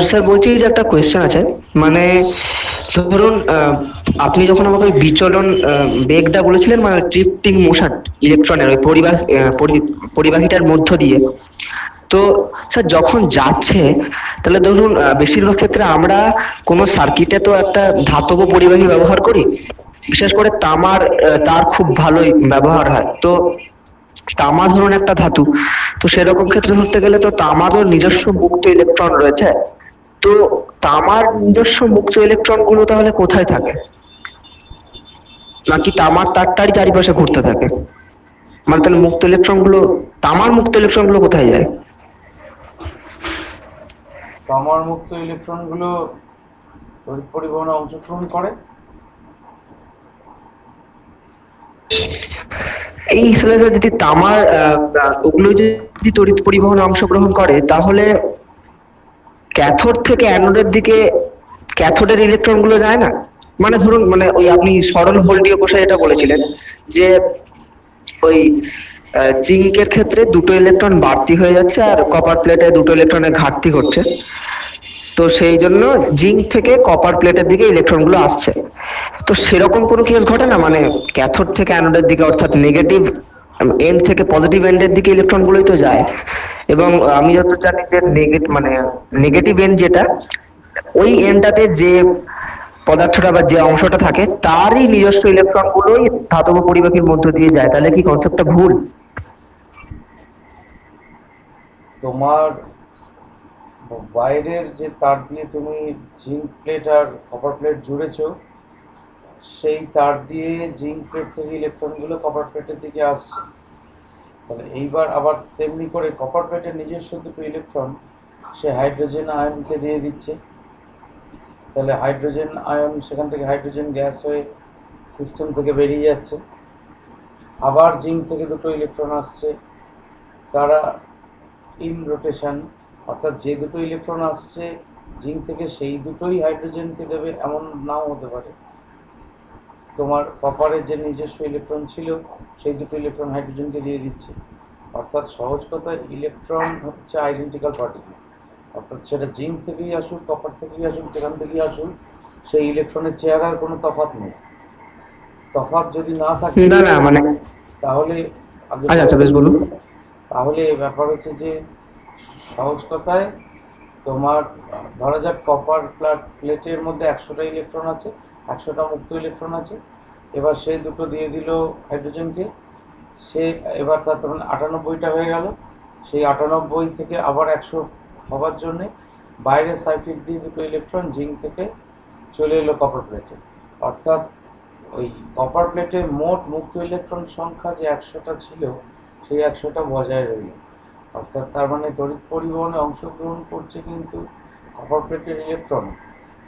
Sir বলছি যে একটা কোয়েশ্চেন আছে, মানে ধরুন আপনি যখন আমাকে ওই বিচলন বেগটা বলেছিলেন, মানে ড্রিফটিং মোশন ইলেকট্রনের ওই পরিবাহিতার মধ্য দিয়ে, তো স্যার যখন যাচ্ছে, তাহলে ধরুন বেশিরভাগ ক্ষেত্রে আমরা কোনো সার্কিটে তো একটা ধাতব পরিবাহী ব্যবহার করি, বিশেষ করে তামার তার খুব ভালোই ব্যবহার হয়। তো তামা ধরুন একটা ধাতু, তো সেরকম ক্ষেত্রে ধরতে গেলে তো তামারও নিজস্ব মুক্ত ইলেকট্রন রয়েছে। তো তামার নিজস্ব মুক্ত ইলেকট্রন গুলো তাহলে কোথায় থাকে, নাকি তামার তারটারই চারিপাশে ঘুরতে থাকে? মানে তাহলে মুক্ত ইলেকট্রন গুলো, তামার মুক্ত ইলেকট্রন গুলো কোথায় যায়? তামার মুক্ত ইলেকট্রনগুলো তড়িৎ পরিবহনে অংশগ্রহণ করে। এই হিসেবে যদি তামার ওগুলো যদি তড়িৎ পরিবহনে অংশগ্রহণ করে, তাহলে ক্যাথোড থেকে অ্যানোডের দিকে ক্যাথোডের ইলেকট্রন গুলো যায় না? মানে ধরুন, মানে ওই আপনি সরল ভোল্টীয় কোষে যেটা বলেছিলেন, যে ওই জিঙ্কের ক্ষেত্রে দুটো ইলেকট্রন বাড়তি হয়ে যাচ্ছে আর কপার প্লেটে দুটো ইলেকট্রনের ঘাটতি ঘটছে। তো সেই জন্য জিঙ্ক থেকে কপার প্লেটের দিকে ইলেকট্রন গুলো আসছে। তো সেরকম কোনো কেস ঘটে না, মানে ক্যাথোড থেকে অ্যানোডের দিকে, অর্থাৎ নেগেটিভ এন্ড থেকে পজিটিভ এন্ডের দিকে ইলেকট্রন গুলোই তো যায়। এবং আমি যত জানি যে মানে নেগেটিভ এন্ড যেটা, ওই এন্ডটাতে যে পদার্থটা বা যে অংশটা থাকে তারই নিজস্ব ইলেকট্রন গুলোই ধাতব পরিবাহীর মধ্য দিয়ে যায়। তাহলে কি কনসেপ্টটা ভুল? তোমার বাইরের যে তার দিয়ে তুমি জিঙ্ক প্লেট আর কপার প্লেট জুড়েছো, সেই তার দিয়ে জিঙ্ক প্লেট থেকে ইলেকট্রনগুলো কপার প্লেটের দিকে আসছে। তাহলে এইবার আবার তেমনি করে কপার প্লেটের নিজস্ব দুটো ইলেকট্রন সে হাইড্রোজেন আয়নকে দিয়ে দিচ্ছে। তাহলে হাইড্রোজেন আয়ন সেখান থেকে হাইড্রোজেন গ্যাস হয়ে সিস্টেম থেকে বেরিয়ে যাচ্ছে। আবার জিঙ্ক থেকে দুটো ইলেকট্রন আসছে, তারা ইন রোটেশন, অর্থাৎ যে দুটো ইলেকট্রন আসছে জিঙ্ক থেকে সেই দুটোই হাইড্রোজেনকে দেবে এমন নাও হতে পারে। তোমার কপারের যে নিজস্ব ইলেকট্রন ছিল সেই দুটো ইলেকট্রন হাইড্রোজেনকে দিয়ে দিচ্ছে। অর্থাৎ সহজ কথায় ইলেকট্রন হচ্ছে আইডেন্টিক্যাল পার্টিকেল। অর্থাৎ সেটা জিঙ্ক থেকেই আসুক, কপার থেকেই আসুক, যেখান থেকেই আসুক, সেই ইলেকট্রনের চেহারার কোনো তফাৎ নেই। তফাৎ যদি না থাকে না না, মানে তাহলে আগে আচ্ছা আচ্ছা, বলো। বেশ বলুন। তাহলে ব্যাপার হচ্ছে যে সহজ কথায় তোমার ধরা যাক কপার প্লেটের মধ্যে 100টা ইলেকট্রন আছে, 100টা মুক্ত ইলেকট্রন আছে। এবার সে দুটো দিয়ে দিল হাইড্রোজেনকে, সে এবার তার তখন 98টা হয়ে গেল। সেই 98 থেকে আবার 100 হবার জন্যে বাইরের সার্কিট দিয়ে দুটো ইলেকট্রন জিঙ্ক থেকে চলে এলো কপার প্লেটে। অর্থাৎ ওই কপার প্লেটে মোট মুক্ত ইলেকট্রন সংখ্যা যে 100টা ছিল সেই 100টা বজায় রইল। অর্থাৎ তার মানে তড়িৎ পরিবহনে অংশগ্রহণ করছে কিন্তু কপার প্লেটের ইলেকট্রন।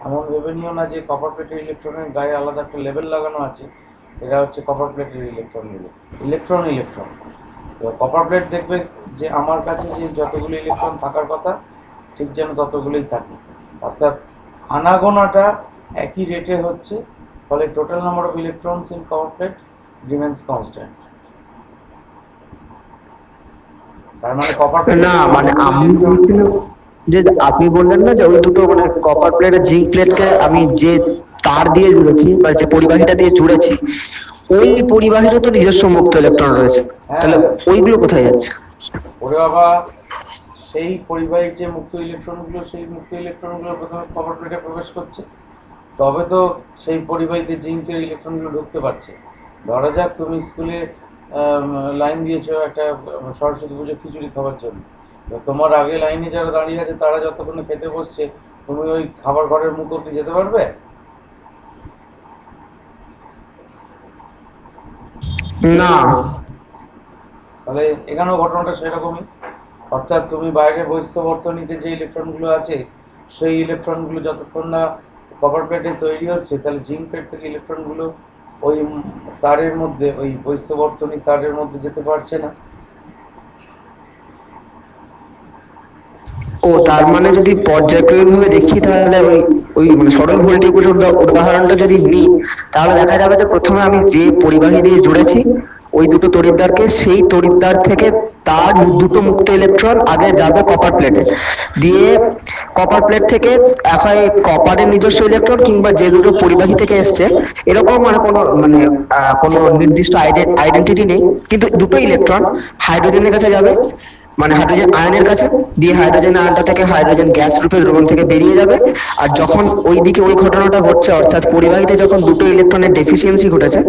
এমন ভেবে নিও না যে কপার প্লেটের ইলেকট্রনের গায়ে আলাদা একটা লেবেল লাগানো আছে, এরা হচ্ছে কপার প্লেটের ইলেকট্রনগুলো। ইলেকট্রন ইলেকট্রন এবার কপার প্লেট দেখবে যে আমার কাছে যে যতগুলো ইলেকট্রন থাকার কথা ঠিক যেন ততগুলোই থাকে। অর্থাৎ আনাগোনাটা একই রেটে হচ্ছে, ফলে total number of electrons in copper plate remains constant. তার মানে কপার প্লেটে না মানে যতগুলো আমি ইলেকট্রন। বলছিলাম যে আপনি বললেন না যে ওই দুটো মানে কপার প্লেট আর জিঙ্ক প্লেটকে আমি যে তার দিয়ে জুড়েছি বা যে পরিবাহীটা দিয়ে জুড়েছি, ওই পরিবাহীরও তো নিজস্ব মুক্ত ইলেকট্রন রয়েছে। তাহলে হ্যাঁ, ওইগুলো কোথায় যাচ্ছে? ওরে বাবা, সেই পরিবাহীর যে মুক্ত ইলেকট্রনগুলো সেই মুক্ত ইলেকট্রনগুলো প্রথমে কপার প্লেটে প্রবেশ করছে, তবে তো সেই পরিবাহীতে জিঙ্কের ইলেকট্রনগুলো ঢুকতে পারছে। ধরা যাক তুমি স্কুলে লাইন দিয়েছো একটা সরস্বতী পুজো খিচুড়ি খাওয়ার জন্য। তো তোমার আগে লাইনে যারা দাঁড়িয়ে আছে তারা যতক্ষণে খেতে বসছে, তুমি ওই খাবার ঘরের মুখ অব্দি যেতে পারবে? না। তাহলে এখানেও ঘটনাটা সেরকমই। অর্থাৎ তুমি বাইরে বহিস্থ বর্তনীতে যে ইলেকট্রনগুলো আছে সেই ইলেকট্রনগুলো যতক্ষণ না কপার প্লেটে তৈরি হচ্ছে, তাহলে জিঙ্ক প্লেট থেকে ইলেকট্রনগুলো ওই তারের মধ্যে, ওই বহিস্থ বর্তনী তারের মধ্যে যেতে পারছে না। ও, তার মানে যদি পর্যায়ক্রমিক ভাবে দেখি, তাহলে ওই ওই মানে সরল ভোল্টেজ উদাহরণটা যদি নিই, তাহলে দেখা যাবে যে প্রথমে আমি যে পরিবাহী দিয়ে জুড়েছি ওই দুটো তড়িৎদ্বারকে, সেই তড়িৎদ্বার থেকে তার দুটো মুক্ত ইলেকট্রন আগে যাবে কপার প্লেটে, দিয়ে কপার প্লেট থেকে হয় কপারের নিজস্ব ইলেকট্রন কিংবা যে দুটো পরিবাহী থেকে এসছে, এরকম কোনো নির্দিষ্ট আইডেন্টিটি নেই, কিন্তু দুটো ইলেকট্রন হাইড্রোজেনের কাছে যাবে, মানে হাইড্রোজেন আয়নের কাছে, দিয়ে হাইড্রোজেন আয়নটা থেকে হাইড্রোজেন গ্যাস রূপে দ্রবণ থেকে বেরিয়ে যাবে। আর যখন ওইদিকে ওই ঘটনাটা ঘটছে, অর্থাৎ পরিবাহীতে যখন দুটো ইলেকট্রনের ডেফিসিয়েন্সি ঘটেছে,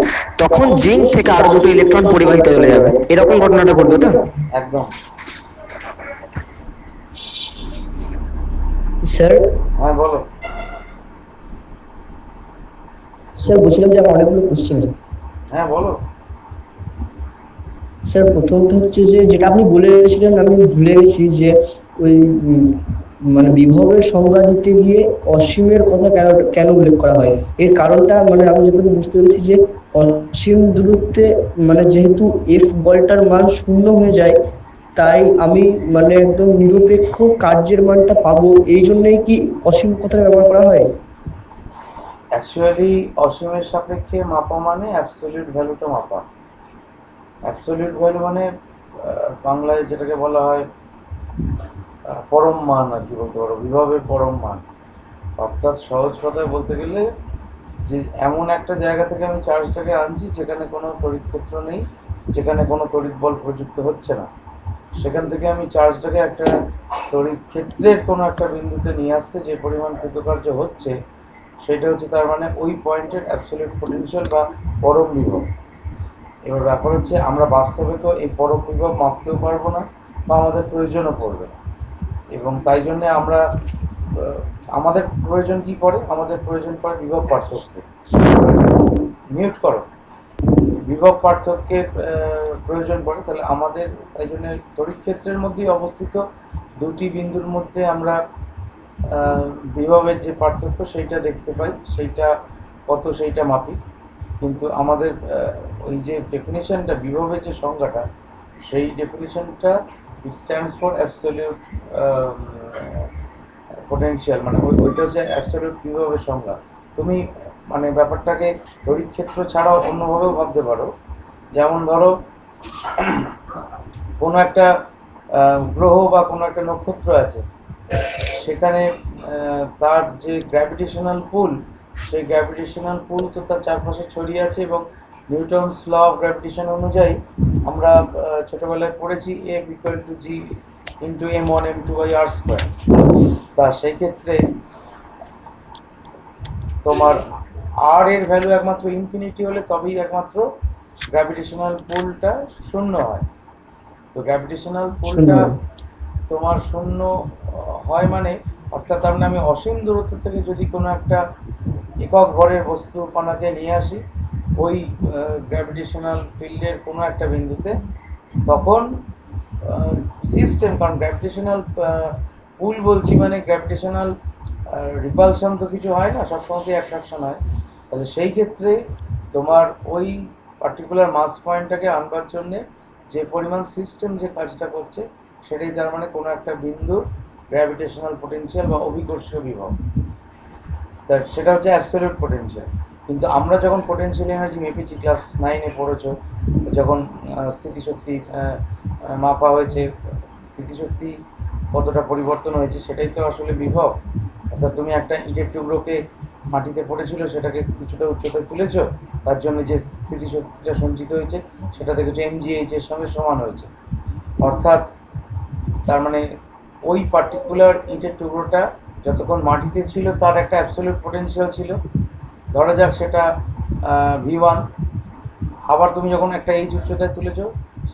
তখন জিঙ্ক থেকে আরো দুটো ইলেকট্রন পরিবাহীতে চলে যাবে, এরকম ঘটনাটা ঘটবে তো? একদম। স্যার, হ্যাঁ বলো। স্যার বলছিলাম যে আমার অনেকগুলো কোশ্চেন আছে। হ্যাঁ বলো। স্যার প্রথমটা হচ্ছে যে যেটা আপনি বলেছিলেন আমি ভুলে গেছি, যে ওই মানে বিভবের সংজ্ঞা দিতে গিয়ে অসীমের কথা কেন কেন উল্লেখ করা হয়, এর কারণটা মানে আমি যতটুকু বুঝতে পেরেছি যে অসীম দূরত্বে মানে যেহেতু এফ বলটার মান শূন্য হয়ে যায়, তাই আমি মানে একদম নিরপেক্ষ কার্যের মানটা পাবো, এই জন্যই কি অসীম কথাটা ব্যবহার করা হয়? অ্যাকচুয়ালি অসীমের সাপেক্ষে মাপা মানে অ্যাবসলিউট ভ্যালুটা মাপা। অ্যাবসলিউট ভ্যালু মানে বাংলায় যেটাকে বলা হয় পরম মান আর কি বলতে পারো, বিভবের পরম মান। অর্থাৎ সহজ কথায় বলতে গেলে যে এমন একটা জায়গা থেকে আমি চার্জটাকে আনছি যেখানে কোনো তড়িৎ ক্ষেত্র নেই, যেখানে কোনো তড়িৎ বল প্রযুক্ত হচ্ছে না, সেখান থেকে আমি চার্জটাকে একটা তড়িৎ ক্ষেত্রের কোনো একটা বিন্দুতে নিয়ে আসতে যে পরিমাণ কৃতকার্য হচ্ছে, সেটা হচ্ছে তার মানে ওই পয়েন্টের অ্যাবসলিউট পটেনশিয়াল বা পরম বিভব। এবার ব্যাপার হচ্ছে আমরা বাস্তবে তো এই পরম বিভব মাপতেও পারবো না বা আমাদের প্রয়োজনও পড়বে না, এবং তাই জন্যে আমরা আমাদের প্রয়োজন কি পড়ে, আমাদের প্রয়োজন পড়ে বিভব পার্থক্য। মিউট করো। বিভব পার্থক্যের প্রয়োজন পড়ে। তাহলে আমাদের তাই জন্য তড়িৎ ক্ষেত্রের মধ্যেই অবস্থিত দুটি বিন্দুর মধ্যে আমরা বিভবের যে পার্থক্য সেইটা দেখতে পাই, সেইটা কত সেইটা মাপি। কিন্তু আমাদের ওই যে ডেফিনেশনটা, বিভবের যে সংজ্ঞাটা, সেই ডেফিনেশনটা it stands for absolute potential, মানে ওইটা হচ্ছে অ্যাবসলিউট বিভবের সংজ্ঞা। তুমি মানে ব্যাপারটাকে তড়িৎ ক্ষেত্র ছাড়াও অন্যভাবেও ভাবতে পারো। যেমন ধরো কোনো একটা গ্রহ বা কোনো একটা নক্ষত্র আছে, সেখানে তার যে গ্র্যাভিটেশনাল পুল, সেই গ্র্যাভিটেশনাল পুল তো তার চারপাশে ছড়িয়ে আছে, এবং নিউটনস ল অফ গ্র্যাভিটেশন অনুযায়ী আমরা ছোটোবেলায় পড়েছি F equal to G into m1 m2 by r square. তা সেই ক্ষেত্রে তোমার আর এর ভ্যালু একমাত্র ইনফিনিটি হলে তবেই একমাত্র গ্র্যাভিটেশনাল পুলটা শূন্য হয়। তো গ্র্যাভিটেশনাল পুলটা তোমার শূন্য হয় মানে, অর্থাৎ তার মানে আমি অসীম দূরত্ব থেকে যদি কোনো একটা একক ভরের বস্তু কণাকে নিয়ে আসি ওই গ্র্যাভিটেশনাল ফিল্ডের কোনো একটা বিন্দুতে, তখন সিস্টেম, কারণ গ্র্যাভিটেশনাল পুল বলছি মানে গ্র্যাভিটেশনাল রিপালশন তো কিছু হয় না, সবসময় অ্যাট্রাকশন হয়। তাহলে সেই ক্ষেত্রে তোমার ওই পার্টিকুলার মাস পয়েন্টটাকে আনবার জন্যে যে পরিমাণ সিস্টেম যে কাজটা করছে, সেটাই তার মানে কোনো একটা বিন্দুর গ্র্যাভিটেশনাল পোটেনশিয়াল বা অভিকর্ষীয় বিভব। তা সেটা হচ্ছে অ্যাবসলিউট পোটেনশিয়াল। কিন্তু আমরা যখন পোটেনশিয়াল এনার্জি মেপেছি, ক্লাস 9-এ পড়েছো, যখন স্থিতিশক্তি মাপা হয়েছে, স্থিতিশক্তি কতটা পরিবর্তন হয়েছে সেটাই তো আসলে বিভব। অর্থাৎ তুমি একটা ইটের টুকরোকে মাটিতে পড়েছিল, সেটাকে কিছুটা উচ্চতায় তুলেছ, তার জন্য যে স্থিতিশক্তিটা সঞ্চিত হয়েছে সেটা দেখেছো mgh এর সঙ্গে সমান হয়েছে। অর্থাৎ তার মানে ওই পার্টিকুলার ইটের টুকরোটা যতক্ষণ মাটিতে ছিল তার একটা অ্যাবসলিউট পোটেনশিয়াল ছিল, ধরা যাক সেটা v1। আবার তুমি যখন একটা এইচ উচ্চতায় তুলেছো,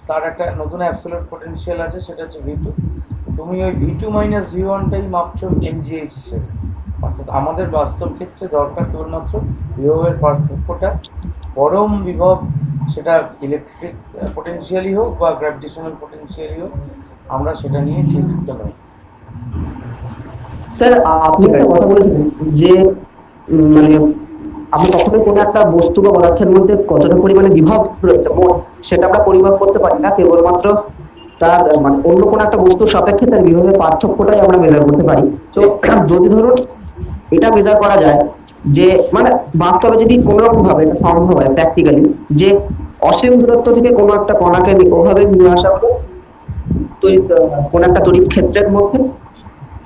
তার একটা নতুন অ্যাবসলিউট পোটেনশিয়াল আছে, সেটা হচ্ছে v2। তুমি ওই v2 মাইনাস v1টাই মাপছো mgh হিসেবে। অর্থাৎ আমাদের বাস্তব ক্ষেত্রে দরকার কেবলমাত্র বিভবের পার্থক্যটা, পরম বিভব সেটা ইলেকট্রিক পোটেনশিয়ালই হোক বা গ্র্যাভিটেশনাল পোটেনশিয়ালই হোক, আমরা সেটা নিয়ে চিন্তিত নই। স্যার, আপনি একটা কথা বলেছিলেন যে মানে আমি কখনোই কোনো একটা বস্তু বা পদার্থের মধ্যে কতটা পরিমাণে বিভব রয়েছে সেটা আমরা পরিমাপ করতে পারি না, কেবলমাত্র তার মানে অন্য কোনো একটা বস্তুর সাপেক্ষে তার বিভবের পার্থক্যটাই আমরা মেজার করতে পারি। তো যদি ধরুন এটা মেজার করা যায় যে মানে বাস্তবে যদি কোনো রকম ভাবে এটা সম্ভব হয় প্র্যাকটিক্যালি, যে অসীম দূরত্ব থেকে কোনো একটা কণাকে ওভাবে নিয়ে আসা হলো কোন একটা তড়িৎ ক্ষেত্রের মধ্যে।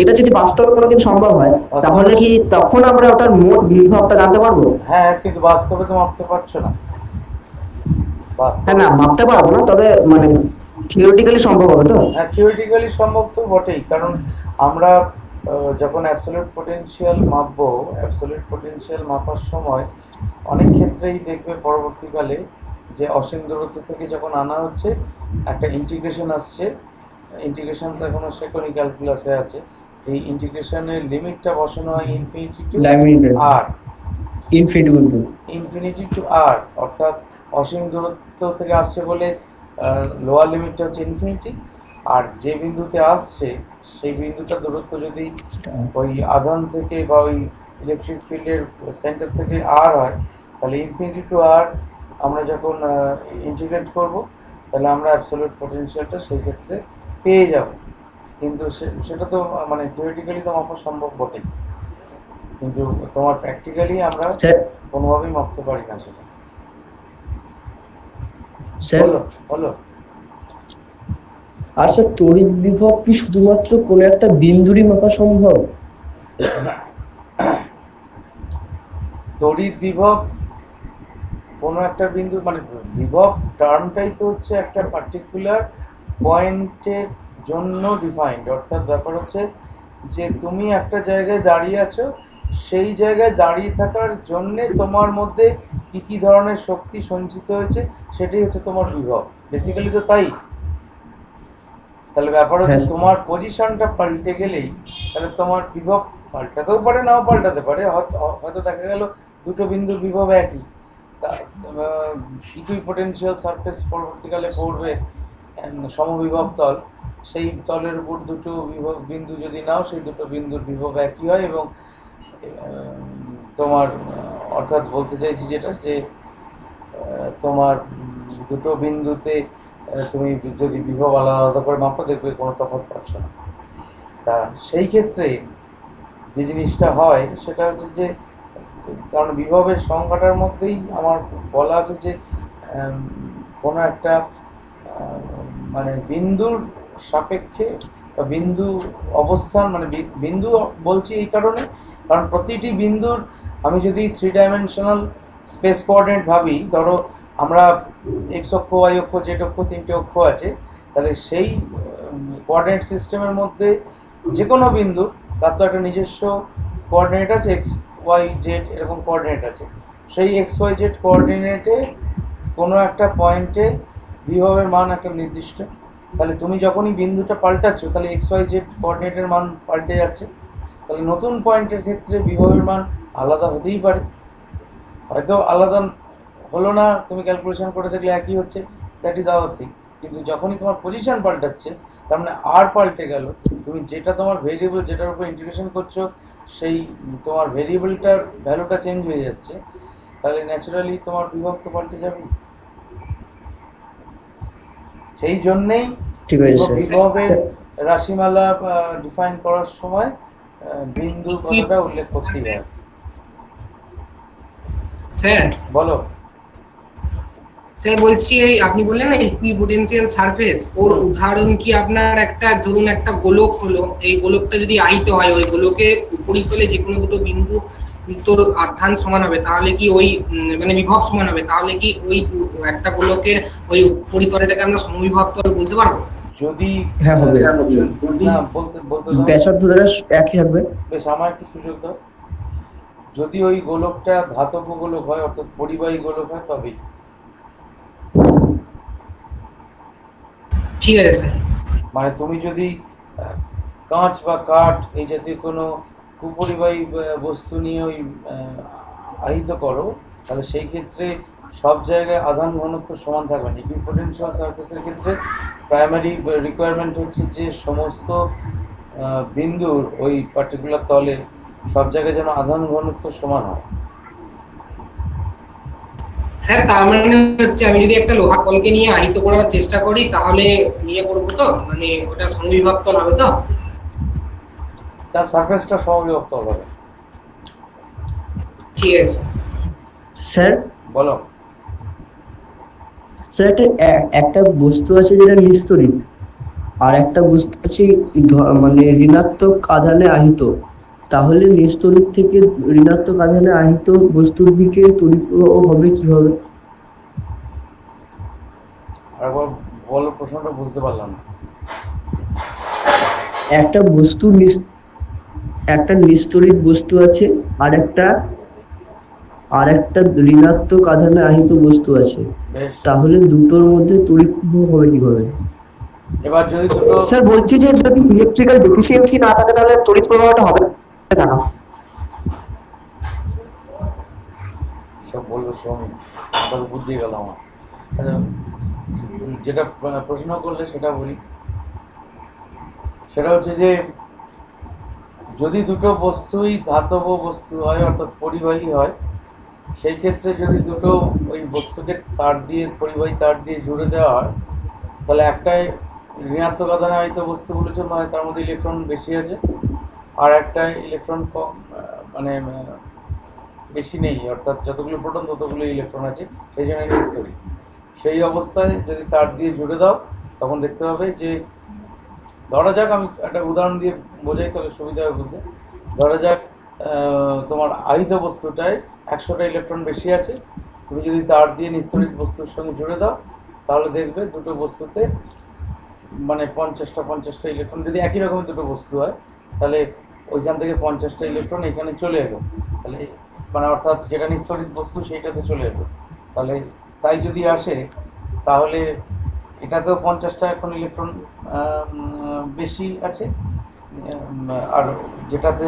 এটা যদি বাস্তবে কোনোদিন সম্ভব হয়, তাহলে কি তখন আমরা ওটার মোট বিভবটা জানতে পারবো? হ্যাঁ, কিন্তু বাস্তবে তো মাপতে পারছো না। হ্যাঁ, বাস্তবে না মাপতে পারবো না, তবে মানে থিওরিটিক্যালি সম্ভব হবে তো? হ্যাঁ, থিওরিটিক্যালি সম্ভব তো বটেই, কারণ আমরা যখন অ্যাবসলিউট পোটেনশিয়াল মাপবো, অ্যাবসলিউট পোটেনশিয়াল মাপার সময় অনেক ক্ষেত্রেই দেখবে পরবর্তীকালে যে অসীম দূরত্ব থেকে যখন আনা হচ্ছে একটা ইন্টিগ্রেশন আসছে। ইন্টিগ্রেশন তো এখনো সেকন্ড ক্যালকুলাসে আছে। এই ইন্টিগ্রেশনের লিমিটটা বসানো হয় ইনফিনিটি টু আর, ইনফিনিটি বলতে ইনফিনিটি টু আর, অর্থাৎ অসীম দূরত্ব থেকে আসছে বলে লোয়ার লিমিটটা হচ্ছে ইনফিনিটি, আর যে বিন্দুতে আসছে সেই বিন্দুটা দূরত্ব যদি ওই আধান থেকে বা ওই ইলেকট্রিক ফিল্ডের সেন্টার থেকে আর হয়, তাহলে ইনফিনিটি টু আর আমরা যখন ইন্টিগ্রেট করব, তাহলে আমরা অ্যাবসলিউট পোটেনশিয়ালটা সেই ক্ষেত্রে পেয়ে যাব। কিন্তু সেটা তো মানে থিওরিটিক্যালি তো মাপা সম্ভব বটে, কিন্তু তোমার প্র্যাকটিক্যালি আমরা স্যার। কোনোভাবেই মাপতে পারি না সেটা। স্যার, বলো বলো। আর স্যার তড়িৎ বিভব কি শুধুমাত্র কোনো একটা বিন্দুরই মাপা সম্ভব? তড়িৎ বিভব কোনো একটা বিন্দু, মানে বিভব টার্মটাই তো হচ্ছে একটা পার্টিকুলার পয়েন্টের জন্য ডিফাইন্ড। অর্থাৎ ব্যাপার হচ্ছে যে তুমি একটা জায়গায় দাঁড়িয়ে আছো, সেই জায়গায় দাঁড়িয়ে থাকার জন্যে তোমার মধ্যে কি কি ধরনের শক্তি সঞ্চিত হয়েছে সেটাই হচ্ছে তোমার বিভব। বেসিক্যালি তো তাই। তাহলে ব্যাপার হচ্ছে হ্যাঁ। তোমার পজিশনটা পাল্টে গেলেই তাহলে তোমার বিভব পাল্টাতেও পারে, নাও পাল্টাতে পারে। হয়তো দেখা গেল দুটো বিন্দুর বিভব একই, ইকুই পোটেনশিয়াল সারফেস পরবর্তীকালে পড়বে সমবিভব তল, সেই তলের উপর দুটো বিন্দু যদি নাও, সেই দুটো বিন্দুর বিভব একই হয়। এবং তোমার অর্থাৎ বলতে চাইছি যেটা যে তোমার দুটো বিন্দুতে তুমি যদি বিভব আলাদা আলাদা করে মাপো, দেখবে কোনো তফাৎ পাচ্ছ না। তা সেই ক্ষেত্রে যে জিনিসটা হয় সেটা হচ্ছে যে, কারণ বিভবের সংখ্যাটার মধ্যেই আমার বলা আছে যে কোনো একটা মানে বিন্দুর সাপেক্ষে বা বিন্দু অবস্থান, মানে বিন্দু বলছি এই কারণে কারণ প্রতিটি বিন্দুর আমি যদি 3 ডাইমেনশনাল স্পেস কোঅর্ডিনেট ভাবি, ধরো আমরা এক্স অক্ষ, ওয়াই অক্ষ, জেড অক্ষ, তিনটে অক্ষ আছে, তাহলে সেই কোঅর্ডিনেট সিস্টেমের মধ্যে যে কোনো বিন্দু তার তো একটা নিজস্ব কোঅর্ডিনেট আছে, এক্স ওয়াই জেড এরকম কোঅর্ডিনেট আছে। সেই এক্স ওয়াই জেড কোঅর্ডিনেটে কোনো একটা পয়েন্টে বিভবের মান একটা নির্দিষ্ট। তাহলে তুমি যখনই বিন্দুটা পাল্টাচ্ছ, তাহলে এক্স ওয়াই জেড কোঅর্ডিনেটের মান পাল্টে যাচ্ছে। তাহলে নতুন পয়েন্টের ক্ষেত্রে বিভবের মান আলাদা হতেই পারে, হয়তো আলাদা হলো না, তুমি ক্যালকুলেশন করে দেখলে একই হচ্ছে, দ্যাট ইজ আওয়ার থিং। কিন্তু যখনই তোমার পজিশন পাল্টাচ্ছে, তার মানে আর পাল্টে গেল, তুমি যেটা তোমার ভেরিয়েবল, যেটার উপর ইন্টিগ্রেশন করছো, সেই তোমার ভেরিয়েবলটার ভ্যালুটা চেঞ্জ হয়ে যাচ্ছে, তাহলে ন্যাচারালি তোমার বিভব তো পাল্টে যাবে। সেই জন্যেই ঠিক আছে স্যার। বিভবের রাশিমালা ডিফাইন করার সময় বিন্দুর কথাটা উল্লেখ করতেই হয়। স্যার বলো। স্যার বলছি, এই আপনি বললেন না ইকুইপোটেনশিয়াল সারফেস, ওর উদাহরণ কি আপনার একটা ধরুন একটা গোলক হলো, এই গোলকটা যদি আহিত হয়, ওই গোলকের উপরিতলে যে কোনো দুটো বিন্দু তোর আধান সমান হবে, তাহলে কি ওই মানে বিভব সমান হবে, তাহলে কি ওই একটা গোলকের ওই উপরিতলটাকে আমরা সমবিভব তল বলতে পারবো? যদি হ্যাঁ, হবে। না বলতে বলতে দাও। ব্যাসার্ধ দ্বারা একই থাকবে। বেশ, আমার একটু সুযোগ দাও। যদি ওই গোলকটা ধাতব গোলক হয়, অর্থাৎ পরিবাহী গোলক হয়, তবেই। ঠিক আছে স্যার। মানে তুমি যদি কাঁচ বা কাঠ এই জাতীয় কোনো কুপরিবাহী বস্তু নিয়ে ওই আহিত করো, তাহলে সেই ক্ষেত্রে সব জায়গায় আধান ঘনত্ব সমান থাকবে না। ইকুইপোটেনশিয়াল সারফেসের ক্ষেত্রে প্রাইমারি রিকোয়ারমেন্ট হচ্ছে যে সমস্ত বিন্দুর ওই পার্টিকুলার তলে সব জায়গায় যেন আধান ঘনত্ব সমান হয়। স্যার তার মানে হচ্ছে আমি যদি একটা লোহার কলকে নিয়ে আহিত করার চেষ্টা করি, তাহলে নিয়ে করবো তো, মানে ওটা সমবিভব তল হবে তো? তার সারফেসটা সমবিভক্ত হবে। ঠিক আছে স্যার, বলো। স্যার একটা বস্তু আছে যেটা নিস্তড়িৎ, আর একটা বস্তু আছে মানে ঋণাত্মক আধানে আহিত। তাহলে নিস্তড়িৎ থেকে ঋণাত্মক আধানে আহিত বস্তুর দিকে তড়িৎ প্রবাহ হবে কিভাবে? আরেকবার বলো, প্রশ্নটা বুঝতে পারলাম না। একটা বস্তু একটা নিস্তড়িৎ বস্তু আছে, আর একটা ঋণাত্মক আধানে আহিত বস্তু আছে, বেশ, তাহলে দুটোর মধ্যে তড়িৎ প্রবাহ হবে কিভাবে? এবার যদি দুটো স্যার বলছি যে যদি ইলেকট্রিক্যাল ডেফিসিয়েন্সি না থাকে তাহলে তড়িৎ প্রবাহটা হবে কেন? সব বলবো শ্রমিক, তার বুদ্ধি গেল আমার। আচ্ছা, যেটা প্রশ্ন করলে সেটা বলি। সেটা হচ্ছে যে যদি দুটো বস্তুই ধাতব বস্তু হয়, অর্থাৎ পরিবাহী হয়, সেই ক্ষেত্রে যদি দুটো ওই বস্তুকে তার দিয়ে, পরিবাহী তার দিয়ে জুড়ে দেওয়া হয়, তাহলে একটাই ঋণাত্মক আধানে আহিত বস্তুগুলো হচ্ছে মানে তার মধ্যে ইলেকট্রন বেশি আছে, আর একটা ইলেকট্রন কম, মানে বেশি নেই, অর্থাৎ যতগুলো প্রোটন ততগুলো ইলেকট্রন আছে, সেই জন্য নিস্তড়িৎ। সেই অবস্থায় যদি তার দিয়ে জুড়ে দাও, তখন দেখতে হবে যে, ধরা যাক, আমি একটা উদাহরণ দিয়ে বোঝাই তাহলে সুবিধা হবে বুঝতে। ধরা যাক তোমার আহিত বস্তুটায় 100টা ইলেকট্রন বেশি আছে, তুমি যদি তার দিয়ে নিস্তড়িৎ বস্তুর সঙ্গে জুড়ে দাও, তাহলে দেখবে দুটো বস্তুতে মানে 50টা ইলেকট্রন, যদি একই রকমের দুটো বস্তু হয়, তাহলে ওইখান থেকে 50টা ইলেকট্রন এখানে চলে এলো, তাহলে মানে অর্থাৎ যেটা নিস্তড়িৎ বস্তু সেইটাতে চলে এলো। তাহলে তাই যদি আসে, তাহলে এটাতেও 50টা এখন ইলেকট্রন বেশি আছে, আর যেটাতে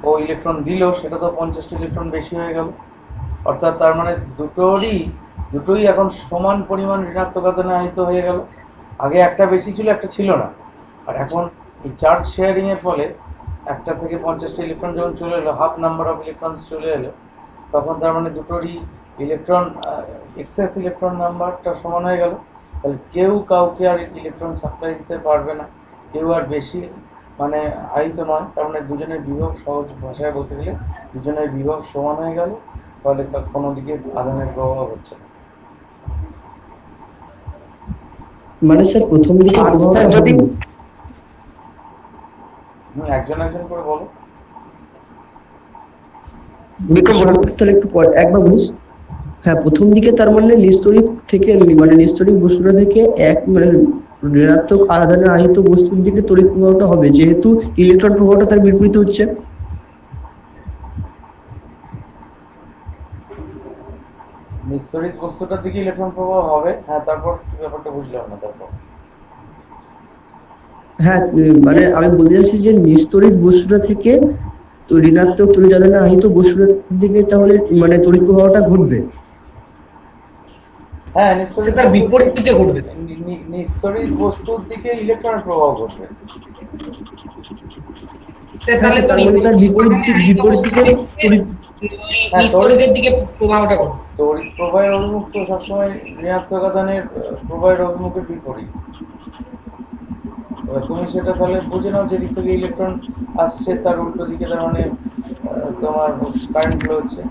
ও ইলেকট্রন দিল সেটাতেও 50টা ইলেকট্রন বেশি হয়ে গেল। অর্থাৎ তার মানে দুটোই এখন সমান পরিমাণ ঋণাত্মক আধানে আহিত হয়ে গেল। আগে একটা বেশি ছিল, একটা ছিল না। আর এখন এই চার্জ শেয়ারিং এর ফলে একটা থেকে 50টা ইলেকট্রন যখন চলে এলো, হাফ নাম্বার অফ ইলেকট্রনস চলে এলো, তখন তার মানে দুটোরই ইলেকট্রন এক্সেস ইলেকট্রন নাম্বারটা সমান হয়ে গেল। তাহলে কেউ কাউকে আর ইলেকট্রন সাপ্লাই দিতে পারবে না, কেউ আর বেশি মানে আহিত নয়। তার মানে দুজনের বিভব, সহজ ভাষায় বলতে গেলে দুজনের বিভব সমান হয়ে গেল, ফলে কোনো দিকে আধানের প্রভাব হচ্ছে না। মানে স্যার প্রথম দিকে আর প্রবাহটা স্যার যদি হবে। একজন একজন করে বলো। বিক্রম বলুন। তাহলে একটু একবার বলিস। হ্যাঁ, প্রথম দিকে তার মানে নিস্তড়িৎ থেকে মানে নিস্তড়িৎ বস্তুটা থেকে মানে ঋণাত্মক আধানে আহিত বস্তুর দিকে তড়িৎ প্রবাহটা হবে, যেহেতু ইলেকট্রন প্রবাহটা তার বিপরীতে হচ্ছে। নিস্তড়িৎ বস্তুটার দিকে ইলেকট্রন প্রবাহ হবে, হ্যাঁ। তারপর কি ব্যাপারটা বুঝলাম না। তারপর হ্যাঁ, মানে আমি বলতে চাচ্ছি যে নিস্তড়িৎ বস্তুটা থেকে তো ঋণাত্মক তড়িৎ আধানে আহিত বস্তুটার দিকে তাহলে মানে তড়িৎ প্রবাহটা ঘটবে। হ্যাঁ, সে তার বিপরীতে ঘটবে। নিস্তড়িৎ বস্তুর দিকে ইলেকট্রনের প্রভাব ঘটবে। তাহলে তার বিপরীত দিকে তড়িৎ। নিস্তড়িতের দিকে প্রবাহটা ঘটবে। তড়িৎ প্রবাহের অভিমুখ তো সবসময় ঋণাত্মক আধানের প্রবাহের অভিমুখের বিপরীত। তুমি সেটা তাহলে বুঝে নাও, যেদিক থেকে ইলেকট্রন আসছে তার উল্টো দিকে, তার মানে তোমার কারেন্ট ফ্লো হচ্ছে।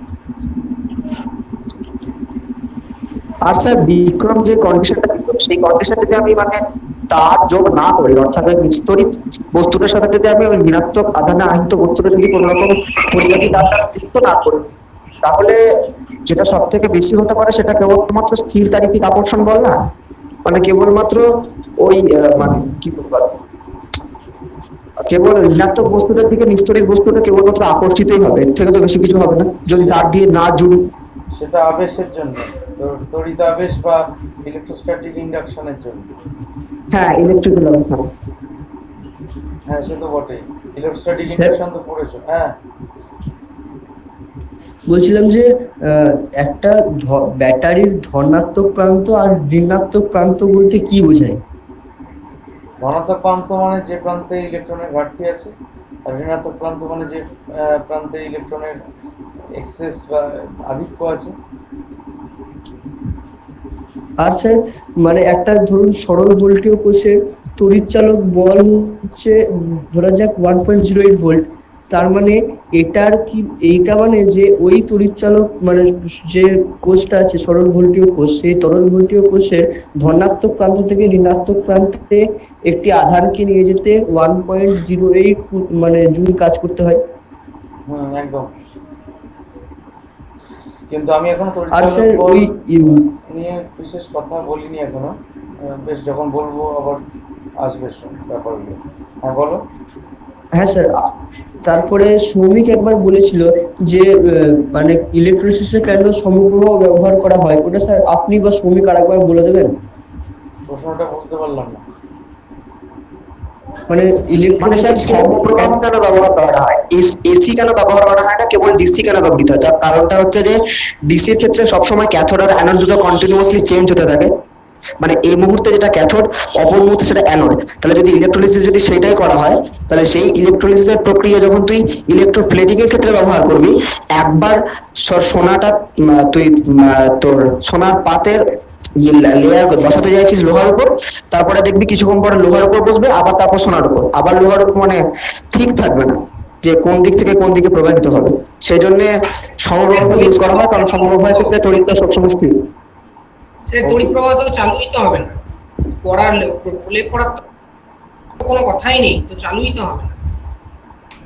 আর স্যার বিক্রম যে কন্ডিশনটা দিল, সেই কন্ডিশন যদি আমি মানে তার যোগ না করি, অর্থাৎ ওই বিস্তরিত বস্তুটার সাথে যদি আমি ওই ঋণাত্মক আধানে আহিত বস্তুটা যদি কোনো রকম পরিবাহী তারটা যুক্ত না করি, তাহলে যেটা সব থেকে বেশি হতে পারে সেটা কেবলমাত্র স্থির তাড়িতিক আকর্ষণ বল না, মানে কেবলমাত্র ওই মানে কি বলবো, কেবল ঋণাত্মক বস্তুটার দিকে নিস্তড়িৎ বস্তুটা কেবলমাত্র আকর্ষিতই হবে, এর থেকে তো বেশি কিছু হবে না যদি তার দিয়ে না জুড়ি। সেটা আবেশের জন্য, তড়িৎ আবেশ বা ইলেকট্রোস্ট্যাটিক ইন্ডাকশনের জন্য। হ্যাঁ, ইলেকট্রিক্যাল অবস্থা। হ্যাঁ, সে তো বটেই। Electrostatic sir? ইন্ডাকশন তো পড়েছো, হ্যাঁ। বলছিলাম যে একটা ব্যাটারির ধনাত্মক প্রান্ত আর ঋণাত্মক প্রান্ত বলতে কি বোঝায়? ধনাত্মক প্রান্ত মানে যে প্রান্তে ইলেকট্রনের ঘাটতি আছে, আর ঋণাত্মক প্রান্ত মানে যে প্রান্তে ইলেকট্রনের এক্সেস বা আধিক্য আছে। আর স্যার মানে একটা ধরুন সরল ভোল্টীয় কোষের তড়িৎচালক বল হচ্ছে ধরা যাক 1.08 ভোল্ট, তার মানে এটার কি, এইটা মানে যে ওই তড়িৎচালক মানে যে কোষটা আছে সরল ভোল্টীয় কোষ, সেই তরল ভোল্টীয় কোষের ধনাত্মক প্রান্ত থেকে ঋণাত্মক প্রান্তে একটি আধানকে নিয়ে যেতে 1.08 মানে জুল কাজ করতে হয়। একদম। কিন্তু আমি এখনো আর তড়িৎচালক স্যার বল ওই নিয়ে বিশেষ কথা বলিনি এখনো। বেশ, যখন বলবো আবার আসবে ব্যাপারগুলো। হ্যাঁ বলো। হ্যাঁ স্যার, তারপরে শ্রমিক একবার বলেছিল যে মানে ইলেকট্রোলিসিসে কেন সমপ্রবাহ ব্যবহার করা হয়, ওটা স্যার আপনি বা শ্রমিক আরেকবার বলে দেবেন। প্রশ্নটা বুঝতে পারলাম না। মানে মানে স্যার ইলেকট্রোলিসিসে সমপ্রবাহ কেন ব্যবহার করা হয়, এসি কেন ব্যবহার করা হয় না, কেবল ডিসি কেন ব্যবহৃত হয়? তার কারণটা হচ্ছে যে ডিসির ক্ষেত্রে সবসময় ক্যাথোড আর অ্যানোড দুটো কন্টিনিউয়াসলি চেঞ্জ হতে থাকে। মানে এই মুহূর্তে যেটা ক্যাথোড, অপর মুহূর্তে সেটা অ্যানোড। তাহলে যদি ইলেকট্রোলিসিস যদি সেটাই করা হয়, তাহলে সেই ইলেকট্রোলিসিসের প্রক্রিয়া যখন তুই ইলেকট্রোপ্লেটিং এর ক্ষেত্রে ব্যবহার করবি, একবার সোনাটা তুই তোর সোনার পাতের লেয়ার বসাতে চাইছিস লোহার উপর, তারপরে দেখবি কিছুক্ষণ পরে লোহার উপর বসবে, আবার তারপর সোনার উপর, আবার লোহার উপর, মানে ঠিক থাকবে না যে কোন দিক থেকে কোন দিকে প্রবাহিত হবে। সেই জন্য সমপ্রবাহ ইউজ করা হয়, কারণ সমপ্রবাহের ক্ষেত্রে তড়িৎটা সবসময় স্থির। সে তড়িৎ প্রবাহ তো চালুই তো হবে না, পড়ার প্রলেপ পড়ার তো কোনো কথাই নেই, তো চালুই তো হবে না।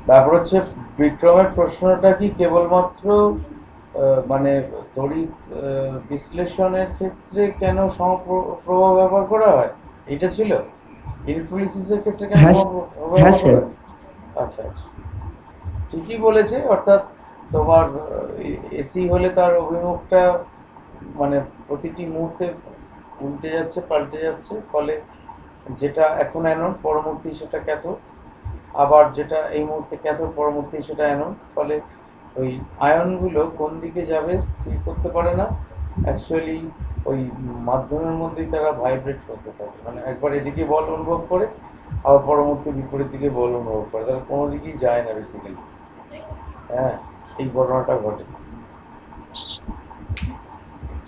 ব্যাপার হচ্ছে বিক্রমের প্রশ্নটা কি কেবলমাত্র মানে তড়িৎ বিশ্লেষণের ক্ষেত্রে কেন সমপ্রবাহ ব্যবহার করা হয়, এটা ছিল? ইলেকট্রোলিসিসের ক্ষেত্রে কেন হ্যাঁ সমপ্রবাহ হ্যাঁ ব্যবহার স্যার। করা হয়? আচ্ছা আচ্ছা, ঠিকই বলেছে। অর্থাৎ তোমার এসি হলে তার অভিমুখটা মানে প্রতিটি মুহূর্তে উল্টে যাচ্ছে, পাল্টে যাচ্ছে, ফলে যেটা এখন অ্যানোড পরবর্তী সেটা ক্যাথোড, আবার যেটা এই মুহূর্তে ক্যাথোড পরবর্তী সেটা অ্যানোড। ফলে ওই আয়নগুলো কোন দিকে যাবে স্থির করতে পারে না, অ্যাকচুয়ালি ওই মাধ্যমের মধ্যেই তারা ভাইব্রেট করতে থাকে। মানে একবার এদিকে বল অনুভব করে, আবার পরবর্তী বিপরীত দিকে বল অনুভব করে, তাহলে কোনো দিকেই যায় না বেসিক্যালি। হ্যাঁ, এই ঘটনাটা ঘটে।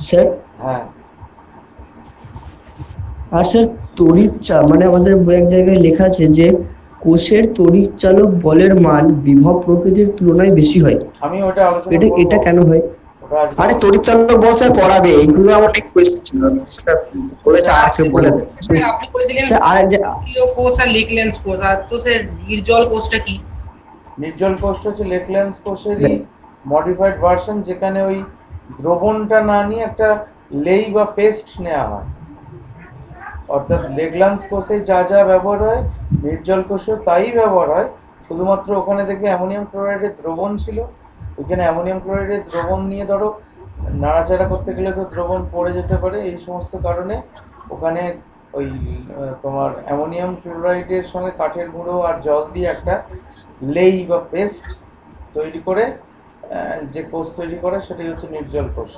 স্যার হ্যাঁ, আর স্যার মানে আমাদের এক জায়গায় লেখা আছে যে কোষের তড়িৎচালক বলের মান বিভব প্রকৃতির তুলনায় বেশি হয়, আমি ওটা আলোচনা এটা করবো। এটা কেন হয়? ওটা আজকে আরে তড়িৎচালক বল স্যার পড়াবে, এইগুলো আমার ঠিক কোয়েশ্চেন ছিল, স্যার বলেছে আজকে বলে দেন। স্যার, আপনি বলেছিলেন স্যার আর নিউক্লিয় কোষ আর লেকল্যান্স কোষ, আর তো স্যার নির্জল কোষটা কি? নির্জল কোষটা হচ্ছে লেকল্যান্স কোষেরই মডিফাইড ভার্সন, যেখানে ওই দ্রবণটা না নিয়ে একটা লেই বা পেস্ট নেওয়া হয়। অর্থাৎ লেকল্যান্স কোষে যা যা ব্যবহার হয় নির্জল কোষেও তাই ব্যবহার হয়, শুধুমাত্র ওখানে থেকে অ্যামোনিয়াম ক্লোরাইডের দ্রবণ ছিল। ওইখানে অ্যামোনিয়াম ক্লোরাইডের দ্রবণ নিয়ে ধরো নাড়াচাড়া করতে গেলে তো দ্রবণ পড়ে যেতে পারে, এই সমস্ত কারণে ওখানে ওই তোমার অ্যামোনিয়াম ক্লোরাইডের সঙ্গে কাঠের গুঁড়ো আর জল দিয়ে একটা লেই বা পেস্ট তৈরি করে যে কোষ তৈরি করে সেটাই হচ্ছে নির্জল কোষ।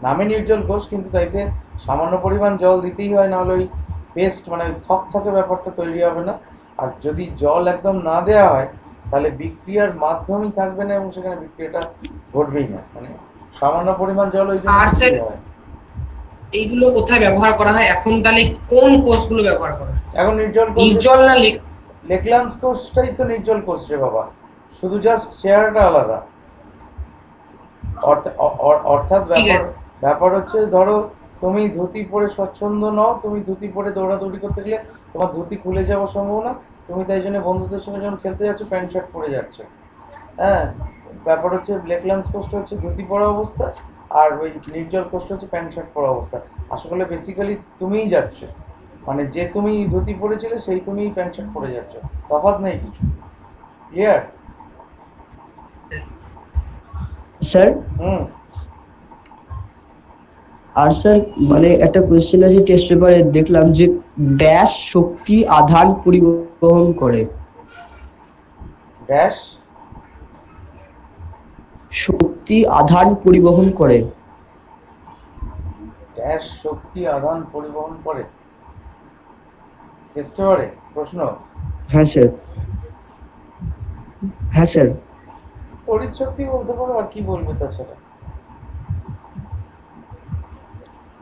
নামে নির্জল কোষ, কিন্তু তাইতে সামান্য পরিমাণ জল দিতেই হয়, নাহলে ওই পেস্ট মানে ওই থকথকে ব্যাপারটা তৈরি হবে না। আর যদি জল একদম না দেওয়া হয় তাহলে বিক্রিয়ার মাধ্যমই থাকবে না এবং সেখানে বিক্রিয়াটা ঘটবেই না। মানে সামান্য পরিমাণ জল ওই জন্য আর স্যার দিতেই হয়। এইগুলো কোথায় ব্যবহার করা হয় এখন, তাহলে কোন কোষগুলো ব্যবহার করা হয়? এখন নির্জল কোষ, নির্জল না লেকল্যান্স কোষটাই তো নির্জল কোষ রে বাবা, শুধু জাস্ট চেহারাটা আলাদা। অর্থাৎ ঠিক আছে। ব্যাপার হচ্ছে, ধরো তুমি ধুতি পরে স্বচ্ছন্দ নও, তুমি ধুতি পরে দৌড়াদৌড়ি করতে গেলে তোমার ধুতি খুলে যাওয়ার সম্ভাবনা, তুমি তাই জন্য বন্ধুদের সঙ্গে যখন খেলতে যাচ্ছ প্যান্ট শার্ট পরে যাচ্ছ। হ্যাঁ, ব্যাপার হচ্ছে লেকল্যান্স কোষটা হচ্ছে ধুতি পরা অবস্থা, আর ওই নির্জল কোষটা হচ্ছে প্যান্ট শার্ট পরা অবস্থা। আসলে বেসিক্যালি তুমিই যাচ্ছ, মানে যে তুমি ধুতি পরেছিলে সেই তুমিই প্যান্ট শার্ট পরে যাচ্ছ, তফাৎ নেই কিছু। ক্লিয়ার? স্যার আর স্যার মানে একটা কোয়েশ্চেন আছে টেস্ট পেপারে দেখলাম যে ড্যাশ শক্তি আধান পরিবহন করে। ড্যাশ শক্তি আধান পরিবহন করে। ড্যাশ শক্তি আধান পরিবহন করে টেস্ট পেপারে প্রশ্ন। হ্যাঁ স্যার, হ্যাঁ স্যার। তড়িৎ শক্তি বলতে পারো, আর কি বলবে তাছাড়া।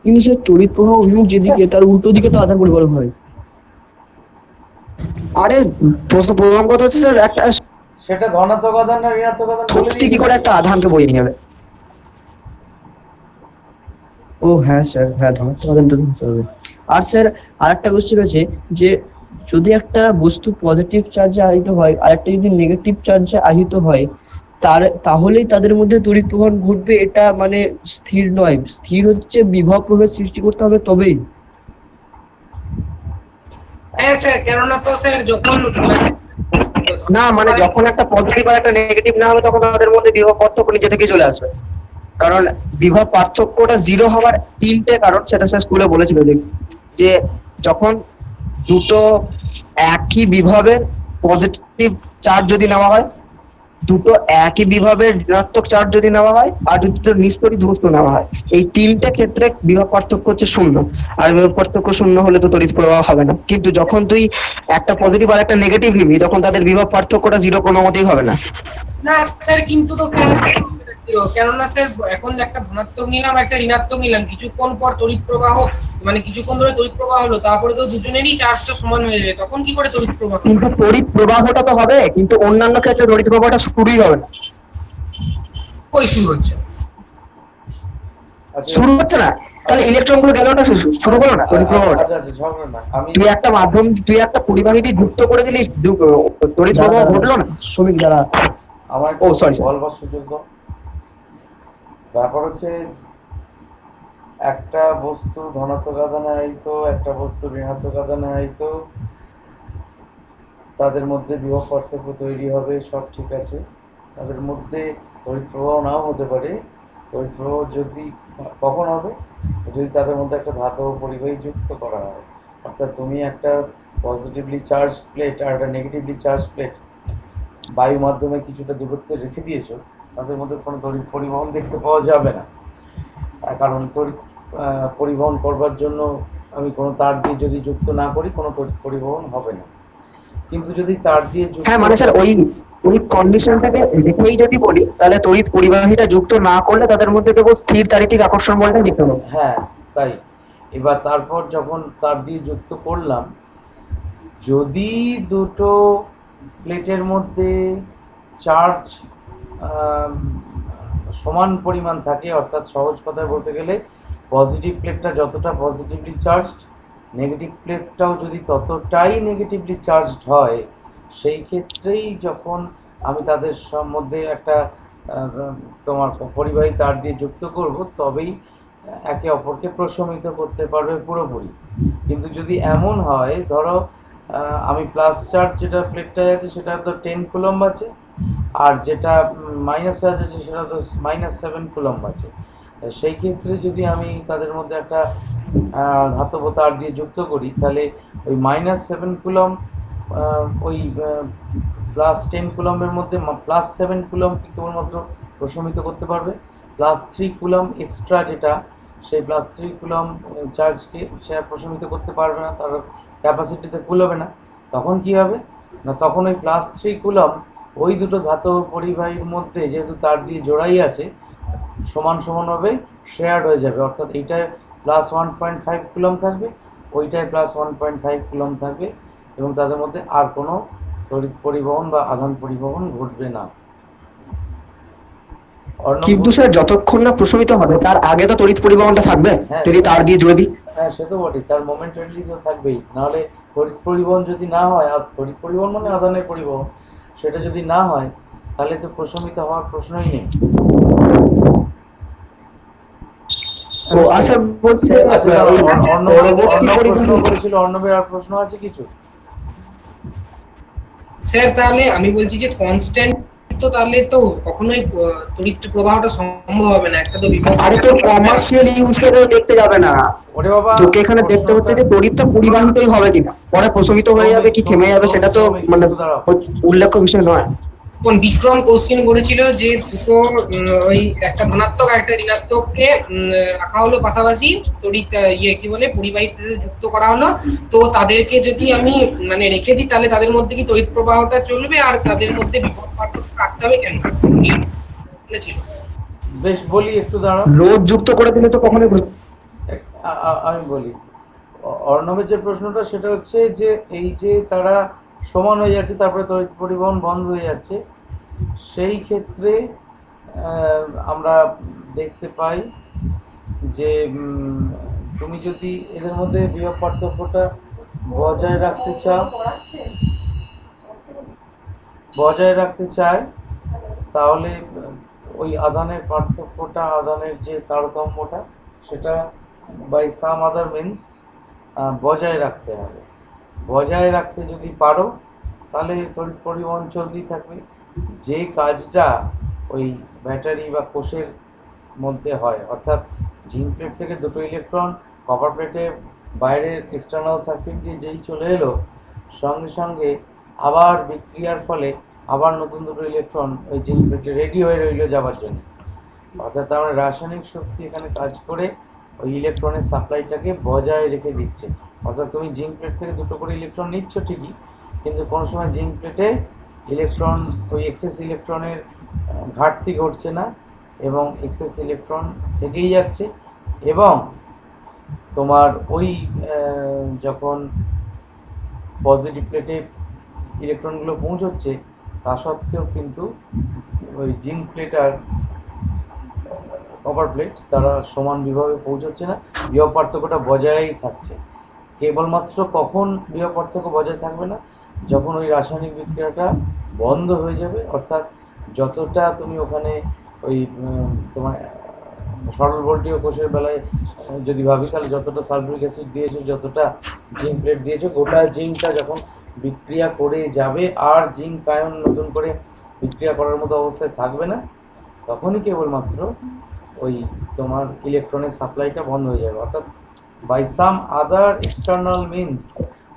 কিন্তু স্যার তড়িৎ প্রবাহ অভিমুখ যেদিকে তার উল্টো দিকে তো আধান পরিবহন হয়। আরে প্রথম কথা হচ্ছে স্যার একটা সেটা ধনাত্মক আধান না ঋণাত্মক আধান বলে শক্তি কি দিয়েছি। করে একটা আধানকে বয়ে নিয়ে যাবে? ও হ্যাঁ স্যার, হ্যাঁ ধনাত্মক আধানটা ধরতে হবে। আর স্যার আরেকটা কোশ্চেন আছে যে যদি একটা বস্তু পজিটিভ চার্জে আহিত হয় আর একটা যদি নেগেটিভ চার্জে আহিত হয়, তাহলেই তাদের মধ্যে তড়িৎ প্রবাহ ঘটবে, এটা মানে স্থির নয়। স্থির হচ্ছে বিভব প্রভেদ সৃষ্টি করতে হবে তবেই। হ্যাঁ স্যার, কেননা তো স্যার যখন না মানে যখন একটা পজিটিভ আর একটা নেগেটিভ না হবে তখন তাদের মধ্যে বিভব পার্থক্য নিজে থেকে চলে আসবে। কারণ বিভব পার্থক্যটা জিরো হওয়ার তিনটে কারণ, সেটা স্যার স্কুলে বলেছিল যে যখন দুটো একই বিভবের পজিটিভ চার্জ যদি নেওয়া হয়, দুটো একই বিভবের ঋণাত্মক চার্জ যদি নেওয়া হয়, আর যদি দুটো নিষ্পরিত বস্তু নেওয়া হয়, এই তিনটে ক্ষেত্রে বিভব পার্থক্য হচ্ছে শূন্য। আর বিভব পার্থক্য শূন্য হলে তো তড়িৎ প্রবাহ হবে না। কিন্তু যখন তুই একটা পজিটিভ আর একটা নেগেটিভ নিবি তখন তাদের বিভব পার্থক্যটা জিরো কোনো মতেই হবে না। না স্যার, কিন্তু তো কেননা স্যার এখন একটা ধনাত্মক নিলাম একটা ঋণাত্মক নিলাম, কিছুক্ষণ পর তড়িৎ প্রবাহ মানে কিছুক্ষণ ধরে তড়িৎ প্রবাহ হলো, তারপরে তো দুজনেরই চার্জটা সমান হয়ে যাবে, তখন কি করে তড়িৎ প্রবাহ? কিন্তু তড়িৎ প্রবাহটা তো হবে, কিন্তু অন্যান্য ক্ষেত্রে তড়িৎ প্রবাহটা শুরুই হবে না। কই শুরু হচ্ছে? আচ্ছা শুরু হচ্ছে না, তাহলে ইলেকট্রন গুলো গেল না, শুরু হলো না তড়িৎ প্রবাহটা। আচ্ছা আচ্ছা, ঝগড়া না। আমি তুই একটা মাধ্যম, তুই একটা পরিবাহী দিয়ে যুক্ত করে দিলি, তড়িৎ প্রবাহ ঘটলো না। শ্রমিক দ্বারা আমার ও সরি বলবার সুযোগ দাও। ব্যাপার হচ্ছে একটা বস্তু ধনাত্মক আধানে আহিত, একটা বস্তু ঋণাত্মক আধানে আহিত, তাদের মধ্যে বিভব পার্থক্য তৈরি হবে, সব ঠিক আছে। তাদের মধ্যে তড়িৎ প্রবাহ নাও হতে পারে। তড়িৎ প্রবাহ যদি কখন হবে? যদি তাদের মধ্যে একটা ধাতব পরিবাহী যুক্ত করা হয়। অর্থাৎ তুমি একটা পজিটিভলি চার্জ প্লেট আর একটা নেগেটিভলি চার্জ প্লেট বায়ু মাধ্যমে কিছুটা দূরত্বে রেখে দিয়েছো, তাদের মধ্যে কোনো তড়িৎ পরিবহন দেখতে পাওয়া যাবে না। কারণ তড়িৎ পরিবহন করবার জন্য আমি কোনো তার দিয়ে যদি যুক্ত না করি, কোনো তড়িৎ পরিবহন হবে না। কিন্তু যদি তার দিয়ে যুক্ত, হ্যাঁ মানে স্যার ওই ওই কন্ডিশনটাকে রেখেই যদি বলি, তাহলে তড়িৎ পরিবাহীটা যুক্ত না করলে তাদের মধ্যে কেবল স্থির তাড়িতিক আকর্ষণ বলটা দেখতে পাবো। হ্যাঁ তাই। এবার তারপর যখন তার দিয়ে যুক্ত করলাম, যদি দুটো প্লেটের মধ্যে চার্জ সমান পরিমাণ থাকে, অর্থাৎ সহজ কথায় বলতে গেলে পজিটিভ প্লেটটা যতটা পজিটিভলি চার্জড, নেগেটিভ প্লেটটাও যদি ততটাই নেগেটিভলি চার্জড হয়, সেই ক্ষেত্রেই যখন আমি তাদের মধ্যে একটা তোমার পরিবাহী তার দিয়ে যুক্ত করব, তবেই একে অপরকে প্রশমিত করতে পারবে পুরোপুরি। কিন্তু যদি এমন হয়, ধরো আমি প্লাস চার্জ যেটা প্লেটটায় আছে সেটা তো 10 কুলম্ব আছে, আর যেটা মাইনাস চার্জ আছে সেটা তো -7 কুলম্ব আছে। সেই ক্ষেত্রে যদি আমি তাদের মধ্যে একটা ধাতব তার দিয়ে যুক্ত করি, তাহলে ওই -7 কুলম্ব ওই +10 কুলম্বের মধ্যে +7 কুলম্বকে কেবলমাত্র প্রশমিত করতে পারবে। +3 কুলম্ব এক্সট্রা যেটা, সেই +3 কুলম্ব চার্জকে সে প্রশমিত করতে পারবে না, তার ক্যাপাসিটিতে কুলবে না। তখন কি হবে না, তখন ওই +3 কুলম্ব ওই দুটো ধাতব পরিবাহীর মধ্যে যেহেতু তার দিয়ে জোড়াই আছে, সমান সমানভাবে শেয়ার্ড হয়ে যাবে। অর্থাৎ এইটায় +1.5 কুলম্ব থাকবে, ওইটায় +1.5 কুলম্ব থাকবে, এবং তাদের মধ্যে আর কোনো তড়িৎ পরিবহন বা আধান পরিবহন ঘটবে না। কিন্তু স্যার যতক্ষণ না প্রশমিত হবে তার আগে তো তড়িৎ পরিবহনটা থাকবে, হ্যাঁ। যদি তার দিয়ে জুড়ে দিই। হ্যাঁ সে তো বটেই, তার মোমেন্টারিলি তো থাকবেই। নাহলে তড়িৎ পরিবহন যদি না হয়, আর তড়িৎ পরিবহন মানে আধানের পরিবহন, সেটা যদি না হয় তাহলে তো প্রশমিত হওয়ার প্রশ্নই নেই। ও আচ্ছা বলছে আচ্ছা পরবর্তী প্রশ্ন পরিবহন করেছিল অর্ণবের, আর প্রশ্ন আছে কিছু? স্যার তাহলে আমি বলছি যে কনস্ট্যান্ট তো তাহলে তো কখনোই তড়িৎ প্রবাহটা সম্ভব হবে না, একটা তো বিভব। আরে তো কমার্শিয়াল ইউজ করে দেখতে যাবে না, ওরে বাবা, তোকে এখানে দেখতে হচ্ছে যে তড়িৎটা পরিবাহিতই হবে কিনা, পরে প্রশমিত হয়ে যাবে কি থেমে যাবে সেটা তো মানে উল্লেখ্য বিষয় নয়। কোন বিক্রম কোশ্চেন করেছিল যে দুটো ওই একটা ধনাত্মক আর একটা ঋণাত্মককে রাখা হলো পাশাপাশি, তড়িৎ কি বলে পরিবাহীর সাথে যুক্ত করা হলো, তো তাদেরকে যদি আমি মানে রেখে দিই তাহলে তাদের মধ্যে কি তড়িৎ প্রবাহটা চলবে, আর তাদের মধ্যে বিভব পার্থক্য রাখতে হবে কেন বলেছিল? বেশ বলি, একটু দাঁড়াও। রোধ যুক্ত করে দিলে তো কখনোই আমি বলি, অর্ণবের যে প্রশ্নটা সেটা হচ্ছে যে এই যে তারা সমান হয়ে যাচ্ছে, তারপরে তড়িৎ পরিবহন বন্ধ হয়ে যাচ্ছে, সেই ক্ষেত্রে আমরা দেখতে পাই যে তুমি যদি এদের মধ্যে বিভব পার্থক্যটা বজায় রাখতে চাও, তাহলে ওই আধানের পার্থক্যটা, আধানের যে তারতম্যটা, সেটা বাই সাম আদার মিনস বজায় রাখতে হবে। বজায় রাখতে যদি পারো তাহলে তড়িৎ পরিবহন চলতেই থাকবে। যে কাজটা ওই ব্যাটারি বা কোষের মধ্যে হয়, অর্থাৎ জিঙ্ক প্লেট থেকে দুটো ইলেকট্রন কপার প্লেটে বাইরের এক্সটার্নাল সার্কিট দিয়ে যেই চলে এলো, সঙ্গে সঙ্গে আবার বিক্রিয়ার ফলে আবার নতুন দুটো ইলেকট্রন ওই জিঙ্ক প্লেটে রেডি হয়ে রইল যাবার জন্য। অর্থাৎ তার মানে রাসায়নিক শক্তি এখানে কাজ করে ওই ইলেকট্রনের সাপ্লাইটাকে বজায় রেখে দিচ্ছে। অর্থাৎ তুমি জিঙ্ক প্লেট থেকে দুটো করে ইলেকট্রন নিচ্ছ ঠিকই, কিন্তু কোনো সময় জিঙ্ক প্লেটে ইলেকট্রন, ওই এক্সেস ইলেকট্রনের ঘাটতি ঘটছে না, এবং এক্সেস ইলেকট্রন থেকেই যাচ্ছে। এবং তোমার ওই যখন পজিটিভ প্লেটে ইলেকট্রনগুলো পৌঁছচ্ছে, তা সত্ত্বেও কিন্তু ওই জিঙ্ক প্লেট আর কপার প্লেট তারা সমান বিভবে পৌঁছচ্ছে না, বিভব পার্থক্যটা বজায়ই থাকছে। কেবলমাত্র কখন বিভব পার্থক্য বজায় থাকবে না, যখন ওই রাসায়নিক বিক্রিয়াটা বন্ধ হয়ে যাবে, অর্থাৎ যতটা তুমি ওখানে ওই তোমার সরল ভোল্টীয় কোষের বেলায় যদি ভাবি, তাহলে যতটা সালফিউরিক অ্যাসিড দিয়েছো, যতটা জিঙ্ক প্লেট দিয়েছো, গোটা জিঙ্কটা যখন বিক্রিয়া করে যাবে আর জিঙ্ক আয়ন নতুন করে বিক্রিয়া করার মতো অবস্থায় থাকবে না, তখনই কেবলমাত্র ওই তোমার ইলেকট্রনের সাপ্লাইটা বন্ধ হয়ে যাবে। অর্থাৎ by some other external means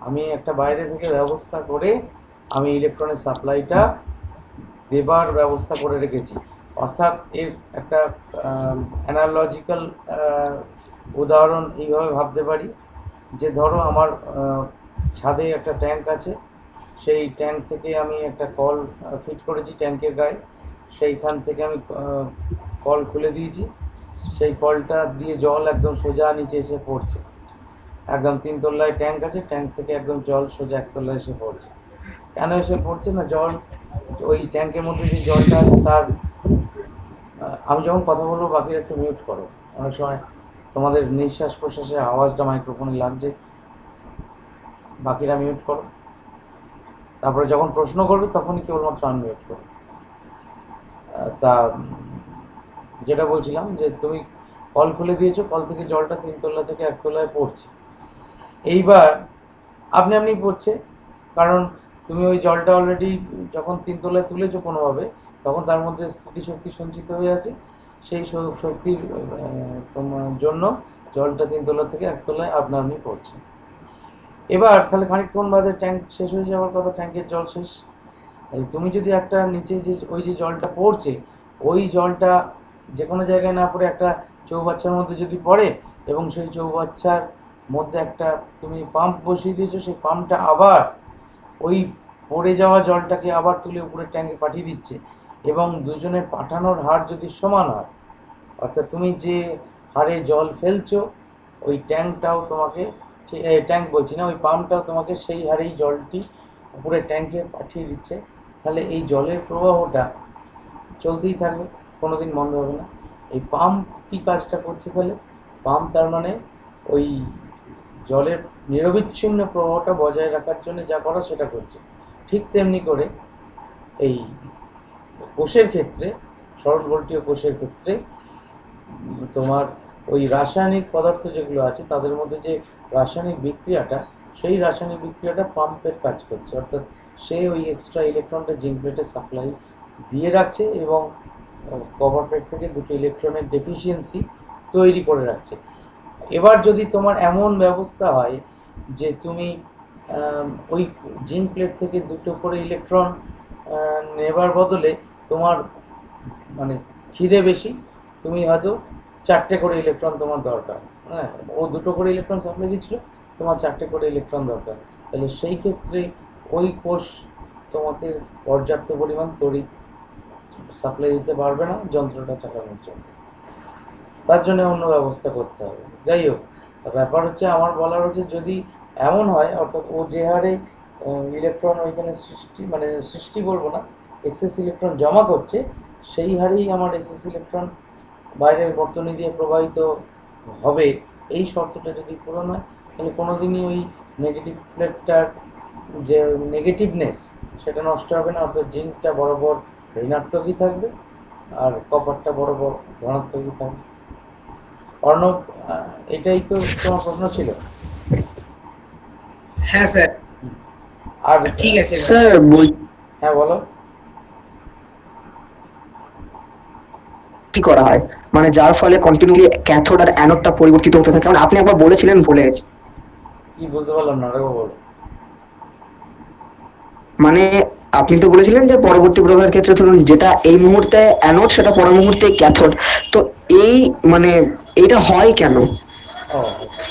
আমি একটা বাইরে থেকে ব্যবস্থা করে আমি ইলেকট্রনের সাপ্লাইটা দেবার ব্যবস্থা করে রেখেছি। অর্থাৎ এর একটা অ্যানালজিক্যাল উদাহরণ এইভাবে ভাবতে পারি যে ধরো আমার ছাদে একটা ট্যাঙ্ক আছে, সেই ট্যাঙ্ক থেকে আমি একটা কল ফিট করেছি ট্যাঙ্কের গায়ে, সেইখান থেকে আমি কল খুলে দিয়েছি, সেই কলটা দিয়ে জল একদম সোজা নিচে এসে পড়ছে। একদম 3 তলায় ট্যাঙ্ক আছে, ট্যাঙ্ক থেকে একদম জল সোজা 1 তলায় এসে পড়ছে। কেন এসে পড়ছে না? জল ওই ট্যাঙ্কের মধ্যে যে জলটা আছে তার আমি যখন কথা বলবো বাকিরা একটু মিউট করো, অনেক সময় তোমাদের নিঃশ্বাস প্রশ্বাসের আওয়াজটা মাইক্রোফোনে লাগছে, বাকিরা মিউট করো। তারপরে যখন প্রশ্ন করবে তখনই কেবলমাত্র আনমিউট করো। তা যেটা বলছিলাম যে তুমি কল খুলে দিয়েছো, কল থেকে জলটা 3 তলা থেকে 1 তলায় পড়ছে। এইবার আপনি পড়ছে, কারণ তুমি ওই জলটা অলরেডি যখন 3 তলায় তুলেছো কোনোভাবে, তখন তার মধ্যে স্থিতিশক্তি সঞ্চিত হয়ে আছে, সেই শক্তির তোমার জন্য জলটা 3 তলা থেকে 1 তলায় আপনি পড়ছে। এবার তাহলে খানিকক্ষণ বাদে ট্যাঙ্ক শেষ হয়ে যাওয়ার কথা, ট্যাঙ্কের জল শেষ। তুমি যদি একটা নিচে যে ওই যে জলটা পড়ছে, ওই জলটা যে কোনো জায়গায় না পড়ে একটা চৌবাচ্চার মধ্যে যদি পড়ে, এবং সেই চৌবাচ্চার মধ্যে একটা তুমি পাম্প বসিয়ে দিয়েছো, সেই পাম্পটা আবার ওই পড়ে যাওয়া জলটাকে আবার তুলে উপরে ট্যাঙ্কে পাঠিয়ে দিচ্ছে, এবং দুজনের পাঠানোর হার যদি সমান হয়, অর্থাৎ তুমি যে হারে জল ফেলছো ওই ট্যাঙ্কটাও তোমাকে, ট্যাঙ্ক বলছি না, ওই পাম্পটাও তোমাকে সেই হারেই জলটি উপরে ট্যাঙ্কে পাঠিয়ে দিচ্ছে, তাহলে এই জলের প্রবাহটা চলতেই থাকবে, কোনোদিন বন্ধ হবে না। এই পাম্প কী কাজটা করছে তাহলে? পাম্প তার মানে ওই জলের নিরবিচ্ছিন্ন প্রবাহটা বজায় রাখার জন্য যা করা সেটা করছে। ঠিক তেমনি করে এই কোষের ক্ষেত্রে, সরল ভোল্টীয় কোষের ক্ষেত্রে তোমার ওই রাসায়নিক পদার্থ যেগুলো আছে তাদের মধ্যে যে রাসায়নিক বিক্রিয়াটা, সেই রাসায়নিক বিক্রিয়াটা পাম্পের কাজ করছে, অর্থাৎ সে ওই এক্সট্রা ইলেকট্রনটা জিঙ্ক প্লেটে সাপ্লাই দিয়ে রাখছে, এবং কপার প্লেট থেকে দুটো ইলেকট্রনের ডেফিসিয়েন্সি তৈরি করে রাখছে। এবার যদি তোমার এমন ব্যবস্থা হয় যে তুমি ওই জিঙ্ক প্লেট থেকে দুটো করে ইলেকট্রন নেবার বদলে তোমার মানে খিদে বেশি, তুমি হয়তো 4টে করে ইলেকট্রন তোমার দরকার, হ্যাঁ, ও দুটো করে ইলেকট্রন সাপ্লাই দিচ্ছিল, তোমার 4টে করে ইলেকট্রন দরকার, তাহলে সেই ক্ষেত্রে ওই কোষ তোমাকে পর্যাপ্ত পরিমাণ তড়িৎ সাপ্লাই দিতে পারবে না যন্ত্রটা চালানোর জন্য, তার জন্য অন্য ব্যবস্থা করতে হবে। যাই হোক, ব্যাপার হচ্ছে আমার বলার হচ্ছে যদি এমন হয়, অর্থাৎ ও যে হারে ইলেকট্রন ওইখানে সৃষ্টি বলবো না, এক্সেস ইলেকট্রন জমা করছে, সেই হারেই আমার এক্সেস ইলেকট্রন বাইরের বর্তনী দিয়ে প্রবাহিত হবে, এই শর্তটা যদি পূরণ হয় তাহলে কোনোদিনই ওই নেগেটিভ প্লেটটার যে নেগেটিভনেস সেটা নষ্ট হবে না, অর্থাৎ জিঙ্কটা বরাবর ঋণাত্মকই থাকবে আর কপারটা বরাবর ধনাত্মকই থাকবে। অর্ণব, এটাই তো তোমার প্রশ্ন ছিল? হ্যাঁ স্যার, আর ঠিক আছে। স্যার হ্যাঁ বলো। কি করা হয় মানে যার ফলে কন্টিনিউলি ক্যাথোড আর অ্যানোডটা পরিবর্তিত হতে থাকে, মানে আপনি একবার বলেছিলেন ভুলে গেছি। কি বুঝতে পারলাম না, আরেকবার বলো। মানে আপনি তো বলেছিলেন যে পরবর্তী প্রবাহের ক্ষেত্রে ধরুন যেটা এই মুহূর্তে অ্যানোড সেটা পর মুহূর্তে ক্যাথোড, তো এই মানে এটা হয় কেন? ও,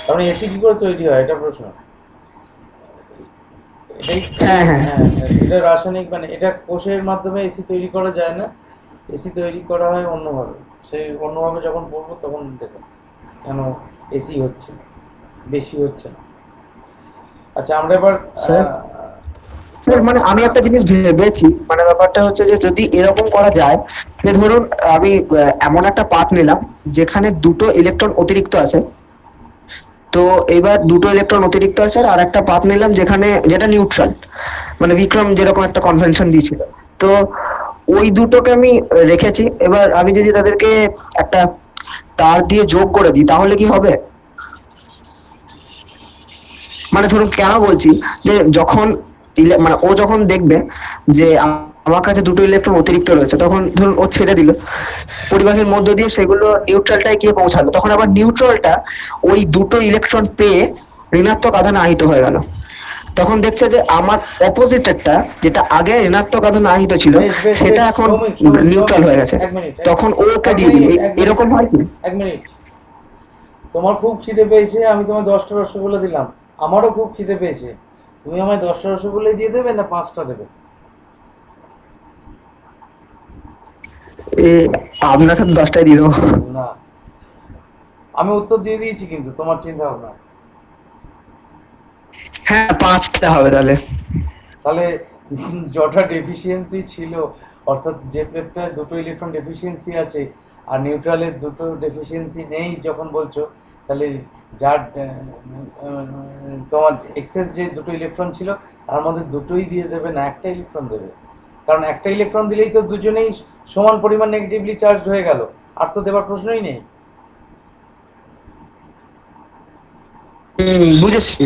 তার মানে এসি কি করে তৈরি হয় এটা প্রশ্ন? এটাই। হ্যাঁ হ্যাঁ হ্যাঁ, এটা রাসায়নিক, মানে এটা কোষের মাধ্যমে এসি তৈরি করা যায় না, এসি তৈরি করা হয় অন্যভাবে। সেই অন্যভাবে যখন পড়বো তখন দেখো কেন এসি হচ্ছে, বেশি হচ্ছে না। আচ্ছা, আমরা এবার স্যার? স্যার মানে আমি একটা জিনিস ভেবেছি, মানে ব্যাপারটা হচ্ছে যে যদি এরকম করা যায় যে ধরুন আমি এমন একটা পাথ নিলাম যেখানে দুটো ইলেকট্রন অতিরিক্ত আছে, তো এবার দুটো ইলেকট্রন অতিরিক্ত আছে আর একটা পাথ নিলাম যেখানে যেটা নিউট্রাল, মানে বিক্রম যেরকম একটা কনভেনশন দিয়েছিল, তো ওই দুটোকে আমি রেখেছি। এবার আমি যদি তাদেরকে একটা তার দিয়ে যোগ করে দিই তাহলে কি হবে? মানে ধরুন কেন বলছি যে যখন মানে ও যখন দেখবে যে আমার কাছে দুটো ইলেকট্রন অতিরিক্ত রয়েছে, তখন ধরুন ও ছেড়ে দিল পরিবাহীর মধ্য দিয়ে, সেগুলো নিউট্রালটায় গিয়ে পৌঁছালো, তখন আবার নিউট্রালটা ওই দুটো ইলেকট্রন পেয়ে ঋণাত্মক আধানে আহিত হয়ে গেল। তখন দেখছে যে আমার অপোজিটেরটা যেটা আগে ঋণাত্মক আধানে আহিত ছিল বেশ বেশ সেটা বেশ, এখন সৌমিক, নিউট্রাল হয়ে গেছে, এক মিনিট, তখন ওকে এক দিয়ে দিল। মিনিট, এক মিনিট, এরকম হয় কি? এক মিনিট। তোমার খুব খিদে পেয়েছে, আমি তোমায় 10টা রসগোল্লা দিলাম, আমারও খুব খিদে পেয়েছে, তুমি আমায় 10টা রসগোল্লাই দিয়ে দেবে না 5টা দেবে? আপনাকে তো 10টাই দিয়ে দেবো। না, আমি উত্তর দিয়ে দিয়েছি কিন্তু তোমার চিন্তা ভাবনা। হ্যাঁ 5টা হবে তাহলে। তাহলে যটা ডেফিসিয়েন্সি ছিল, অর্থাৎ যে প্লেটটায় দুটো ইলেকট্রন ডেফিসিয়েন্সি আছে আর নিউট্রালের দুটো ডেফিসিয়েন্সি নেই যখন বলছো, তাহলে যার তোমার এক্সেস যে দুটো ইলেকট্রন ছিল তার মধ্যে দুটোই দিয়ে দেবে না, একটা ইলেকট্রন দেবে, কারণ একটা ইলেকট্রন দিলেই তো দুজনেই সমান পরিমাণ নেগেটিভলি চার্জ হয়ে গেল, আর তো দেবার প্রশ্নই নেই। বুঝেছি।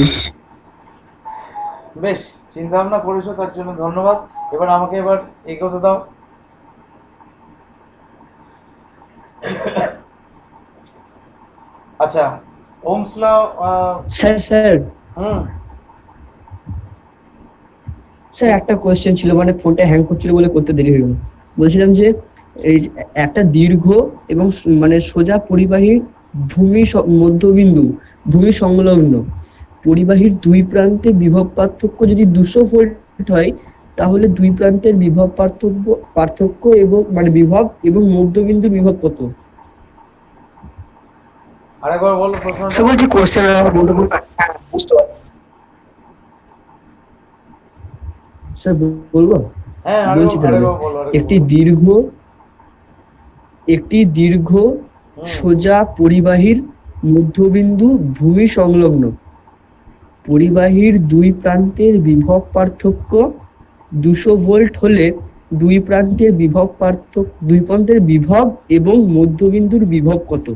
বেশ, চিন্তা ভাবনা করেছো, তার জন্য ধন্যবাদ। এবার আমাকে এগোতে দাও। আচ্ছা, ওমস ল। স্যার স্যার হুম, স্যার একটা কোয়েশ্চেন ছিল, মানে ফোনটা হ্যাং করছিল বলে করতে দেরি হলো। বলছিলাম যে এই যে একটা দীর্ঘ এবং মানে সোজা পরিবাহীর মধ্যবিন্দু ভূমি সংলগ্ন পরিবাহীর দুই প্রান্তে বিভব পার্থক্য যদি 200 ভোল্ট হয়, তাহলে দুই প্রান্তের বিভব পার্থক্য এবং মানে বিভব এবং মধ্যবিন্দুর বিভব কত? আরেকবার বলো সে প্রশ্নটা। বলছি কোশ্চেন বলতে বলতে বুঝতে পারছি। স্যার বলবো? হ্যাঁ, বলছি তাহলে, আরেকবার বলো, একটি দীর্ঘ হুম। সোজা পরিবাহীর মধ্যবিন্দু ভূমি সংলগ্ন পরিবাহীর দুই প্রান্তের বিভব পার্থক্য 200 ভোল্ট হলে দুই প্রান্তের বিভব এবং মধ্যবিন্দুর বিভব কত?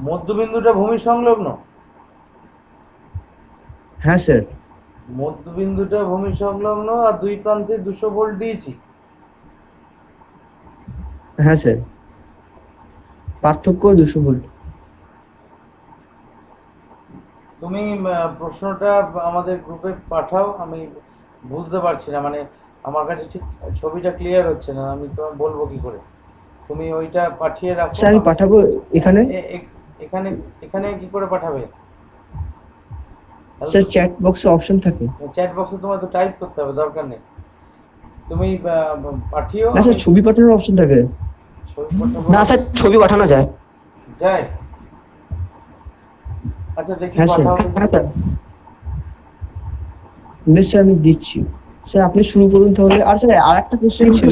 মধ্যবিন্দুটা ভূমি সংলগ্ন? হ্যাঁ স্যার। মধ্যবিন্দুটা ভূমি সংলগ্ন আর দুই প্রান্তে 200 ভোল্ট দিয়েছি। হ্যাঁ স্যার, পার্থক্য 200 ভোল্ট। তুমি প্রশ্নটা আমাদের গ্রুপে পাঠাও, আমি বুঝতে পারছি না, মানে আমার কাছে ঠিক ছবিটা ক্লিয়ার হচ্ছে না, আমি তোমায় বলবো কি করে। তুমি ওইটা পাঠিয়ে রাখো। স্যার আমি পাঠাবো এখানে। এখানে এখানে কি করে পাঠাবে? স্যার চ্যাট বক্সে অপশন থাকে। চ্যাট বক্সে তোমার তো টাইপ করতে হবে, দরকার নেই, তুমি পাঠিও। না স্যার, ছবি পাঠানোর অপশন থাকে। ছবি পাঠাবো? না স্যার, ছবি পাঠানো যায়। যায়? আচ্ছা দেখি, হ্যাঁ স্যার। পাঠাও। হ্যাঁ স্যার। বেশ স্যার, আমি দিচ্ছি। স্যার আপনি শুরু করুন তাহলে। আর স্যার আর একটা কোশ্চেন ছিল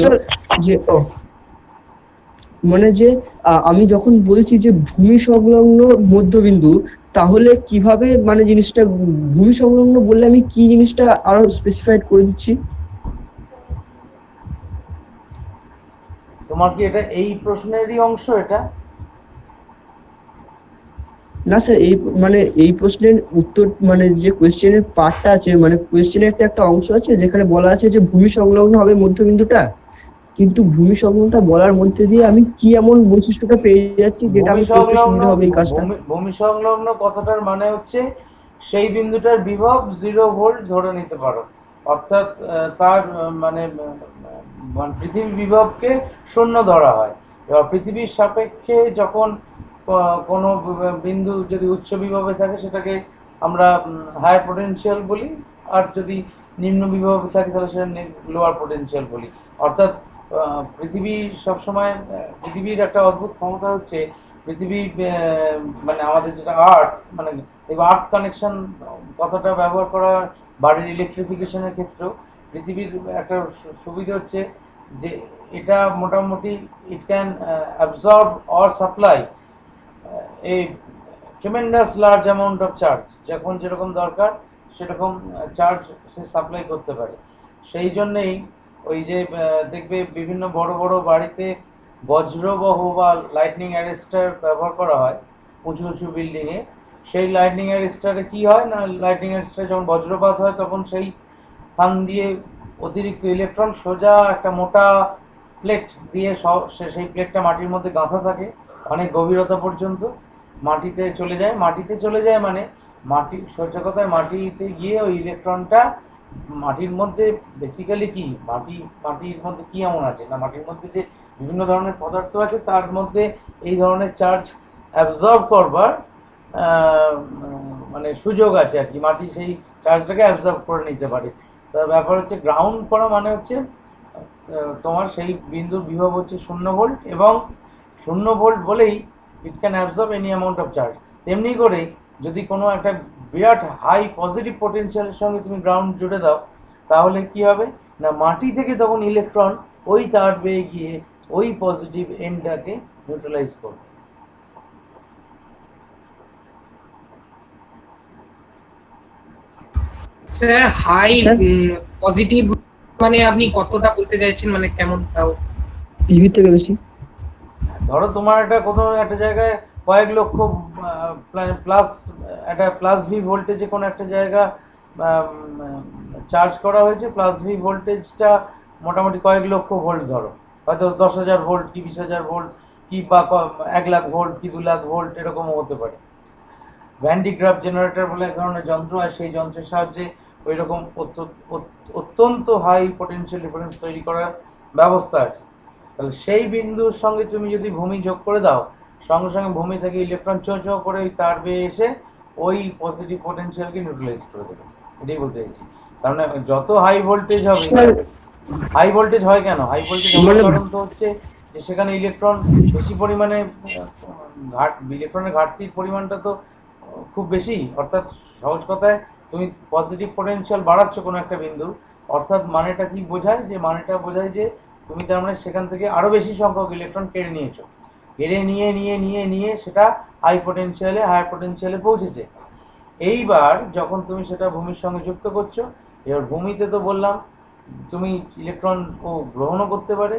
যে মানে যে আমি যখন বলছি যে ভূমি সংলগ্ন মধ্যবিন্দু, তাহলে কিভাবে মানে জিনিসটা ভূমি সংলগ্ন বললে আমি কি জিনিসটা আরো স্পেসিফাইড করে দিচ্ছি? তোমার কি এটা এই প্রশ্নেরই অংশ এটা? না স্যার, এই মানে এই প্রশ্নের উত্তর মানে যে কোয়েশ্চেনের পার্টটা আছে, মানে কোয়েশ্চেনের একটা অংশ আছে যেখানে বলা আছে যে ভূমি সংলগ্ন হবে মধ্যবিন্দুটা, কিন্তু ভূমি সংলগ্নটা বলার মধ্যে দিয়ে আমি কি এমন বৈশিষ্ট্যটা পেয়ে যাচ্ছি যেটা আমি করতে সুবিধা হবে এই কাজটা? ভূমি সংলগ্ন কথাটার মানে হচ্ছে সেই বিন্দুটার বিভব 0 ভোল্ট ধরে নিতে পারো, অর্থাৎ তার মানে পৃথিবী বিভবকে শূন্য ধরা হয়। এবার পৃথিবীর সাপেক্ষে যখন কোনো বিন্দু যদি উচ্চ বিভবে থাকে সেটাকে আমরা হায়ার পোটেনশিয়াল বলি, আর যদি নিম্ন বিভবে থাকে তাহলে সেটা লোয়ার পোটেনশিয়াল বলি। অর্থাৎ পৃথিবী সবসময় পৃথিবীর একটা অদ্ভুত ক্ষমতা হচ্ছে পৃথিবী মানে আমাদের যেটা আর্থ, মানে আর্থ কানেকশন কথাটা ব্যবহার করা বাড়ির ইলেকট্রিফিকেশনের ক্ষেত্রেও পৃথিবীর একটা সুবিধা হচ্ছে যে এটা মোটামুটি it can absorb or supply এই tremendous large amount of charge, যখন যেরকম দরকার সেরকম চার্জ সে সাপ্লাই করতে পারে। সেই জন্যেই ওই যে দেখবে বিভিন্ন বড় বড় বাড়িতে বজ্রবহ বা লাইটনিং অ্যারেস্টার ব্যবহার করা হয় উঁচু উঁচু বিল্ডিংয়ে। সেই লাইটনিং অ্যারেস্টারে কী হয় না, লাইটনিং অ্যারেস্টারে যখন বজ্রপাত হয় তখন সেই ফান দিয়ে অতিরিক্ত ইলেকট্রন সোজা একটা মোটা প্লেট দিয়ে সেই প্লেটটা মাটির মধ্যে গাঁথা থাকে অনেক গভীরতা পর্যন্ত, মাটিতে চলে যায় মানে মাটি, সোজা কথায় মাটিতে গিয়ে ওই ইলেকট্রনটা মাটির মধ্যে বেসিক্যালি কি মাটির মধ্যে কি এমন আছে না, মাটির মধ্যে যে বিভিন্ন ধরনের পদার্থ আছে তার মধ্যে এই ধরনের চার্জ অ্যাবজর্ব করবার মানে সুযোগ আছে আর কি, মাটি সেই চার্জটাকে অ্যাবজর্ব করে নিতে পারে। তার ব্যাপার হচ্ছে গ্রাউন্ড করা মানে হচ্ছে তোমার সেই বিন্দুর বিভব হচ্ছে 0 ভোল্ট, এবং 0 ভোল্ট বলেই ইট can absorb any amount of charge. তেমনি করে যদি কোনো একটা বিরাট হাই পজিটিভ পোটেনশিয়ালের সঙ্গে তুমি গ্রাউন্ড জুড়ে দাও, তাহলে কি হবে না, মাটি থেকে তখন ইলেকট্রন ওই তার বেয়ে গিয়ে ওই পজিটিভ এন্ডটাকে নিউট্রালাইজ করবে। স্যার হাই পজিটিভ মানে আপনি কতটা বলতে চাইছেন, মানে কেমন? তাও পৃথিবীর থেকে বেশি। ধরো তোমার কোনো একটা জায়গায় কয়েক লক্ষ প্লাস একটা প্লাস ভি ভোল্টেজে কোনো একটা জায়গা চার্জ করা হয়েছে, প্লাস ভি ভোল্টেজটা মোটামুটি কয়েক লক্ষ ভোল্ট, ধরো হয়তো 10,000 ভোল্ট কি 20,000 ভোল্ট কি বা 1 লাখ ভোল্ট কি 2 লাখ ভোল্ট এরকমও হতে পারে। ভ্যান্ডিগ্রাফ জেনারেটর বলে এক ধরনের যন্ত্র হয়, সেই যন্ত্রের সাহায্যে ওই রকম অত্যন্ত হাই পোটেনশিয়াল ডিফারেন্স তৈরি করার ব্যবস্থা আছে। তাহলে সেই বিন্দুর সঙ্গে তুমি যদি ভূমি যোগ করে দাও, সঙ্গে সঙ্গে ভূমি থেকে ইলেকট্রন চো করে ওই তার বেয়ে এসে ওই পজিটিভ পোটেনশিয়ালকে নিউট্রালাইজ করে দেবে। এটাই বলতে চাইছি। তার মানে যত হাই ভোল্টেজ হবে, হাই ভোল্টেজ হয় কেন, হাই ভোল্টেজ হওয়ার কারণ তো হচ্ছে যে সেখানে ইলেকট্রন বেশি পরিমাণে ইলেকট্রনের ঘাটতির পরিমাণটা তো খুব বেশি। অর্থাৎ সহজ কথায় তুমি পজিটিভ পোটেনশিয়াল বাড়াচ্ছ কোনো একটা বিন্দু, অর্থাৎ মানেটা কি বোঝায়, যে মানেটা বোঝায় যে তুমি তার মানে সেখান থেকে আরও বেশি সংখ্যক ইলেকট্রন কেড়ে নিয়েছো, কেড়ে নিয়ে সেটা হায়ার পোটেনশিয়ালে পৌঁছেছে। এইবার যখন তুমি সেটা ভূমির সঙ্গে যুক্ত করছো, এবার ভূমিতে তো বললাম তুমি ইলেকট্রন ও গ্রহণও করতে পারে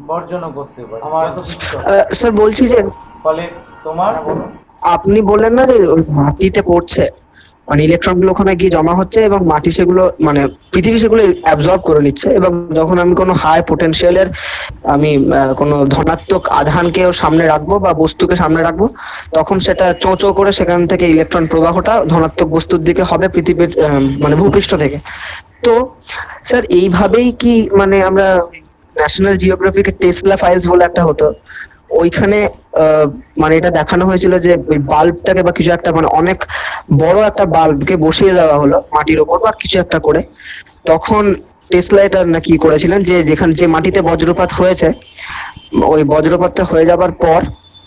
বর্জনও করতে পারে। স্যার বলছি যে ফলে তোমার আপনি বললেন না যে ওই মাটিতে পড়ছে, মানে ইলেকট্রন গুলো ওখানে গিয়ে জমা হচ্ছে এবং মাটি সেগুলো মানে পৃথিবী সেগুলো অ্যাবজর্ব করে নিচ্ছে, এবং যখন আমি কোনো হাই পোটেনশিয়ালের আমি কোনো ধনাত্মক আধানকেও সামনে রাখবো বা বস্তুকে সামনে রাখবো, তখন সেটা চো করে সেখান থেকে ইলেকট্রন প্রবাহটা ধনাত্মক বস্তুর দিকে হবে পৃথিবীর মানে ভূপৃষ্ঠ থেকে। তো স্যার এইভাবেই কি মানে আমরা ন্যাশনাল জিওগ্রাফিকে টেসলা ফাইলস বলে একটা হতো, ওইখানে মানে এটা দেখানো হয়েছিল যে ওই বাল্বটাকে বা কিছু একটা মানে অনেক বড় একটা বাল্বকে বসিয়ে দেওয়া হলো মাটির ওপর বা কিছু একটা করে, তখন টেসলা এটা নাকি করেছিলেন যে যেখানে যে মাটিতে বজ্রপাত হয়েছে, ওই বজ্রপাতটা হয়ে যাবার পর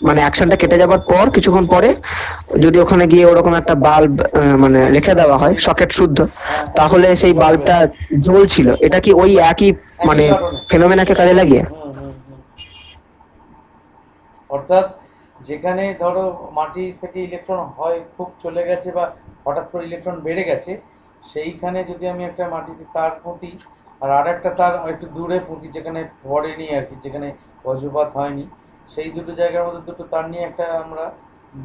মানে অ্যাকশনটা কেটে যাবার পর কিছুক্ষণ পরে যদি ওখানে গিয়ে ওরকম একটা বাল্ব মানে রেখে দেওয়া হয় সকেট শুদ্ধ, তাহলে সেই বাল্বটা জ্বলছিল। এটা কি ওই একই মানে কারণে। ফেনোমেনাকে কাজে লাগিয়ে? হুম হুম হুম। অর্থাৎ যেখানে ধরো মাটি থেকে ইলেকট্রন হয় খুব চলে গেছে বা হঠাৎ করে ইলেকট্রন বেড়ে গেছে, সেইখানে যদি আমি একটা মাটিতে তার পুঁতি আর আরেকটা তার একটু দূরে পুঁতি যেখানে পড়েনি আর কি, যেখানে বজ্রপাত হয়নি, সেই দুটো জায়গার মধ্যে দুটো তার নিয়ে একটা আমরা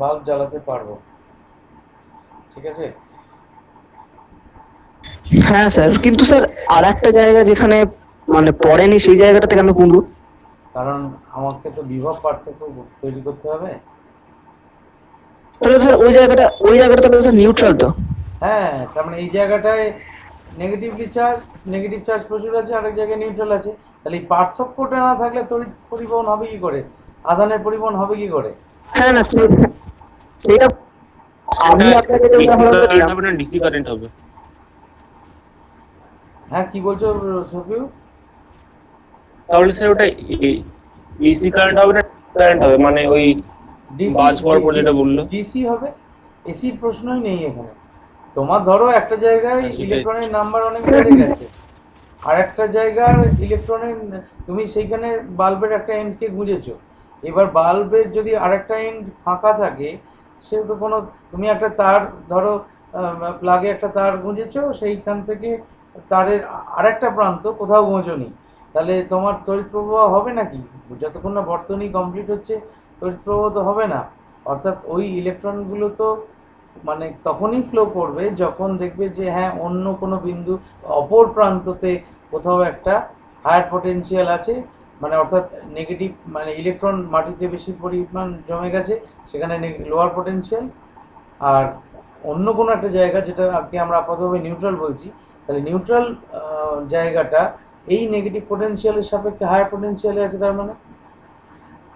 বাল্ব জ্বালাতে পারবো। ঠিক আছে? হ্যাঁ স্যার, কিন্তু স্যার আর একটা জায়গা যেখানে মানে পড়েনি সেই জায়গাটাতে কেন কুঁদবো? কারণ আমাকে তো বিভব পার্থক্য তৈরি করতে হবে। তাহলে স্যার ওই জায়গাটা তো স্যার নিউট্রাল তো। হ্যাঁ, তার মানে এই জায়গাটায় নেগেটিভ চার্জ প্রচুর আছে, আরেক জায়গায় নিউট্রাল আছে। তাহলে এই পার্থক্যটা না থাকলে তড়িৎ পরিবহন হবে কি করে, আধানের পরিবহন হবে কি করে? হ্যাঁ না সেটা আমি ওটা আপনাকে যে এসি উদাহরণটা কারেন্ট দিলাম। হবে না ডিসি কারেন্ট হবে? হ্যাঁ, কি বলছো সফিউ? তাহলে স্যার ওটা এসি কারেন্ট হবে না কারেন্ট হবে, মানে ওই বাজ পড়ার পর যেটা বললো? ডিসি হবে, এসির প্রশ্নই নেই এখানে। তোমার ধরো একটা জায়গায় হ্যাঁ, সেটাই। ইলেকট্রনের নাম্বার অনেক বেড়ে গেছে, আর একটা জায়গার ইলেকট্রনের তুমি সেইখানে বাল্বের একটা এন্ডকে গুঁজেছো। এবার বাল্বের যদি আরেকটা এন্ড ফাঁকা থাকে, সে তো কোনো, তুমি একটা তার ধরো প্লাগে একটা তার গুঁজেছো, সেইখান থেকে তারের আরেকটা প্রান্ত কোথাও গোঁজোনি, তাহলে তোমার তড়িৎ প্রবাহ হবে নাকি? যতক্ষণ না বর্তনী কমপ্লিট হচ্ছে তড়িৎ প্রবাহ তো হবে না। অর্থাৎ ওই ইলেকট্রনগুলো তো মানে তখনই ফ্লো করবে যখন দেখবে যে হ্যাঁ অন্য কোনো বিন্দু অপর প্রান্ততে কোথাও একটা হায়ার পটেনশিয়াল আছে, মানে অর্থাৎ নেগেটিভ মানে ইলেকট্রন মাটিতে বেশি পরিমাণ জমে গেছে, সেখানে লোয়ার পটেনশিয়াল। আর অন্য কোনো একটা জায়গা যেটাকে আমরা আপাততভাবে নিউট্রাল বলছি, তাহলে নিউট্রাল জায়গাটা এই নেগেটিভ পটেনশিয়ালের সাপেক্ষে হায়ার পটেনশিয়ালে আছে। তার মানে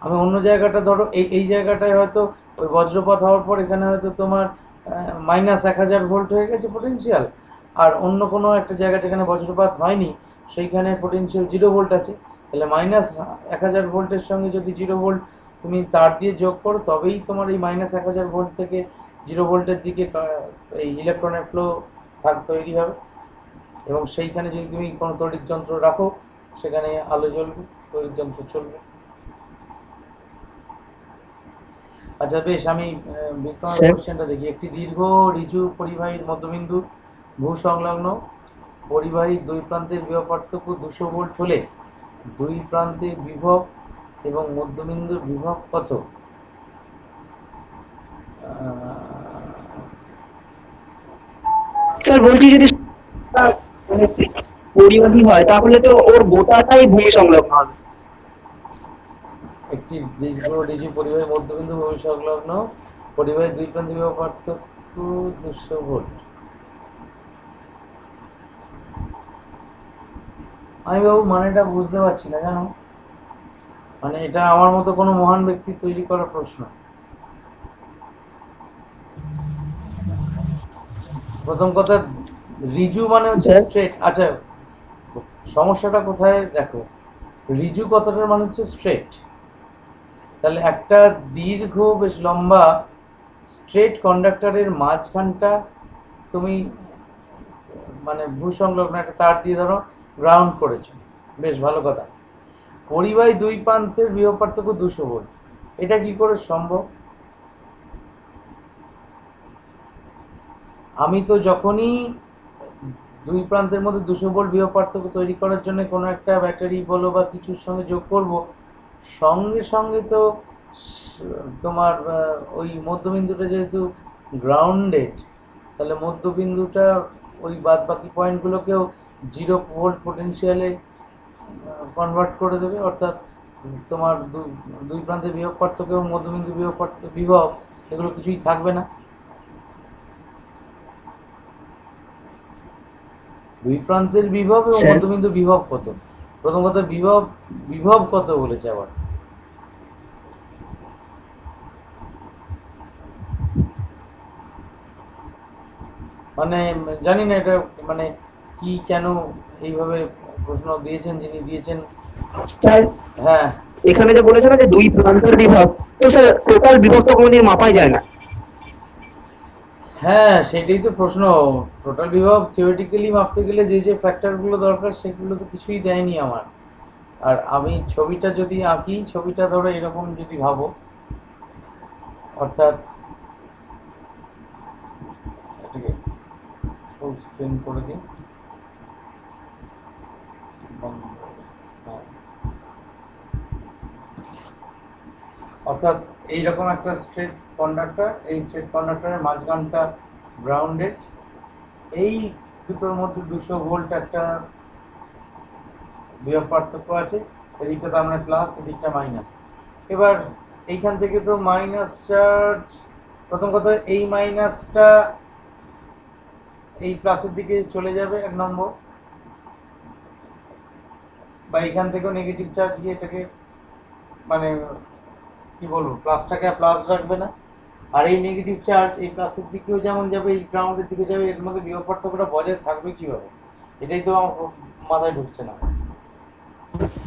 আমি অন্য জায়গাটা ধরো এই জায়গাটায় হয়তো ওই বজ্রপাত হওয়ার পর এখানে হয়তো তোমার -1000 ভোল্ট হয়ে গেছে পটেনশিয়াল, আর অন্য কোনো একটা জায়গা যেখানে বজ্রপাত হয়নি সেইখানে পটেনশিয়াল 0 ভোল্ট আছে। তাহলে -1000 ভোল্টের সঙ্গে যদি 0 ভোল্ট তুমি তার দিয়ে যোগ করো, তবেই তোমার এই -1000 ভোল্ট থেকে 0 ভোল্টের দিকে এই ইলেকট্রনের ফ্লো তৈরি হবে। এবং সেইখানে যদি তুমি কোনো তড়িৎ যন্ত্র রাখো, সেখানে আলো জ্বলবে, তড়িৎ যন্ত্র চলবে। আচ্ছা বেশ, আমি বিক্রমের স্যার কোশ্চেনটা দেখি। একটি দীর্ঘ ঋজু পরিবাহীর মধ্যবিন্দু ভূসংলগ্ন পরিবাহীর দুই প্রান্তের বিভব পার্থক্য 200 ভোল্ট হলে দুই প্রান্তের বিভব এবং মধ্যবিন্দুর বিভব কত? স্যার বলছি যদি পরিবাহী হয় তাহলে তো ওর গোটাটাই ভূমি সংলগ্ন হবে। একটি দীর্ঘ ঋজু পরিবাহীর মধ্যবিন্দু ভূমি সংলগ্ন পরিবাহীর দুই প্রান্তের বিভব পার্থক্য 200 ভোল্ট। আমি বাবু মানেটা বুঝতে পারছি না জানো, মানে এটা আমার মতো কোনো মহান ব্যক্তি তৈরি করা প্রশ্ন। প্রথম কথা, রিজু মানে হচ্ছে স্যার স্ট্রেট। আচ্ছা, সমস্যাটা কোথায় দেখো, রিজু কথাটার মানে হচ্ছে স্ট্রেট। তাহলে একটা দীর্ঘ বেশ লম্বা স্ট্রেট কন্ডাক্টরের মাঝখানটা তুমি মানে ভূসংলগ্ন একটা তার দিয়ে ধরো গ্রাউন্ড করেছো, বেশ ভালো কথা। পরিবাহী দুই প্রান্তের বিভব পার্থক্য 200 ভোল্ট, এটা কি করে সম্ভব? আমি তো যখনই দুই প্রান্তের মধ্যে 200 ভোল্ট বিভব পার্থক্য তৈরি করার জন্য কোনো একটা ব্যাটারি বলো বা কিছুর সঙ্গে যোগ করব, সঙ্গে সঙ্গে তো তোমার ওই মধ্যবিন্দুটা যেহেতু গ্রাউন্ডেড, তাহলে মধ্যবিন্দুটা ওই বাদ বাকি পয়েন্টগুলোকেও 0 ভোল্ট পোটেনশিয়ালে কনভার্ট করে দেবে। অর্থাৎ তোমার দুই প্রান্তের বিভব পার্থক্য এবং মধ্যবিন্দু বিভব এগুলো কিছুই থাকবে না। দুই প্রান্তের বিভব এবং স্যার মধ্যবিন্দু বিভব কত? প্রথম কথা, বিভব কত বলেছে আবার? মানে জানি না এটা মানে কি কেন এইভাবে প্রশ্ন দিয়েছেন যিনি দিয়েছেন। স্যার হ্যাঁ এখানে যে বলেছে না যে দুই প্রান্তের বিভব, তো স্যার টোটাল বিভব তো কোনোদিন মাপাই যায় না। হ্যাঁ, সেটাই তো প্রশ্ন। টোটাল বিভব থিওরিটিক্যালি মাপতে গেলে যে যে ফ্যাক্টরগুলো দরকার সেগুলো তো কিছুই দেয়নি আমার। আর আমি ছবিটা যদি আঁকি, ছবিটা ধরো এরকম যদি ভাবো, অর্থাৎ এটাকে ফুল স্ক্রিন করে দিই। হ্যাঁ। অর্থাৎ এইরকম একটা স্ট্রেট কন্ডাক্টর, এই স্ট্রেট কন্ডাক্টরের মাঝখানটা গ্রাউন্ডেড, এই দুটোর মধ্যে 200 ভোল্ট একটা বিভব পার্থক্য আছে, এদিকটা তো আমরা প্লাস, এদিকটা মাইনাস। এবার এইখান থেকে তো মাইনাস চার্জ, প্রথম কথা এই মাইনাসটা এই প্লাসের দিকে চলে যাবে 1 নম্বর, বা এখান থেকেও নেগেটিভ চার্জ গিয়ে এটাকে মানে কি বলবো প্লাসটাকে প্লাস রাখবে না, আর এই নেগেটিভ চার্জ এই প্লাসের দিকেও যেমন যাবে, এই গ্রাউন্ডের দিকে যাবে, এর মধ্যে বিভব পার্থক্যটা বজায় থাকবে কিভাবে? এটাই তো আমার মাথায় ঢুকছে না।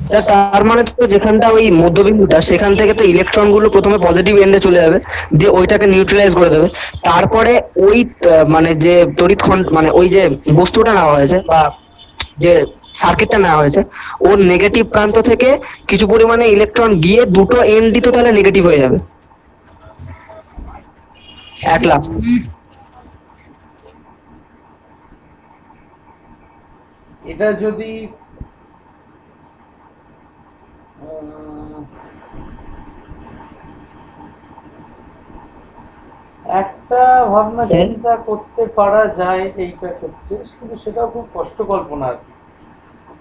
স্যার তার মানে তো যেখানটা ওই মধ্যবিন্দুটা, সেখান থেকে তো ইলেকট্রন গুলো প্রথমে পজিটিভ এন্ডে চলে যাবে, দিয়ে ওইটাকে নিউট্রালাইজ করে দেবে, তারপরে ওই মানে যে তড়িৎ খণ্ড মানে ওই যে বস্তুটা নেওয়া হয়েছে বা যে সার্কিটটা নেওয়া হয়েছে, ওর নেগেটিভ প্রান্ত থেকে কিছু পরিমাণে ইলেকট্রন গিয়ে দুটো এন্ডই তো তাহলে নেগেটিভ হয়ে যাবে এক লাস্ট। এটা যদি একটা ভাবনা স্যার? চিন্তা করতে পারা যায় এইটা ক্ষেত্রে, কিন্তু সেটাও খুব কষ্ট কল্পনা আর কি।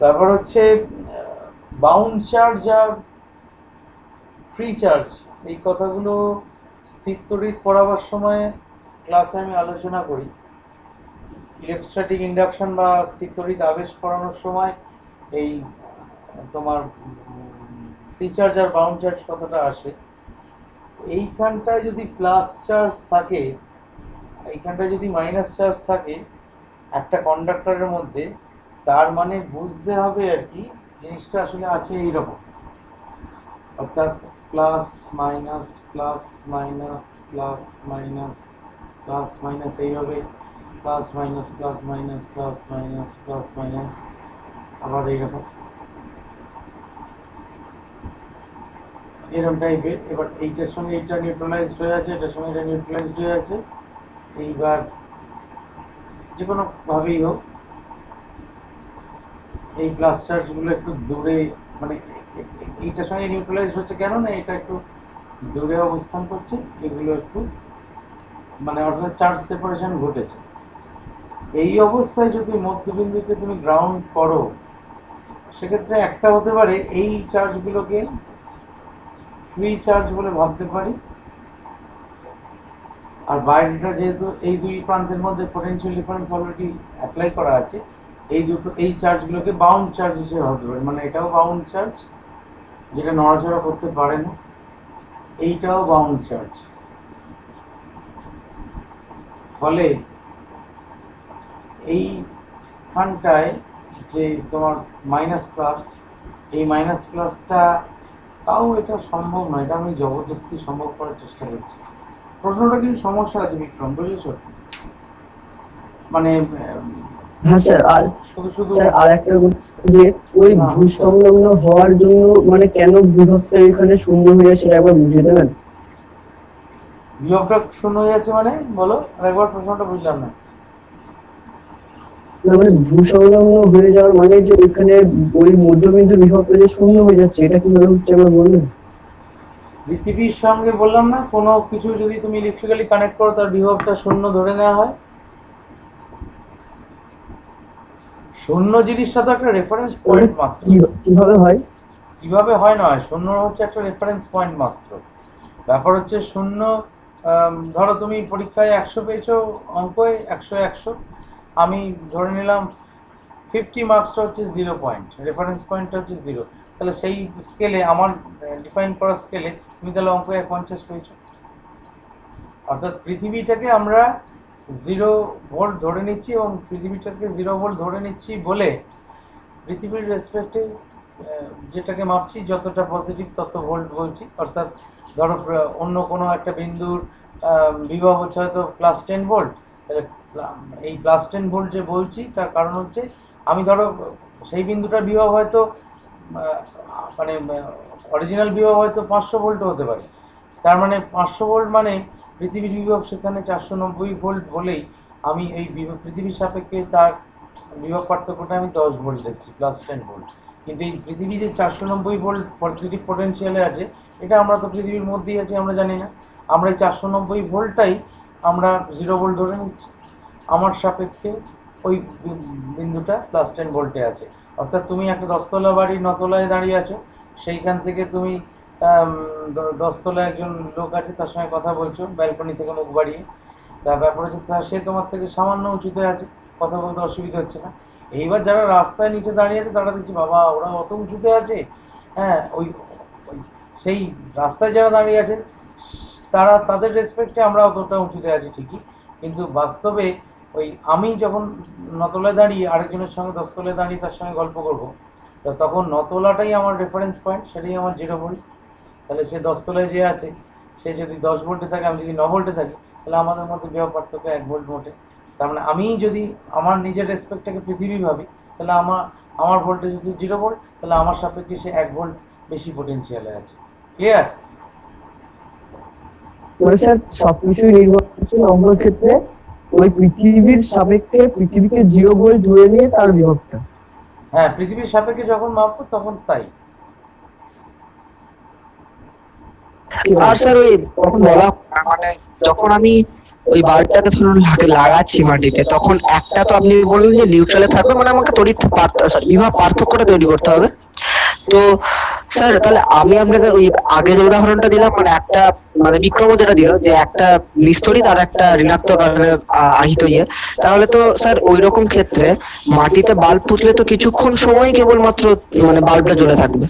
তারপর হচ্ছে বাউন্ড চার্জ আর ফ্রি চার্জ, এই কথাগুলো স্থির তড়িৎ পড়াবার সময় ক্লাসে আমি আলোচনা করি। ইলেকট্রোস্ট্যাটিক ইন্ডাকশন বা স্থির তড়িৎ আবেশ পড়ানোর সময় এই তোমার free charge are bound charge কথাটা আসে। এইখানটায় যদি প্লাস চার্জ থাকে, এইখানটায় যদি মাইনাস চার্জ থাকে একটা কন্ডাক্টরের মধ্যে, তার মানে বুঝতে হবে আর কি জিনিসটা আসলে আছে এইরকম, অর্থাৎ plus minus plus minus plus minus plus minus, এইভাবে plus minus plus minus plus minus plus minus, আবার এইরকম এরকম টাইপের। এবার এইটার সঙ্গে এইটা নিউট্রালাইজড হয়ে আছে, এটার সঙ্গে এটা নিউট্রালাইজড হয়ে আছে। এইবার যে কোনো ভাবেই হোক এই প্লাস চার্জগুলো একটু দূরে, মানে এইটার সঙ্গে নিউট্রালাইজড হচ্ছে কেন না, এটা একটু দূরে অবস্থান করছে, এগুলো একটু মানে অর্থাৎ চার্জ সেপারেশন ঘটেছে। এই অবস্থায় যদি মধ্যবিন্দুতে তুমি গ্রাউন্ড করো, সেক্ষেত্রে একটা হতে পারে এই চার্জগুলোকে ফ্রি চার্জ বলে ভাবতে পারি, আর বাইরেটা যেহেতু এই দুই প্রান্তের মধ্যে পোটেনশিয়াল ডিফারেন্স অলরেডি অ্যাপ্লাই করা আছে, এই চার্জগুলোকে বাউন্ড চার্জ হিসেবে ভাবতে পারি। মানে এটাও বাউন্ড চার্জ যেটা নড়াচড়া করতে পারে না, এইটাও বাউন্ড চার্জ। ফলে এইখানটায় যে তোমার মাইনাস প্লাস, এই মাইনাস প্লাসটা তাও এটা সম্ভব নয়, এটা আমি জবরদস্তি সম্ভব করার চেষ্টা করছি। প্রশ্নটা কিন্তু সমস্যা আছে বিক্রম, বুঝেছ? মানে হ্যাঁ স্যার, আর শুধু শুধু স্যার আর একটা যে ওই ভূসংলগ্ন হওয়ার জন্য মানে কেন বিভবটা এখানে শূন্য হয়ে যায় সেটা একবার বুঝিয়ে দেবেন? বিভবটা শূন্য হয়ে যাচ্ছে মানে বলো আরেকবার, প্রশ্নটা বুঝলাম না। না মানে ভূসংলগ্ন হয়ে যাওয়ার মানে যে ওইখানে ওই মধ্যবিন্দু বিভবটা যে শূন্য হয়ে যাচ্ছে, এটা কিভাবে হচ্ছে একবার বলবেন? পৃথিবীর সঙ্গে বললাম না, কোনো কিছু যদি তুমি ইলেকট্রিক্যালি কানেক্ট করো তার বিভবটা শূন্য ধরে নেওয়া হয়। শূন্য জিনিসটা তো একটা রেফারেন্স পয়েন্ট মাত্র। কিভাবে হয়? কিভাবে হয় নয়, শূন্য হচ্ছে একটা রেফারেন্স পয়েন্ট মাত্র। ব্যাপার হচ্ছে শূন্য, ধরো তুমি পরীক্ষায় 100 পেয়েছো, অঙ্কে 100, আমি ধরে নিলাম 50 মার্কসটা হচ্ছে 0 পয়েন্ট, রেফারেন্স পয়েন্টটা হচ্ছে 0, তাহলে সেই স্কেলে আমার ডিফাইন করা স্কেলে তুমি তাহলে অঙ্কে 50 পেয়েছো। অর্থাৎ পৃথিবীটাকে আমরা 0 ভোল্ট ধরে নিচ্ছি, এবং পৃথিবীটাকে 0 ভোল্ট ধরে নিচ্ছি বলে পৃথিবীর রেসপেক্টে যেটাকে মাপছি যতটা পজিটিভ তত ভোল্ট বলছি, অর্থাৎ ধরো অন্য কোনো একটা বিন্দুর বিভব হচ্ছে হয়তো +10 ভোল্ট, তাহলে এই +10 ভোল্ট যে বলছি তার কারণ হচ্ছে আমি ধরো সেই বিন্দুটার বিভব হয়তো মানে অরিজিনাল বিভব হয়তো 500 ভোল্ট হতে পারে, তার মানে 500 ভোল্ট মানে পৃথিবীর বিভব সেখানে 490 ভোল্ট বলেই আমি এই পৃথিবীর সাপেক্ষে তার বিভব পার্থক্যটা আমি 10 ভোল্ট দেখছি, +10 ভোল্ট। কিন্তু এই পৃথিবী যে 490 ভোল্ট পজিটিভ পোটেনশিয়ালে আছে, এটা আমরা তো পৃথিবীর মধ্যেই আছি, আমরা জানি না। আমরা এই 490 ভোল্টটাই আমরা 0 ভোল্ট ধরে নিচ্ছি। আমার সাপেক্ষে ওই বিন্দুটা +10 ভোল্টে আছে। অর্থাৎ তুমি একটা 10তলা বাড়ির 9তলায় দাঁড়িয়ে আছো, সেইখান থেকে তুমি 10তলায় একজন লোক আছে, তার সঙ্গে কথা বলছো ব্যালকনি থেকে মুখ বাড়িয়ে। তার ব্যাপার হচ্ছে সে তোমার থেকে সামান্য উঁচুতে আছে, কথা বলতে অসুবিধা হচ্ছে না। এইবার যারা রাস্তায় নিচে দাঁড়িয়ে আছে তারা দেখছি বাবা ওরা অত উঁচুতে আছে, হ্যাঁ ওই সেই রাস্তায় যারা দাঁড়িয়ে আছে তারা তাদের রেসপেক্টে আমরা অতটা উঁচুতে আছি ঠিকই, কিন্তু বাস্তবে ওই আমি যখন 9তলায় দাঁড়িয়ে আরেকজনের সঙ্গে 10তলায় দাঁড়িয়ে তার সঙ্গে গল্প করবো, তো তখন 9তলাটাই আমার রেফারেন্স পয়েন্ট, সেটাই আমার 0 ভোল্ট। তাহলে সে 10তলায় যে আছে সে যদি 10 ভোল্টে থাকে, আমি যদি 9 ভোল্টে থাকি, তাহলে আমাদের মধ্যে বিভব পার্থক্য 1 ভোল্ট মোটে। তার মানে আমি যদি আমার নিজের রেসপেক্টটাকে পৃথিবী ভাবি, তাহলে আমার ভোল্টেজ যদি 0 ভোল্ট, তাহলে আমার সাপেক্ষে সে 1 ভোল্ট বেশি পোটেনশিয়ালে আছে। ক্লিয়ার? মানে স্যার সবকিছুই নির্ভর করছে নম্বর ক্ষেত্রে ওই পৃথিবীর সাপেক্ষে পৃথিবীকে 0 ভোল্ট ধরে নিয়ে তার বিভবটা। হ্যাঁ, পৃথিবীর সাপেক্ষে যখন মাপবো তখন তাই। আর স্যার ওই তখন বলা মানে যখন আমি ওই বাল্বটাকে ধরুন হাতে লাগাচ্ছি মাটিতে, তখন একটা তো আপনি বললেন যে নিউট্রালে থাকবে, মানে আমাকে তড়িৎ বিভব পার্থক্যটা তৈরি করতে হবে। তো স্যার তাহলে আমি আপনাকে ওই আগে যে উদাহরণটা দিলাম, মানে একটা মানে বিক্রম যেটা দিল যে একটা নিস্তড়িৎ আর একটা ঋণাত্মক আধানে আহিত ইয়ে, তাহলে তো স্যার ওই রকম ক্ষেত্রে মাটিতে বাল্ব পুঁতলে তো কিছুক্ষণ সময় কেবলমাত্র মানে বাল্বটা জ্বলে থাকবে।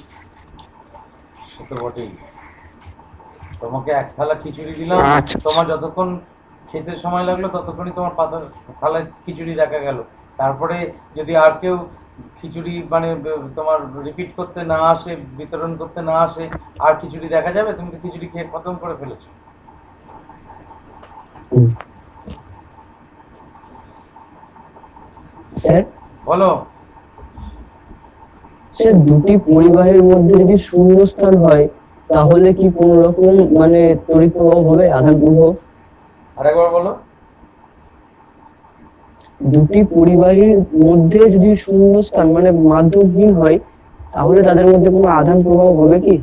সে তো বটেই। তোমাকে এক থালা খিচুড়ি দিলাম, আচ্ছা। তোমার যতক্ষণ খেতে সময় লাগলো ততক্ষণই তোমার পাতার থালায় খিচুড়ি দেখা গেল। তারপরে যদি আর কেউ খিচুড়ি মানে তোমার রিপিট করতে না আসে, বিতরণ করতে না আসে, আর খিচুড়ি দেখা যাবে? তুমি তো খিচুড়ি খেয়ে খতম করে ফেলেছো। স্যার বলো। স্যার দুটি পরিবাহের মধ্যে যদি শূন্যস্থান হয় তাহলে কি কোন রকম মানে তড়িৎ প্রবাহ হবে, আধান প্রবাহ? আরেকবার বলো। দুটি পরিবাহীর মধ্যে যদি শূন্যস্থান মানে মাধ্যমহীন হয় তাহলে তাদের মধ্যে কোনো আধান প্রবাহ হবে কি?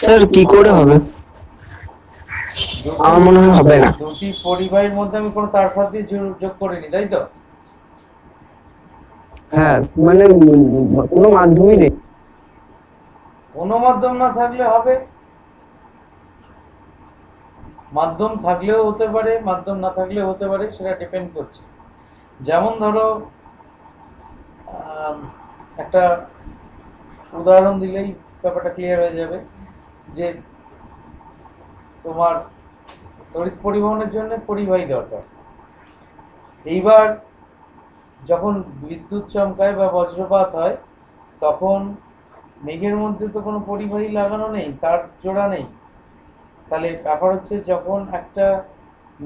স্যার কি করে হবে? আমার মনে হয় হবে না। দুটি পরিবারের মধ্যে আমি কোনো তারফার দিয়ে যোগ করিনি, তাই তো? হ্যাঁ মানে কোনো মাধ্যমই নেই। কোনো মাধ্যম না থাকলে হবে, মাধ্যম থাকলেও হতে পারে, মাধ্যম না থাকলেও হতে পারে, সেটা ডিপেন্ড করছে। যেমন ধরো একটা উদাহরণ দিলেই ব্যাপারটা ক্লিয়ার হয়ে যাবে, যে তোমার তড়িৎ পরিবহনের জন্য পরিবাহী দরকার। এইবার যখন বিদ্যুৎ চমকায় বা বজ্রপাত হয়, তখন মেঘের মধ্যে তো কোনো পরিবাহী লাগানো নেই, তার জোড়া নেই। তাহলে ব্যাপার হচ্ছে যখন একটা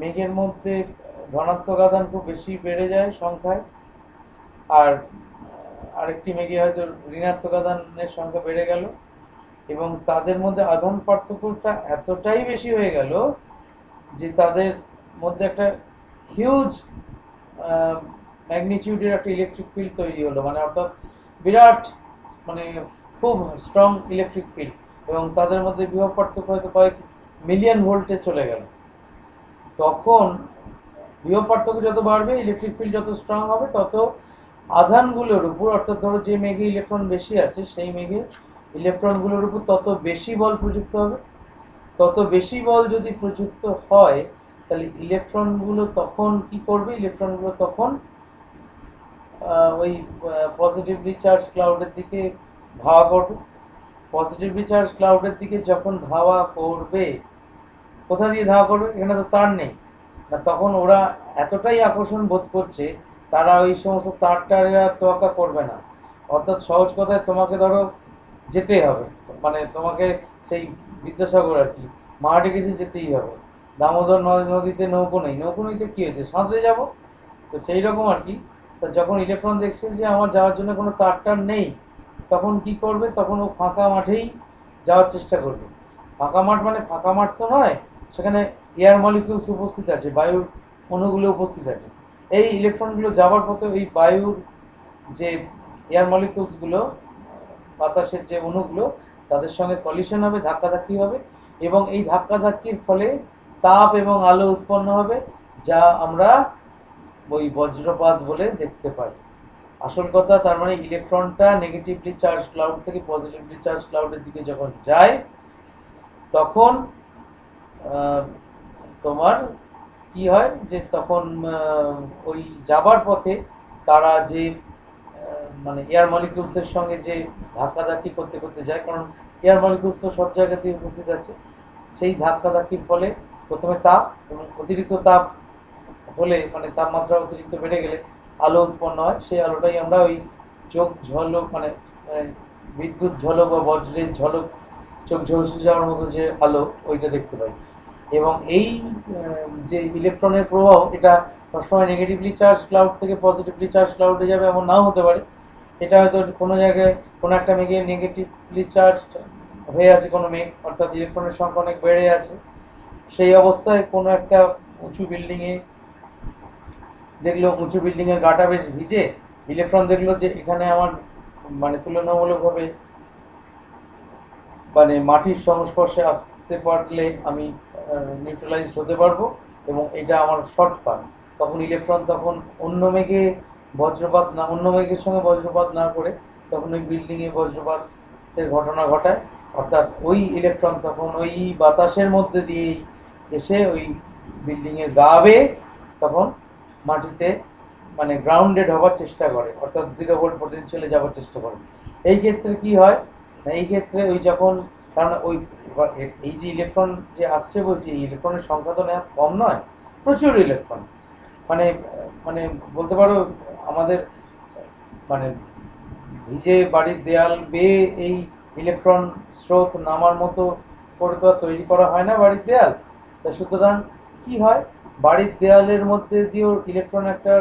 মেঘের মধ্যে ধনাত্মক আধান খুব বেশি বেড়ে যায় সংখ্যায়, আর আরেকটি মেঘে হয়তো ঋণাত্মক আধানের সংখ্যা বেড়ে গেল, এবং তাদের মধ্যে আধান পার্থক্যটা এতটাই বেশি হয়ে গেল যে তাদের মধ্যে একটা হিউজ ম্যাগনিটিউডের একটা ইলেকট্রিক ফিল্ড তৈরি হলো, মানে অর্থাৎ বিরাট মানে খুব স্ট্রং ইলেকট্রিক ফিল্ড, এবং তাদের মধ্যে বিভব পার্থক্য হয়তো কয়েক মিলিয়ন ভোল্টে চলে গেল। তখন বিভব পার্থক্য যত বাড়বে, ইলেকট্রিক ফিল্ড যত স্ট্রং হবে, তত আধানগুলোর উপর, অর্থাৎ ধরো যে মেঘে ইলেকট্রন বেশি আছে সেই মেঘে ইলেকট্রনগুলোর উপর তত বেশি বল প্রযুক্ত হবে। তত বেশি বল যদি প্রযুক্ত হয়, তাহলে ইলেকট্রনগুলো তখন কি করবে? ইলেকট্রনগুলো তখন ওই পজিটিভলি চার্জ ক্লাউডের দিকে ধাওয়া করবে। পজিটিভলি চার্জ ক্লাউডের দিকে যখন ধাওয়া করবে, কোথা দিয়ে ধাওয়া করবে? এখানে তো তার নেই না, তখন ওরা এতটাই আকর্ষণ বোধ করছে, তারা ওই সমস্ত তারটার তোয়াক্কা করবে না, অর্থাৎ সহজ কথায় তোমাকে ধরো যেতেই হবে, মানে তোমাকে সেই বিদ্যাসাগর আর কি মারাঠি গেছে যেতেই হবে, দামোদর নদীতে নৌকো নেই, নৌকো নদীতে কি হয়েছে সাঁতরে যাব, তো সেই রকম আর কি। তো যখন ইলেকট্রন দেখছে যে আমার যাওয়ার জন্য কোনো তার টার নেই, তখন কি করবে, তখন ও ফাঁকা মাঠেই যাওয়ার চেষ্টা করবে। ফাঁকা মাঠ মানে ফাঁকা মাঠ তো নয়, সেখানে এয়ার মলিকিউলস উপস্থিত আছে, বায়ুর অণুগুলো উপস্থিত আছে। এই ইলেকট্রনগুলো যাওয়ার পথে ওই বায়ুর যে এয়ার মলিকিউলসগুলো, বাতাসের যে অণুগুলো, তাদের সঙ্গে কলিশন হবে, ধাক্কাধাক্কি হবে, এবং এই ধাক্কাধাক্কির ফলে তাপ এবং আলো উৎপন্ন হবে, যা আমরা ওই বজ্রপাত বলে দেখতে পাই। আসল কথা তার মানে ইলেকট্রনটা নেগেটিভলি চার্জ ক্লাউড থেকে পজিটিভলি চার্জ ক্লাউডের দিকে যখন যায়, তখন তোমার কি হয় যে তখন ওই যাবার পথে তারা যে মানে এয়ার মলিকিউলসের সঙ্গে যে ধাক্কাধাক্কি করতে করতে যায়, কারণ এয়ার মলিকিউলস তো সব জায়গাতেই উপস্থিত আছে, সেই ধাক্কাধাক্কির ফলে প্রথমে তাপ, এবং অতিরিক্ত তাপ হলে মানে তাপমাত্রা অতিরিক্ত বেড়ে গেলে আলো উৎপন্ন হয়। সেই আলোটাই আমরা ওই চোখ ঝলক মানে বিদ্যুৎ ঝলক বা বজ্রের ঝলক, চোখ ঝলসে যাওয়ার মতো যে আলো, ওইটা দেখতে পাই। এবং এই যে ইলেকট্রনের প্রবাহ, এটা সবসময় নেগেটিভলি চার্জ ক্লাউড থেকে পজিটিভলি চার্জ ক্লাউডে যাবে এমন নাও হতে পারে। এটা হয়তো কোনো জায়গায় কোনো একটা মেঘে নেগেটিভলি চার্জ হয়ে আছে কোনো মেঘ, অর্থাৎ ইলেকট্রনের সংখ্যা অনেক বেড়ে আছে, সেই অবস্থায় কোনো একটা উঁচু বিল্ডিংয়ে দেখলো, উঁচু বিল্ডিংয়ের গাটা বেশ ভিজে, ইলেকট্রন দেখলো যে এখানে আমার মানে তুলনামূলকভাবে মানে মাটির সংস্পর্শে আসতে পারলে আমি নিউট্রালাইজড হতে পারবো, এবং এটা আমার শর্ট পান। তখন ইলেকট্রন তখন অন্য মেঘে বজ্রপাত না, অন্য মেঘের সঙ্গে বজ্রপাত না করে তখন ওই বিল্ডিংয়ে বজ্রপাতের ঘটনা ঘটায়। অর্থাৎ ওই ইলেকট্রন তখন ওই বাতাসের মধ্যে দিয়েই এসে ওই বিল্ডিংয়ের গা বেয়ে তখন মাটিতে মানে গ্রাউন্ডেড হওয়ার চেষ্টা করে, অর্থাৎ 0 ভোল্ট পটেনশিয়ালে যাওয়ার চেষ্টা করে। এই ক্ষেত্রে কি হয় না, এই ক্ষেত্রে ওই যখন, কারণ ওই এই যে ইলেকট্রন যে আসছে বলছি, এই ইলেকট্রনের সংখ্যা তো নেওয়া কম নয়, প্রচুর ইলেকট্রন, মানে মানে বলতে পারো আমাদের মানে ভিজে বাড়ির দেয়াল বেয়ে এই ইলেকট্রন স্রোত নামার মতো করে তো আর তৈরি করা হয় না বাড়ির দেয়াল। তা সুতরাং কি হয়, বাড়ির দেয়ালের মধ্যে দিয়েও ইলেকট্রন একটা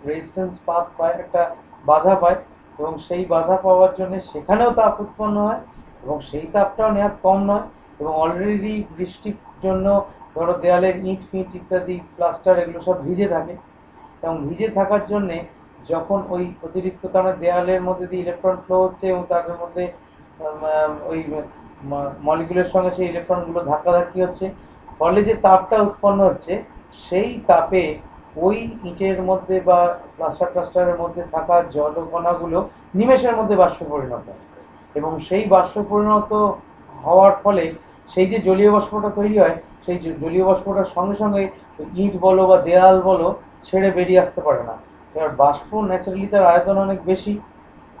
রেজিস্ট্যান্স পাথ পায়, একটা বাধা পায়, এবং সেই বাধা পাওয়ার জন্য সেখানেও তাপ উৎপন্ন হয়, এবং সেই তাপটাও নেওয়া কম নয়। এবং অলরেডি বৃষ্টির জন্য ধরো দেয়ালের ইট ফিট ইত্যাদি প্লাস্টার এগুলো সব ভিজে থাকে, এবং ভিজে থাকার জন্যে যখন ওই অতিরিক্ত কারণে দেয়ালের মধ্যে দিয়ে ইলেকট্রন ফ্লো হচ্ছে, এবং তাদের মধ্যে ওই মলিকুলের সঙ্গে সেই ইলেকট্রনগুলো ধাক্কাধাক্কি হচ্ছে, ফলে যে তাপটা উৎপন্ন হচ্ছে, সেই তাপে ওই ইটের মধ্যে বা প্লাস্টারের মধ্যে থাকা জলকণাগুলো নিমেষের মধ্যে বাষ্পে পরিণত হয়, এবং সেই বাষ্প পরিণত হওয়ার ফলে সেই যে জলীয় বাষ্পটা তৈরি হয়, সেই জলীয় বাষ্পটার সঙ্গে সঙ্গে ইট বলো বা দেয়াল বলো ছেড়ে বেরিয়ে আসতে পারে না। এবার বাষ্প ন্যাচারালি তার আয়তন অনেক বেশি,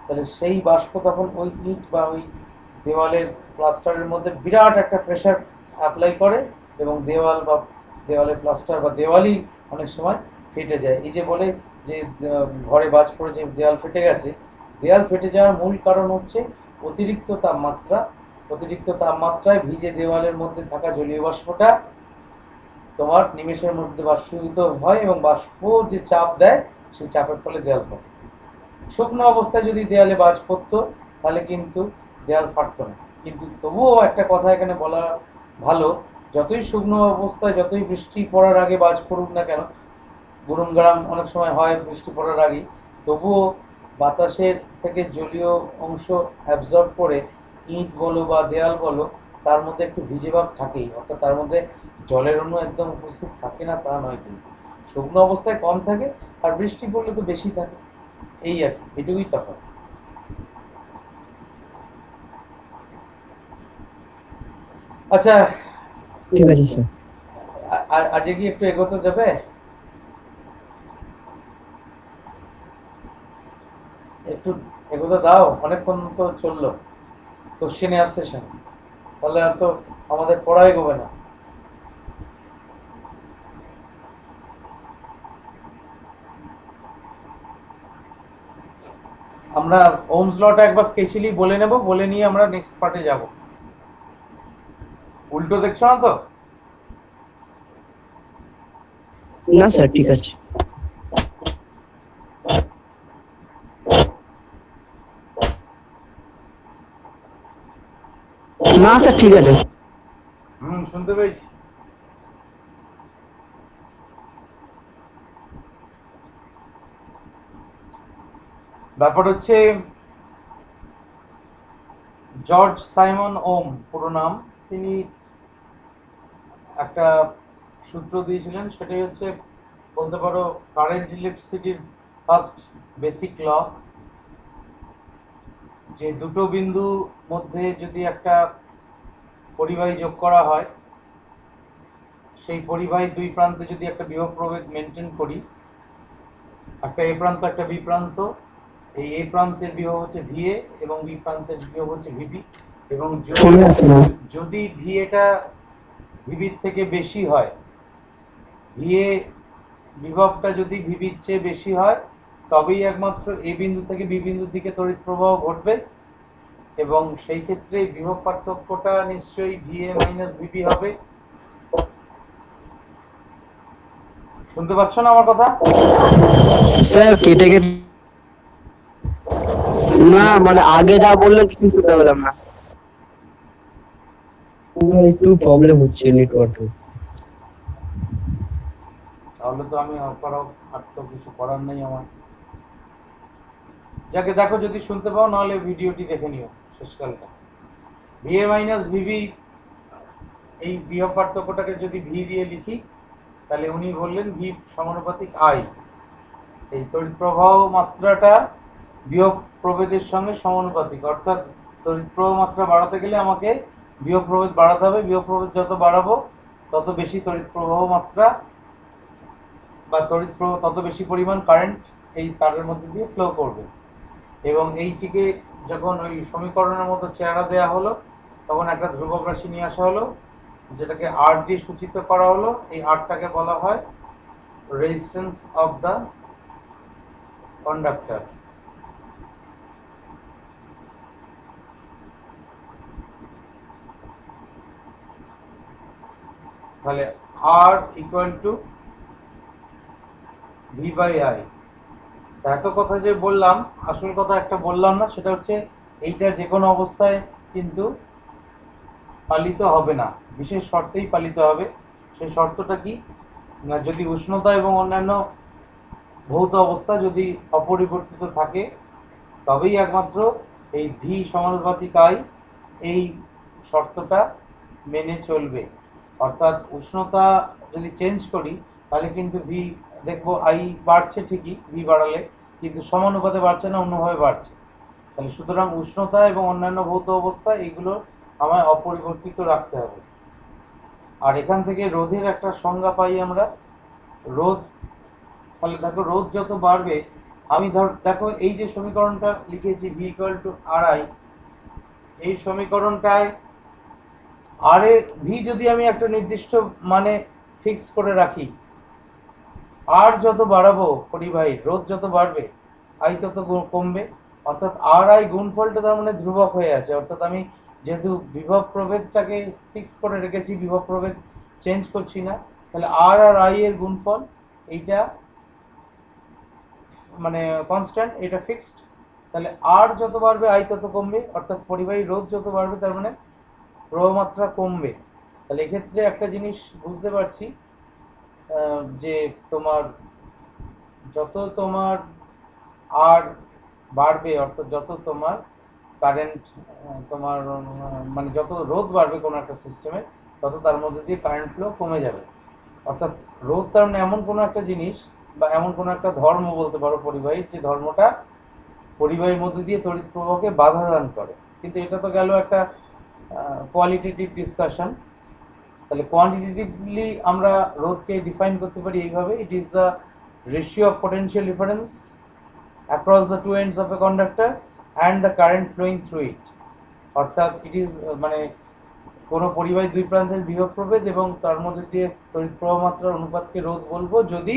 তাহলে সেই বাষ্প তখন ওই ইট বা ওই দেওয়ালের প্লাস্টারের মধ্যে বিরাট একটা প্রেশার অ্যাপ্লাই করে, এবং দেওয়ালের প্লাস্টার বা দেওয়ালই অনেক সময় ফেটে যায়। এই যে বলে যে ঘরে বাজ পড়েছে, দেওয়াল ফেটে গেছে, দেওয়াল ফেটে যাওয়ার মূল কারণ হচ্ছে অতিরিক্ত তাপমাত্রা। অতিরিক্ত তাপমাত্রায় ভিজে দেওয়ালের মধ্যে থাকা জলীয় বাষ্পটা তোমার নিমেষের মধ্যে বাষ্পীভূত হয়, এবং বাষ্প যে চাপ দেয়, সেই চাপের ফলে দেওয়াল ফাটে। শুকনো অবস্থায় যদি দেয়ালে বাজ পড়তো তাহলে কিন্তু দেয়াল ফাটতো না। কিন্তু তবুও একটা কথা এখানে বলা ভালো, যতই শুকনো অবস্থায়, যতই বৃষ্টি পড়ার আগে বাজ পড়ুক না কেন, গুরুমগারাম অনেক সময় হয় বৃষ্টি পড়ার আগে, তবুও বাতাসের থেকে জলীয় অংশ অ্যাবজর্ব করে ইট বলো বা দেয়াল বলো, তার মধ্যে একটু ভিজে ভাব থাকেই, অর্থাৎ তার মধ্যে জলের অণু একদম উপস্থিত থাকে না তা নয়, কিন্তু শুকনো অবস্থায় কম থাকে, আর বৃষ্টি পড়লে তো বেশি থাকে। এই আর কি, এটুকুই তফাৎ। আচ্ছা, ঠিক আছে স্যার। আজকে কি একটু এগোতে দেবে? একটু এগোতে দাও, অনেকক্ষণ তো চললো কোশ্চেনে আসছে, তাহলে আর তো আমাদের পড়া এগোবে না। আমরা ওহমস লটা একবার স্কেচিলি বলে নেব, বলে নিয়ে আমরা নেক্সট পার্টে যাব। উল্টো দেখছো না তো? না স্যার, ঠিক আছে। না স্যার, ঠিক আছে। শুনতে পেয়েছি। ব্যাপার হচ্ছে জর্জ সাইমন ওম পুরো নাম, তিনি একটা সূত্র দিয়েছিলেন, সেটাই হচ্ছে বলতে পারো কারেন্ট ইলেকট্রিসিটির ফার্স্ট বেসিক ল, যে দুটো বিন্দু মধ্যে যদি একটা পরিবাহী যোগ করা হয়, সেই পরিবাহীর দুই প্রান্তে যদি একটা বিভব প্রভেদ মেনটেন করি, একটা এ প্রান্ত একটা বি প্রান্ত, এই এ প্রান্তের বিভব হচ্ছে ভিএ এবং বি প্রান্তের বিভব হচ্ছে ভিবি, এবং যদি ভিএটা ভিবির থেকে বেশি হয়, ভিএ বিভবটা যদি ভিবির চেয়ে বেশি হয়, তবেই একমাত্র এ বিন্দু থেকে বি বিন্দুর দিকে তড়িৎ প্রবাহ ঘটবে, এবং সেই ক্ষেত্রে বিভব পার্থক্যটা নিশ্চয়ই ভিএ মাইনাস ভিবি হবে। শুনতে পাচ্ছ না আমার কথা? স্যার কেটে কেটে, না মানে আগে যা বললেন কিছু শুনতে পেলাম না। একটু প্রবলেম হচ্ছে নেটওয়ার্কে। তাহলে তো আমি আর তো কিছু করার নেই আমার। যাকে দেখো যদি শুনতে পাও, নাহলে ভিডিওটি দেখে নিও শেষকালটা। ভিএ মাইনাস ভিবি, এই বিভব পার্থক্যটাকে যদি ভি দিয়ে লিখি, তাহলে উনি বললেন ভি সমানুপাতিক আই। এই তড়িৎ প্রবাহ মাত্রাটা বিভব প্রভেদের সঙ্গে সমানুপাতিক, অর্থাৎ তড়িৎ প্রবাহ মাত্রা বাড়াতে গেলে আমাকে বিভব প্রভেদ বাড়াতে হবে। বিভব প্রভেদ যত বাড়াবো তত বেশি তড়িৎ প্রবাহ মাত্রা বা তড়িৎ প্রবাহ, তত বেশি পরিমাণ কারেন্ট এই তারের মধ্যে দিয়ে ফ্লো করবে। এবং এইটিকে যখন ওই সমীকরণের মতো চেহারা দেওয়া হলো, তখন একটা ধ্রুবক রাশি নিয়ে আসা হলো, যেটাকে আর দিয়ে সূচিত করা হলো। এই আরটাকে বলা হয় রেজিস্ট্যান্স অফ দ্য কন্ডাক্টর। তাহলে R equal to V by I. এত কথা যে বললাম, আসল কথা একটা বললাম না, সেটা হচ্ছে এইটা যে কোনো অবস্থায় কিন্তু পালিত হবে না, বিশেষ শর্তেই পালিত হবে। সেই শর্তটা কি না, যদি উষ্ণতা এবং অন্যান্য ভৌত অবস্থা যদি অপরিবর্তিত থাকে, তবেই একমাত্র এই ভি সমানুপাতিক আই এই শর্তটা মেনে চলবে। অর্থাৎ উষ্ণতা যদি চেঞ্জ করি, তাহলে কিন্তু ভি দেখবো আই বাড়ছে ঠিকই, ভি বাড়ালে, কিন্তু সমানুপাতে বাড়ছে না, অন্যভাবে বাড়ছে। তাহলে সুতরাং উষ্ণতা এবং অন্যান্য ভৌত অবস্থা এগুলো আমায় অপরিবর্তিত রাখতে হবে। আর এখান থেকে রোধের একটা সংজ্ঞা পাই আমরা, রোধ। তাহলে দেখো রোধ যত বাড়বে, আমি দেখো এই যে সমীকরণটা লিখেছি V equal to R I, এই সমীকরণটায় আর এর ভি যদি আমি একটা নির্দিষ্ট মানে ফিক্স করে রাখি, আর যত বাড়াবো পরিবাহী রোধ যত বাড়বে, আই তত কমবে। অর্থাৎ আর আই গুণফলটা তার মানে ধ্রুবক হয়ে আছে। অর্থাৎ আমি যেহেতু বিভব প্রভেদটাকে ফিক্স করে রেখেছি, বিভব প্রভেদ চেঞ্জ করছি না, তাহলে আর আর আই এর গুণফল এইটা মানে কনস্ট্যান্ট, এটা ফিক্সড। তাহলে আর যত বাড়বে আই তত কমবে, অর্থাৎ পরিবাহী রোধ যত বাড়বে তার মানে প্রবাহ মাত্রা কমবে। তাহলে এক্ষেত্রে একটা জিনিস বুঝতে পারছি, যে তোমার যত তোমার আর বাড়বে, অর্থাৎ যত তোমার কারেন্ট তোমার মানে যত রোধ বাড়বে কোনো একটা সিস্টেমে, তত তার মধ্যে দিয়ে কারেন্ট ফ্লো কমে যাবে। অর্থাৎ রোধ তার মানে এমন কোনো একটা জিনিস বা এমন কোনো একটা ধর্ম বলতে পারো পরিবাহীর, যে ধর্মটা পরিবাহীর মধ্যে দিয়ে তড়িৎ প্রবাহকে বাধা দান করে। কিন্তু এটা তো গেল একটা কোয়ালিটেটিভ ডিসকাশন। তাহলে কোয়ান্টিটেটিভলি আমরা রোধকে ডিফাইন করতে পারি এইভাবে: it is the ratio of potential difference across the two ends of a conductor and the current flowing through it। অর্থাৎ ইট ইজ মানে কোনো পরিবাহী দুই প্রান্তের বিভব প্রভেদ এবং তার মধ্যে দিয়ে তড়িৎ প্রবাহ মাত্রার অনুপাতকে রোধ বলবো, যদি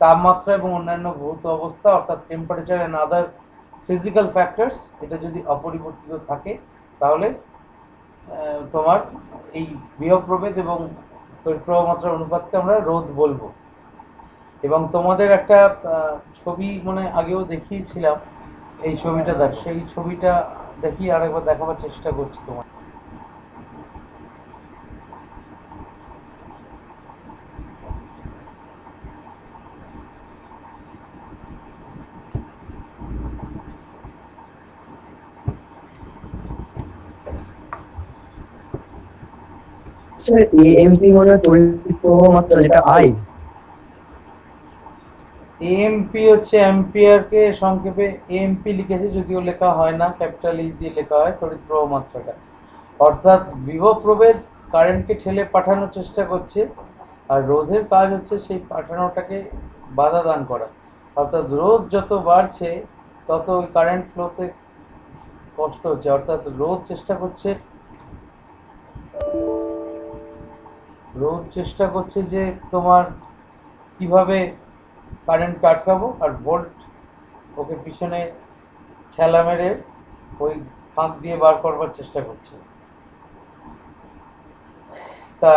তাপমাত্রা এবং অন্যান্য ভৌত অবস্থা অর্থাৎ temperature and other physical factors এটা যদি অপরিবর্তিত থাকে তাহলে তোমার এই বিভব প্রভেদ এবং তড়িৎ প্রবাহ মাত্রার অনুপাতকে আমরা রোধ বলবো। এবং তোমাদের একটা ছবি মানে আগেও দেখিয়েছিলাম, এই ছবিটা দেখ, সেই ছবিটা দেখি আরেকবার দেখাবার চেষ্টা করছি তোমার। স্যার এএমপি মানে তড়িৎ প্রবাহ মাত্রা, যেটা আই। এএমপি হচ্ছে অ্যাম্পিয়ারকে সংক্ষেপে এএমপি লিখেছে, যদিও লেখা হয় না, ক্যাপিটাল ই দিয়ে লেখা হয় তড়িৎ প্রবাহ মাত্রাটা। অর্থাৎ বিভব প্রভেদ কারেন্টকে ঠেলে পাঠানোর চেষ্টা করছে, আর রোধের কাজ হচ্ছে সেই পাঠানোটাকে বাধা দান করা। অর্থাৎ রোধ যত বাড়ছে তত ওই কারেন্ট ফ্লোতে কষ্ট হচ্ছে। অর্থাৎ রোধ চেষ্টা করছে যে তোমার কিভাবে কারেন্টকে আটকাবো, আর ভোল্ট ওকে পিছনে ঠেলা মেরে ওই ফাঁক দিয়ে বার করবার চেষ্টা করছে। তা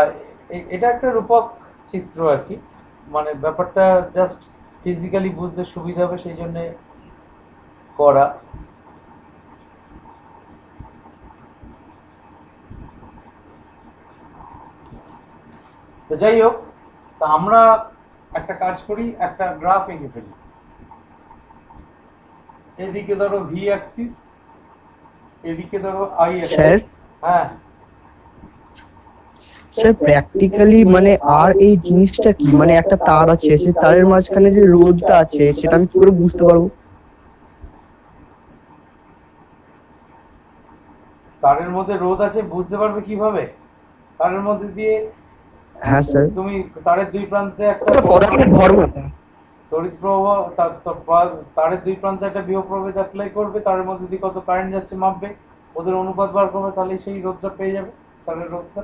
এটা একটা রূপক চিত্র আর কি, মানে ব্যাপারটা জাস্ট ফিজিক্যালি বুঝতে সুবিধা হবে সেই জন্যে করা। তো যাই হোক, তা আমরা একটা কাজ করি, একটা গ্রাফ এঁকে ফেলি। এদিকে ধরো ভি অ্যাক্সিস, এদিকে ধরো আই অ্যাক্সিস। হ্যাঁ স্যার প্র্যাকটিক্যালি মানে আর এই জিনিসটা কি, মানে একটা তার আছে, সেই তারের মাঝখানে যে রোধটা আছে সেটা আমি কি করে বুঝতে পারবো? তারের মধ্যে রোধ আছে বুঝতে পারবে কিভাবে? তারের মধ্যে দিয়ে হ্যাঁ স্যার। তুমি তারের দুই প্রান্তে একটা পদার্থের ধর্ম। তড়িৎ প্রবাহ, তারের দুই প্রান্তে একটা বিভব প্রভেদ অ্যাপ্লাই করবে, তারের মধ্যে দিয়ে কত কারেন্ট যাচ্ছে মাপবে, ওদের অনুপাত বার করবে, তাহলে সেই রোধটা পেয়ে যাবে, তারের রোধটা।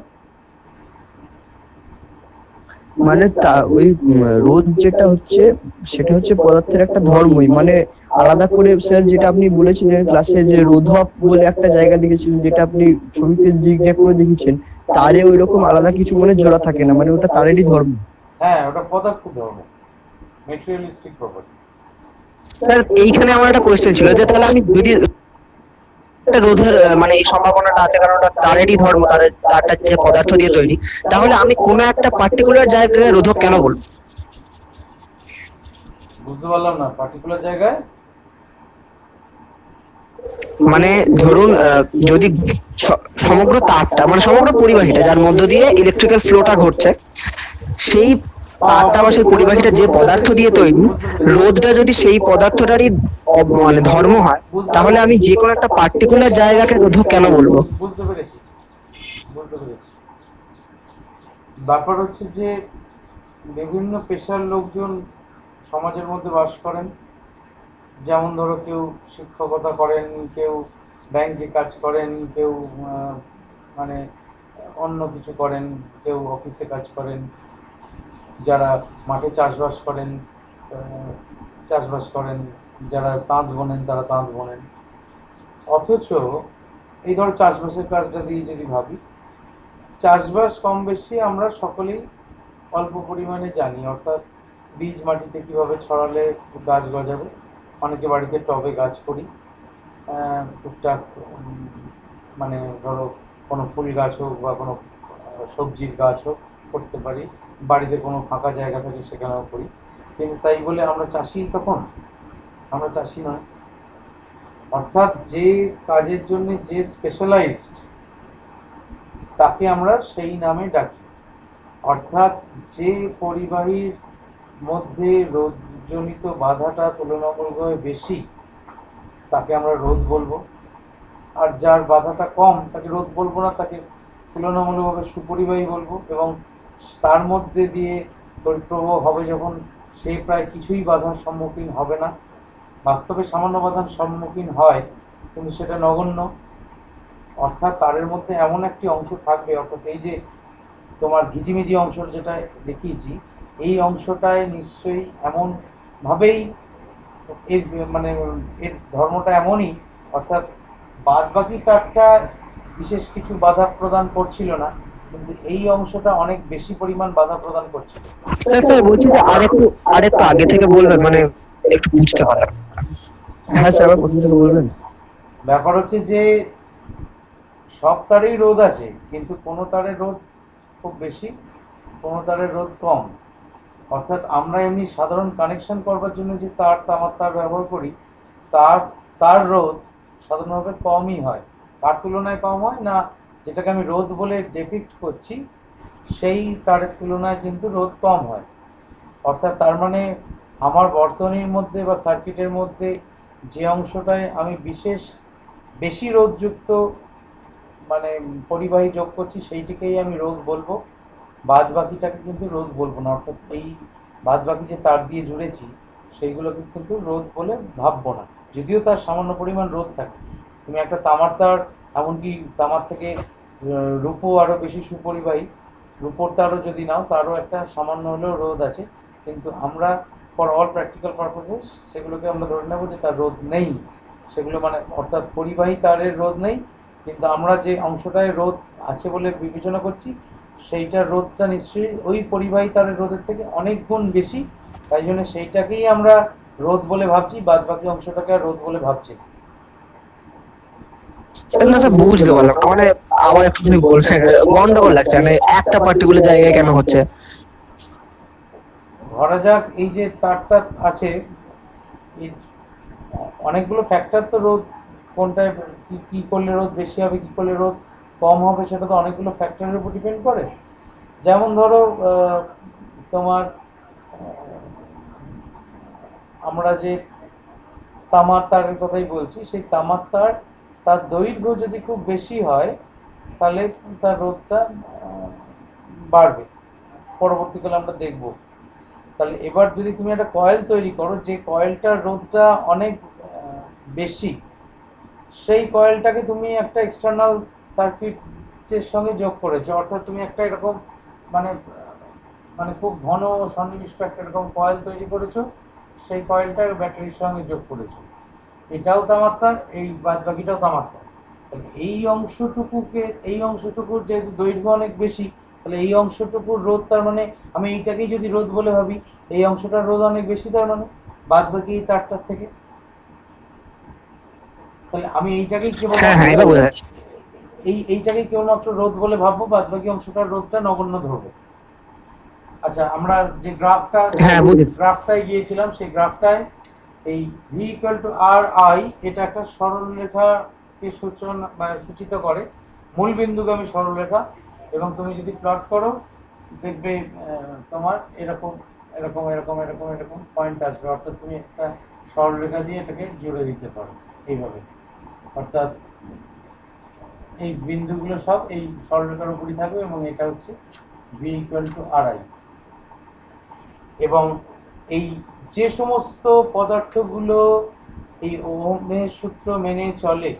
মানে ওই রোধ যেটা হচ্ছে সেটা হচ্ছে পদার্থের একটা ধর্মই, মানে আলাদা করে স্যার যেটা আপনি বলেছিলেন ক্লাসে যে রোধক বলে একটা জায়গা দেখেছিলেন, যেটা আপনি ছবিতে জিগজ্যাগ করে দেখেছেন, তারে ওই রকম আলাদা কিছু মানে জোড়া থাকে না, মানে ওটা তারেরই ধর্ম। হ্যাঁ, ওটা পদার্থ ধর্ম, মেটেরিয়ালিস্টিক প্রপার্টি। স্যার এইখানে আমার একটা কোয়েশ্চেন ছিল যে তাহলে আমি যদি একটা রোধের মানে এই সম্ভাবনাটা আছে, কারণ ওটা তারেরই ধর্ম, তারটা যে পদার্থ দিয়ে তৈরি, তাহলে আমি কোনো একটা পার্টিকুলার জায়গায় রোধক কেন বলবো? বুঝতে পারলাম না, পার্টিকুলার জায়গায় মানে ধরুন যদি সমগ্র তারটা মানে সমগ্র পরিবাহীটা যার মধ্য দিয়ে ইলেকট্রিক্যাল ফ্লোটা ঘটছে, সেই তারটা বা সেই পরিবাহীটা যে পদার্থ দিয়ে তৈরি, রোধটা যদি সেই পদার্থটারই মানে ধর্ম হয়, তাহলে আমি যে কোনো একটা পার্টিকুলার জায়গাকে রোধক কেন বলবো? বুঝতে পেরেছি। ব্যাপার হচ্ছে যে বিভিন্ন পেশার লোকজন সমাজের মধ্যে বাস করেন। যেমন ধরো কেউ শিক্ষকতা করেন, কেউ ব্যাংকে কাজ করেন, কেউ মানে অন্য কিছু করেন, কেউ অফিসে কাজ করেন, যারা মাঠে চাষবাস করেন, যারা তাঁত বোনেন তারা তাঁত বোনেন। অথচ এই ধরো চাষবাসের কাজটা দিয়ে যদি ভাবি, চাষবাস কম বেশি আমরা সকলেই অল্প পরিমাণে জানি। অর্থাৎ বীজ মাটিতে কিভাবে ছড়ালে গাছ গজাবে, অনেকে বাড়িতে টবে গাছ করি, টুকটাক মানে ধরো কোনো ফুল গাছ হোক বা কোনো সবজির গাছ হোক করতে পারি, বাড়িতে কোনো ফাঁকা জায়গা থাকে সেখানেও করি। কিন্তু তাই বলে আমরা চাষি? তখন আমরা চাষি নয়। অর্থাৎ যে কাজের জন্য যে স্পেশালাইজড, তাকে আমরা সেই নামে ডাকি। অর্থাৎ যে পরিবাহীর মধ্যে রোধজনিত বাধাটা তুলনামূলকভাবে বেশি, তাকে আমরা রোধ বলবো। আর যার বাধাটা কম তাকে রোধ বলবো না, তাকে তুলনামূলকভাবে সুপরিবাহী বলবো। এবং তার মধ্যে দিয়ে তড়িৎ প্রবাহ হবে যখন, সে প্রায় কিছুই বাধার সম্মুখীন হবে না। বাস্তবে সামান্য বাধার সম্মুখীন হয়, কিন্তু সেটা নগণ্য। অর্থাৎ তারের মধ্যে এমন একটি অংশ থাকবে, অর্থাৎ এই যে তোমার ঘিচিমিচি অংশ যেটা দেখিয়েছি, এই অংশটায় নিশ্চয়ই এমন ভাবেই এর মানে এর ধর্মটা এমনই, অর্থাৎ বাদ বাকি তারটা বিশেষ কিছু বাধা প্রদান করছিল না, কিন্তু এই অংশটা অনেক বেশি পরিমাণ বাধা প্রদান করছিল। স্যার বলছি যে আরেকটু আগে থেকে বলবেন, মানে একটু বুঝতে পারলাম না। হ্যাঁ স্যার, আবার প্রথম থেকে বলবেন। ব্যাপার হচ্ছে যে সব তারেই রোধ আছে, কিন্তু কোনো তারের রোধ খুব বেশি, কোনো তারের রোধ কম। অর্থাৎ আমরা এমনি সাধারণ কানেকশন করবার জন্য যে তামার তার ব্যবহার করি, তার রোধ সাধারণভাবে কমই হয়। তার তুলনায় কম হয় না, যেটাকে আমি রোধ বলে ডিপিক্ট করছি সেই তারের তুলনায় কিন্তু রোধ কম হয়। অর্থাৎ তার মানে আমার বর্তনীর মধ্যে বা সার্কিটের মধ্যে যে অংশটায় আমি বেশি রোধযুক্ত মানে পরিবাহী যোগ করছি সেইটিকেই আমি রোধ বলবো, বাদ বাকিটাকে কিন্তু রোধ বলবো না। অর্থাৎ এই বাদ বাকি যে তার দিয়ে জুড়েছি সেইগুলোকে কিন্তু রোধ বলে ভাববো না, যদিও তার সামান্য পরিমাণ রোধ থাকে। তুমি একটা তামার তার, এমনকি তামার থেকে রূপো আরও বেশি সুপরিবাহী, রূপোর তারও যদি নাও তারও একটা সামান্য হলেও রোধ আছে, কিন্তু আমরা ফর অল প্র্যাকটিক্যাল পারপাসেস সেগুলোকে আমরা ধরে নেবো যে তার রোধ নেই। সেগুলো মানে অর্থাৎ পরিবাহী তারের রোধ নেই, কিন্তু আমরা যে অংশটায় রোধ আছে বলে বিবেচনা করছি সেইটার রোধটা নিশ্চয়ই ওই পরিবাহী তারের রোধের থেকে অনেক গুণ বেশি, তাই জন্য সেইটাকেই আমরা রোধ বলে ভাবছি, বাদ বাকি অংশটাকে আর রোধ বলে ভাবছি না। না স্যার, বুঝতে পারলাম না। মানে আবার একটুখানি বলবেন, গন্ডগোল লাগছে, মানে একটা পার্টিকুলার জায়গায় কেন হচ্ছে। ধরা যাক এই যে তারটা আছে, এই অনেকগুলো ফ্যাক্টর তো রোধ কোনটায় কি করলে রোধ বেশি হবে, কি করলে রোধ কম হবে, সেটা তো অনেকগুলো ফ্যাক্টরের উপর ডিপেন্ড করে। যেমন ধরো তোমার আমরা যে তামার তারের কথাই বলছি, সেই তামার তার দৈর্ঘ্য যদি খুব বেশি হয় তাহলে তার রোধটা বাড়বে, পরবর্তীকালে আমরা দেখব। তাহলে এবার যদি তুমি একটা কয়েল তৈরি করো, যে কয়েলটার রোধটা অনেক বেশি, সেই কয়েলটাকে তুমি একটা এক্সটার্নাল সার্কিটের সঙ্গে যোগ করেছো, অর্থাৎ তুমি একটা এরকম মানে মানে খুব ঘন সন্নিবিষ্ট একটা এরকম কয়েল তৈরি করেছো, সেই কয়েলটা ব্যাটারির সঙ্গে যোগ করেছো। এটাও তামার তার, এই বাদ বাকিটাও তামার তার। তাহলে এই অংশটুকুর যেহেতু দৈর্ঘ্য অনেক বেশি, তাহলে এই অংশটুকুর রোধ, তার মানে আমি এইটাকেই যদি রোধ বলে ভাবি, এই অংশটার রোধ অনেক বেশি, তার মানে বাদ বাকি এই তারটার থেকে। তাহলে আমি এইটাকেই কেবল এবার বোঝা যাচ্ছে। এইটাকেই কেবলমাত্র রোধ বলে ভাববো, বাদ বাকি অংশটার রোধটা নগণ্য ধরবো। আচ্ছা, আমরা যে গ্রাফটায় গিয়েছিলাম, সেই গ্রাফটায় এই V = RI এটা একটা সরলরেখাকে সূচিত করে, মূল বিন্দুগামী সরলরেখা। এবং তুমি যদি প্লট করো দেখবে তোমার এরকম এরকম এরকম এরকম এরকম পয়েন্ট আসবে, অর্থাৎ তুমি একটা সরলরেখা দিয়ে এটাকে জুড়ে দিতে পারো এইভাবে। অর্থাৎ এই বিন্দুগুলো সব এই সরলরেখার উপরই থাকবে এবং এটা হচ্ছে V = RI। এবং এই যে সমস্ত পদার্থগুলো এই ওহমের সূত্র মেনে চলে,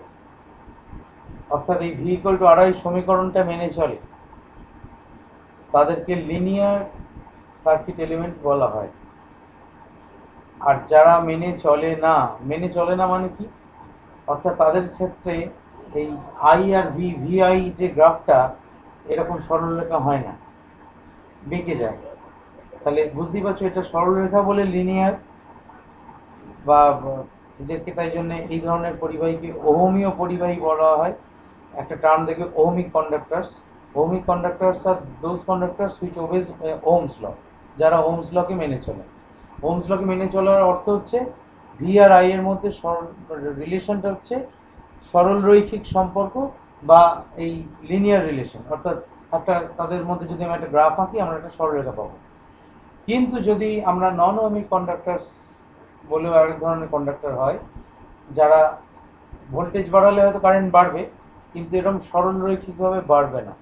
অর্থাৎ এই V = RI সমীকরণটা মেনে চলে, তাদেরকে লিনিয়ার সার্কিট এলিমেন্ট বলা হয়। আর যারা মেনে চলে না মানে কি, অর্থাৎ তাদের ক্ষেত্রে এই I আর VI যে গ্রাফটা এরকম সরলরেখা হয় না, বেঁকে যায়। তাহলে বুঝতেই পারছো এটা সরলরেখা বলে লিনিয়ার, বা এদেরকে তাই জন্য এই ধরনের পরিবাহীকে ওহমীয় পরিবাহী বলা হয়। একটা টার্ম দেখবে ohmic conductors. Ohmic conductors are those conductors which obey Ohm's law, যারা ওহমস লকে মেনে চলে। ওহমস লকে মেনে চলার অর্থ হচ্ছে ভি আর আই এর মধ্যে রিলেশনটা হচ্ছে সরল রৈখিক সম্পর্ক বা এই লিনিয়ার রিলেশন, অর্থাৎ একটা তাদের মধ্যে যদি আমি একটা গ্রাফ আঁকি আমরা একটা সরলরেখা পাবো। কিন্তু যদি আমরা নন ওহমিক কন্ডাক্টরস বলেও আরেক ধরনের কন্ডাক্টর হয়, যারা ভোল্টেজ বাড়ালে হয়তো কারেন্ট বাড়বে, কিন্তু এরকম সরল রৈখিকভাবে বাড়বে না,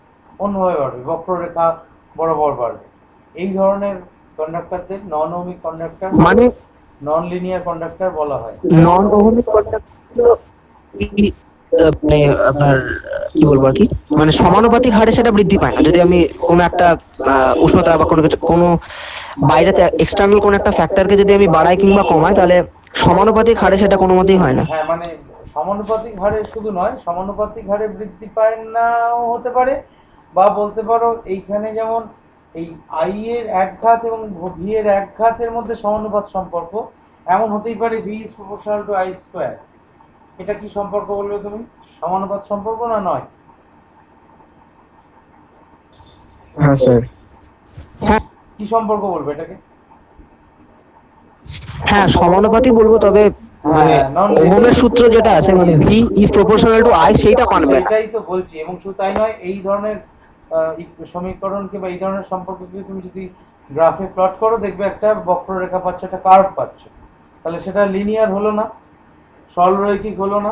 অন্যভাবে বাড়বে, বক্ররেখা বরাবর বাড়বে। এই ধরনের কন্ডাক্টরদের নন ওহমিক কন্ডাক্টর মানে নন লিনিয়ার কন্ডাক্টর বলা হয়। নন ওহমিক কন্ডাক্টর মানে আপনার কি বলবো আর কি, মানে সমানুপাতিক হারে সেটা বৃদ্ধি পায় না। যদি আমি কোনো একটা উষ্ণতা বা কোনো বাইরে এক্সটার্নাল কোন একটা ফ্যাক্টরকে যদি আমি বাড়াই কিংবা কমাই, তাহলে সমানুপাতিক হারে সেটা কোনো মতেই হয় না। হ্যাঁ, মানে সমানুপাতিক হারে শুধু নয়, সমানুপাতিক হারে বৃদ্ধি পায় নাও হতে পারে, বা বলতে পারো এইখানে যেমন এই আই এর এক ঘাত এবং ভি এর এক ঘাতের মধ্যে সমানুপাত সম্পর্ক, এমন হতেই পারে V is proportional to I square. এটা কি সম্পর্ক বলবে তুমি? সমানুপাত সম্পর্ক না নয়? হ্যাঁ স্যার। কি সম্পর্ক বলবে এটাকে? হ্যাঁ, সমানুপাতি বলবো, তবে মানে ওহমের সূত্র যেটা আছে, মানে V is proportional to I, সেইটা মানবে না। সেটাই তো বলছি। এবং শুধু তাই নয়, এই ধরনের সমীকরণকে বা এই ধরনের সম্পর্ককে তুমি যদি গ্রাফে প্লট করো, দেখবে একটা বক্ররেখা পাচ্ছ, একটা কার্ভ পাচ্ছ। তাহলে সেটা লিনিয়ার হলো না, সরলরৈখিক হলো না।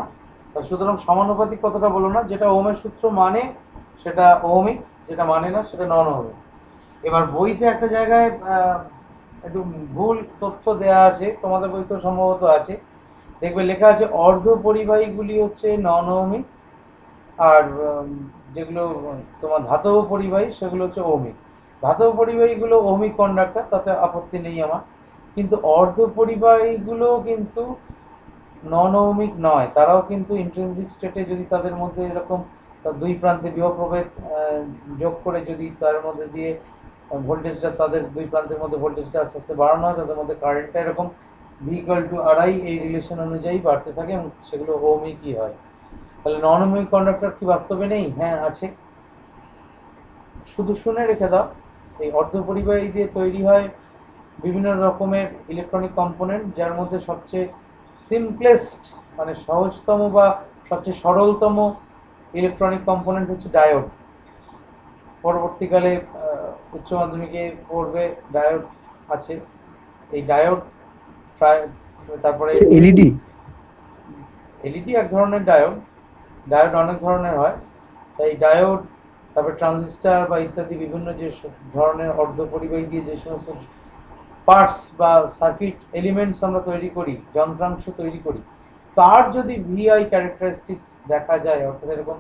সুতরাং সমানুপাতিক কথাটা বলো না। যেটা ওহমের সূত্র মানে সেটা ওহমিক, যেটা মানে না সেটা নন ওহমিক। এবার বইতে একটা জায়গায় একটু ভুল তথ্য দেয়া আছে, তোমাদের বইতে সম্ভবত আছে, দেখবে লেখা আছে অর্ধ পরিবাহীগুলি হচ্ছে নন ওহমিক, আর যেগুলো তোমার ধাতব পরিবাহী সেগুলো হচ্ছে ওহমিক। ধাতব পরিবাহীগুলো ওহমিক কন্ডাক্টর, তাতে আপত্তি নেই আমার, কিন্তু অর্ধ পরিবাহীগুলো কিন্তু নন ওহমিক নয়। তারাও কিন্তু ইন্ট্রিনসিক স্টেটে যদি তাদের মধ্যে এরকম দুই প্রান্তে বিভব প্রভেদ যোগ করে যদি তার মধ্যে দিয়ে ভোল্টেজটা, তাদের দুই প্রান্তের মধ্যে ভোল্টেজটা আস্তে আস্তে বাড়ানো হয়, তাদের মধ্যে কারেন্টটা এরকম ভি ইকুয়াল টু আরআই এই রিলেশন অনুযায়ী বাড়তে থাকে, এবং সেগুলো ওহমিকই হয়। তাহলে নন ওহমিক কন্ডাক্টর কি বাস্তবে নেই? হ্যাঁ, আছে। শুধু শুনে রেখে দাও, এই অর্ধপরিবাহী দিয়ে তৈরি হয় বিভিন্ন রকমের ইলেকট্রনিক কম্পোনেন্ট, যার মধ্যে সবচেয়ে সিম্পলেস্ট মানে সহজতম বা সবচেয়ে সরলতম ইলেকট্রনিক কম্পোনেন্ট হচ্ছে ডায়োড। পরবর্তীকালে উচ্চ মাধ্যমিকে পড়বে ডায়োড আছে। এই ডায়োড তারপরে এলইডি। এলইডি এক ধরনের ডায়োড, ডায়োড অনেক ধরনের হয়। তাই ডায়োড, তারপরে ট্রানজিস্টার বা ইত্যাদি বিভিন্ন যে ধরনের অর্ধপরিবাহী দিয়ে যে সমস্ত পার্টস বা সার্কিট এলিমেন্টস আমরা তৈরি করি, যন্ত্রাংশ তৈরি করি, তার যদি ভিআই ক্যারেক্টারিস্টিক্স দেখা যায়, অর্থাৎ এরকম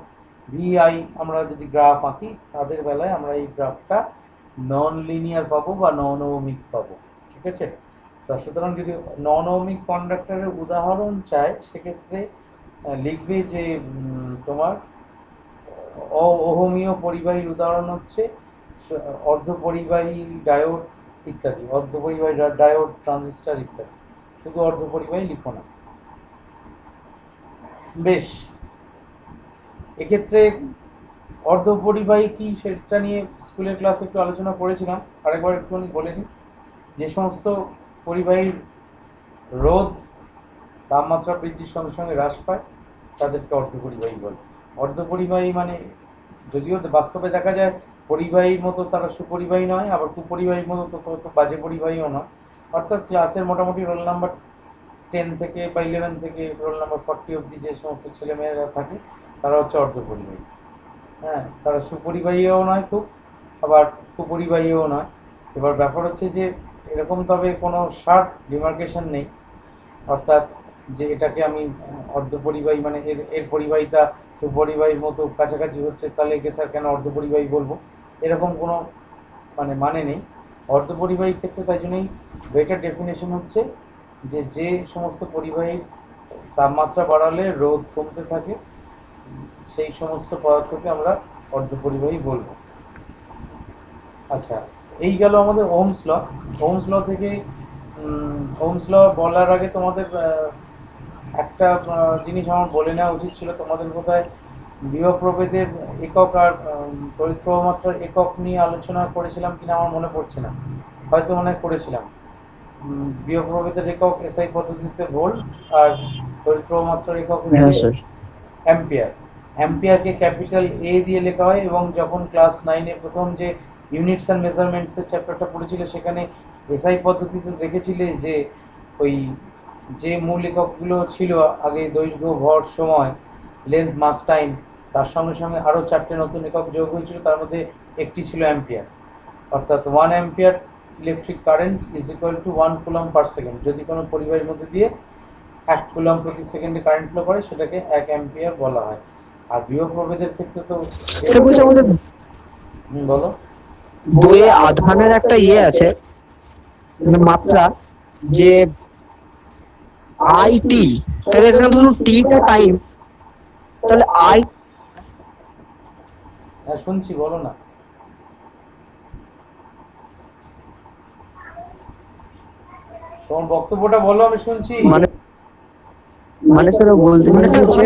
ভিআই আমরা যদি গ্রাফ আঁকি, তাদের বেলায় আমরা এই গ্রাফটা নন লিনিয়ার পাবো বা নন ওহমিক পাবো। ঠিক আছে? তা সুতরাং যদি নন ওহমিক কন্ডাক্টরের উদাহরণ চায়, সেক্ষেত্রে লিখবে যে তোমার অওহমীয় পরিবাহীর উদাহরণ হচ্ছে অর্ধপরিবাহী ডায়োড ইত্যাদি, অর্ধপরিবাহী ডায়োড, ট্রানজিস্টার ইত্যাদি। শুধু অর্ধপরিবাহী লিখো না। বেশ, এক্ষেত্রে অর্ধপরিবাহী কি সেটা নিয়ে স্কুলের ক্লাসে একটু আলোচনা করেছিলাম, আরেকবার একটুখানি বলে নিই। যে সমস্ত পরিবাহীর রোধ তাপমাত্রা বৃদ্ধির সঙ্গে সঙ্গে হ্রাস পায়, তাদেরকে অর্ধপরিবাহী বলে। অর্ধপরিবাহী মানে যদিও বাস্তবে দেখা যায় পরিবাহীর মতো তারা সুপরিবাহী নয়, আবার কুপরিবাহীর মতো তো বাজে পরিবাহীও নয়। অর্থাৎ ক্লাসের মোটামুটি রোল নাম্বার 10 থেকে বা 11 থেকে রোল নাম্বার 40 অবধি যে সমস্ত ছেলেমেয়েরা থাকে, তারা হচ্ছে অর্ধপরিবাহী। হ্যাঁ, তারা সুপরিবাহীও নয় খুব, আবার কুপরিবাহীও নয়। এবার ব্যাপার হচ্ছে যে এরকম তবে কোনো শার্প ডিমার্কেশন নেই, অর্থাৎ যে এটাকে আমি অর্ধপরিবাহী মানে এর পরিবাহিতা সুপরিবাহীর মতো কাছাকাছি হচ্ছে, তাহলে একে স্যার কেন অর্ধপরিবাহী বলবো, এরকম কোনো মানে নেই অর্ধপরিবাহীর ক্ষেত্রে। তাই জন্যই বেটার ডেফিনেশন হচ্ছে যে যে সমস্ত পরিবাহীর তাপমাত্রা বাড়ালে রোধ কমতে থাকে, সেই সমস্ত পদার্থকে আমরা অর্ধপরিবাহী বলবো। আচ্ছা, এই গেল আমাদের ওহমস ল। ওহমস ল থেকে ওহমস ল বলার আগে তোমাদের একটা জিনিস আমার বলে নেওয়া উচিত ছিল। তোমাদের বোধহয় বিভব প্রভেদের একক আর তড়িৎ প্রবাহ মাত্রার একক নিয়ে আলোচনা করেছিলাম কিনা আমার মনে পড়ছে না, হয়তো মনে করেছিলাম। বিভব প্রভেদের একক এসআই পদ্ধতিতে ভোল্ট, আর তড়িৎ প্রবাহ মাত্রার একক অ্যাম্পিয়ার। অ্যাম্পিয়ারকে ক্যাপিটাল এ দিয়ে লেখা হয়, এবং যখন ক্লাস 9-এ প্রথম যে ইউনিটস অ্যান্ড মেজারমেন্টসের চ্যাপ্টারটা পড়েছিল, সেখানে এসআই পদ্ধতিতে দেখেছিলে যে ওই যে মূল এককগুলো ছিল আগে, দৈর্ঘ্য, ভর, সময়, লেন্থ, মাস, টাইম, তার সঙ্গে সঙ্গে আরও 4টে নতুন একক যোগ হয়েছিল, তার মধ্যে একটি ছিল অ্যাম্পিয়ার। অর্থাৎ 1 ampere electric current is equal to 1 coulomb per second. যদি কোনো পরিবাহীর মধ্যে দিয়ে 1 কুলম্ব প্রতি সেকেন্ডে কারেন্ট ফ্লো করে, সেটাকে 1 অ্যাম্পিয়ার বলা হয়। আর বিভব প্রভেদের ক্ষেত্রে তো আমাদের বলো, বইয়ে আধানের একটা ইয়ে আছে, মাত্রা যে আইটি, তাহলে এখানে ধরুন টিটা টাইম, তাহলে আই হ্যাঁ শুনছি, বলো না। তোমার বক্তব্যটা বলো, আমি শুনছি। মানে মানে স্যার ও বলতে চাইছে হচ্ছে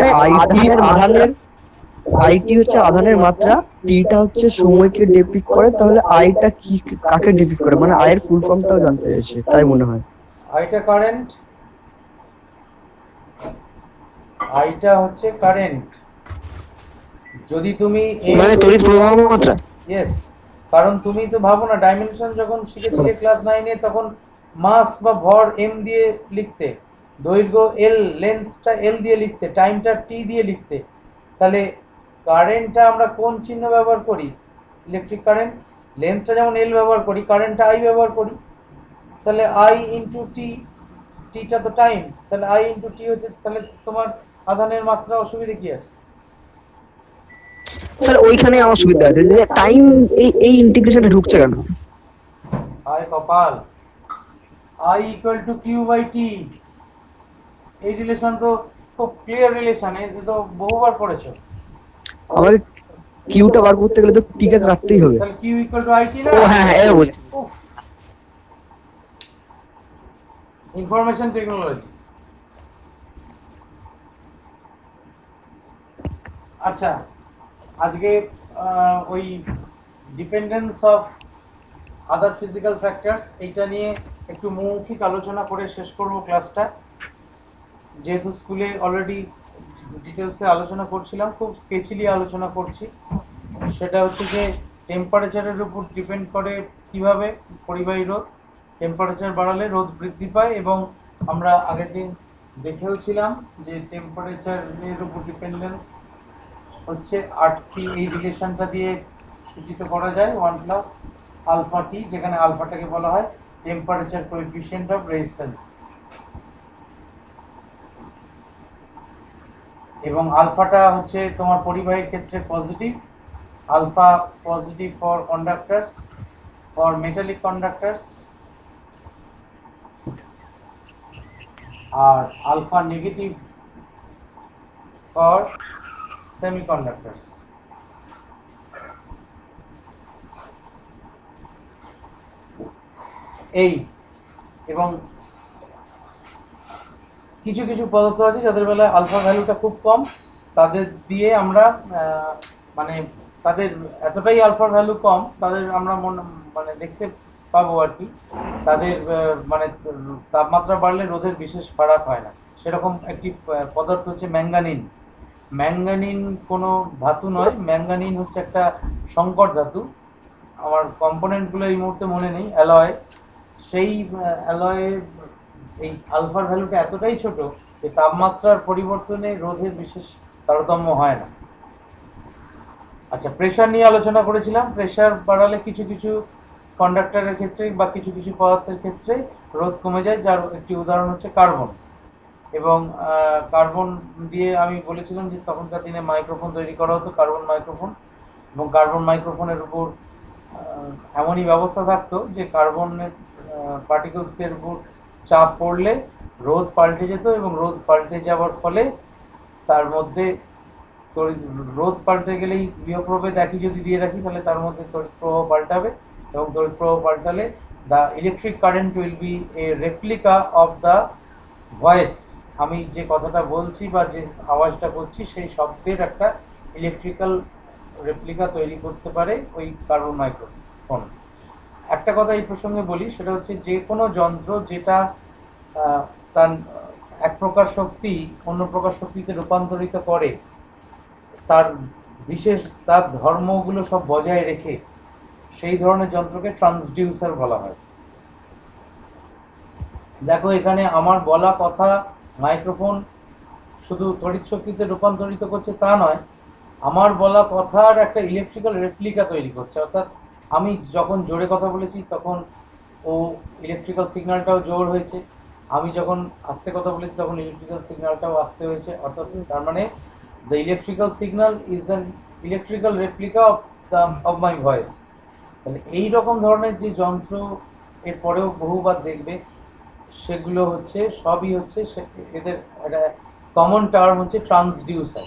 আইটি হচ্ছে আধানের মাত্রা, টিটা হচ্ছে সময়কে ডিপিক্ট করে, তাহলে আইটা কি কাকে ডিপিক্ট করে, মানে আয়ের ফুল ফর্মটাও জানতে চাইছে তাই মনে হয়। আইটা কারেন্ট, আইটা হচ্ছে কারেন্ট। যদি তুমি মানে তড়িৎ প্রবাহ মাত্রা। ইয়েস, কারণ তুমি তো ভাবো না, ডাইমেনশন যখন শিখেছিলে ক্লাস 9-এ, তখন মাস বা ভর এম দিয়ে লিখতে, দৈর্ঘ্য এল, লেন্থটা এল দিয়ে লিখতে, টাইমটা টি দিয়ে লিখতে। তাহলে কারেন্টটা আমরা কোন চিহ্ন ব্যবহার করি? Electric current. লেন্থটা যেমন এল ব্যবহার করি, কারেন্টটা আই ব্যবহার করি। তাহলে আই ইন্টু টি, টিটা তো টাইম, তাহলে আই ইন্টু টি হচ্ছে, তাহলে তোমার আধানের মাত্রা। অসুবিধা কি আছে? স্যার ওইখানে আমার সুবিধা আছে যে টাইম এই ইন্টিগ্রেশনে ঢুকছে কেন? আই কপাল, I equal to Q by T, এই রিলেশন তো খুব ক্লিয়ার রিলেশন, এটা তো বহুবার পড়েছো। আমাকে কিউটা বার করতে গেলে তো টিকে কাটতেই হবে। তাহলে কিউ ইকুয়াল টু আইটি না? ও হ্যাঁ হ্যাঁ, এটা বলছি। Information technology. আচ্ছা, আজকে ওই dependence of other physical factors, এইটা নিয়ে একটু মৌখিক আলোচনা করে শেষ করব ক্লাসটা। যেহেতু স্কুলে অলরেডি ডিটেলসে আলোচনা করছিলাম, খুব স্কেচিলি আলোচনা করছি। সেটা হচ্ছে যে টেম্পারেচারের উপর ডিপেন্ড করে কিভাবে পরিবাহী রোধ, টেম্পারেচার বাড়ালে রোধ বৃদ্ধি পায়, এবং আমরা আগের দিন দেখেওছিলাম যে টেম্পারেচারের উপর ডিপেন্ডেন্স হচ্ছে আটটি, এই রিলেশনটা দিয়ে সূচিত করা যায় 1 প্লাস আলফা টি, যেখানে আলফাটাকে বলা হয় টেম্পারেচার কোএফিসিয়েন্ট অফ রেজিস্ট্যান্স, এবং আলফাটা হচ্ছে তোমার পরিবাহীর ক্ষেত্রে positive. Alpha positive for conductors, for metallic conductors, আর আলফা নেগেটিভ ফর সেমিকন্ডাক্টরস। এই এবং কিছু কিছু পদার্থ আছে যাদের বেলায় আলফা ভ্যালুটা খুব কম, তাদের দিয়ে আমরা মানে তাদের এতটাই আলফা ভ্যালু কম, তাদের আমরা মানে দেখতে পাবো আর কি, তাদের মানে তাপমাত্রা বাড়লে রোধের বিশেষ ফারাক হয় না। সেরকম একটি পদার্থ হচ্ছে ম্যাঙ্গানিন। ম্যাঙ্গানিন কোনো ধাতু নয়, ম্যাঙ্গানিন হচ্ছে একটা সংকর ধাতু। আমার কম্পোনেন্টগুলো এই মুহূর্তে মনে নেই। অ্যালয়, সেই অ্যালয়ের এই আলফার ভ্যালুটা এতটাই ছোট যে তাপমাত্রার পরিবর্তনে রোধের বিশেষ তারতম্য হয় না। আচ্ছা, প্রেশার নিয়ে আলোচনা করেছিলাম। প্রেশার বাড়ালে কিছু কিছু কন্ডাক্টরের ক্ষেত্রে বা কিছু কিছু পদার্থের ক্ষেত্রে রোধ কমে যায়, যার একটি উদাহরণ হচ্ছে কার্বন। এবং কার্বন দিয়ে আমি বলেছিলাম যে তখনকার দিনে মাইক্রোফোন তৈরি করা হতো, কার্বন মাইক্রোফোন, এবং কার্বন মাইক্রোফোনের উপর এমনই ব্যবস্থা থাকতো যে কার্বনের পার্টিকেলসের উপর চাপ পড়লে রোধ পাল্টে যেত, এবং রোধ পাল্টে যাওয়ার ফলে তার মধ্যে রোধ পাল্টে গেলেই বিভব একই যদি দিয়ে রাখি, তাহলে তার মধ্যে তড়িৎ প্রবাহ পাল্টাবে, এবং তড়িৎ প্রবাহ পাল্টালে the electric current will B A replica of the voice. আমি যে কথাটা বলছি বা যে আওয়াজটা করছি, সেই শব্দের একটা ইলেকট্রিক্যাল রেপ্লিকা তৈরি করতে পারে ওই কার্বন মাইক্রোফোন। একটা কথা এই প্রসঙ্গে বলি, সেটা হচ্ছে যে কোনো যন্ত্র যেটা তার এক প্রকার শক্তি অন্য প্রকার শক্তিতে রূপান্তরিত করে, তার বিশেষ তার ধর্মগুলো সব বজায় রেখে, সেই ধরনের যন্ত্রকে ট্রান্সডিউসার বলা হয়। দেখো এখানে আমার বলা কথা মাইক্রোফোন শুধু তড়িৎ শক্তিতে রূপান্তরিত করছে তা নয়, আমার বলা কথার একটা ইলেকট্রিক্যাল রেপ্লিকা তৈরি করছে। অর্থাৎ আমি যখন জোরে কথা বলেছি তখন ও ইলেকট্রিক্যাল সিগন্যালটাও জোর হয়েছে, আমি যখন আস্তে কথা বলেছি তখন ইলেকট্রিক্যাল সিগন্যালটাও আস্তে হয়েছে। অর্থাৎ তার মানে the electrical signal is an electrical replica of my voice. তাহলে এই রকম ধরনের যে যন্ত্র এরপরেও বহুবার দেখবে, সেগুলো হচ্ছে সবই হচ্ছে এদের একটা কমন টার্ম হচ্ছে ট্রান্সডিউসার।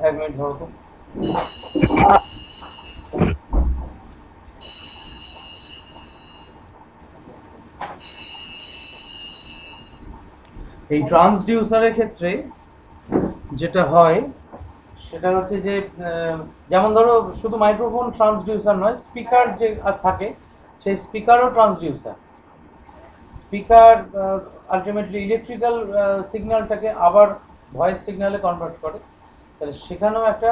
এক মিনিট ধরো তো। এই ট্রান্সডিউসারের ক্ষেত্রে যেটা হয় সেটা হচ্ছে যে যেমন ধরো শুধু মাইক্রোফোন ট্রান্সডিউসার নয়, স্পিকার যে থাকে সেই স্পিকারও ট্রান্সডিউসার। স্পিকার আলটিমেটলি ইলেকট্রিক্যাল সিগন্যালটাকে আবার ভয়েস সিগন্যালে কনভার্ট করে, তাহলে সেখানেও একটা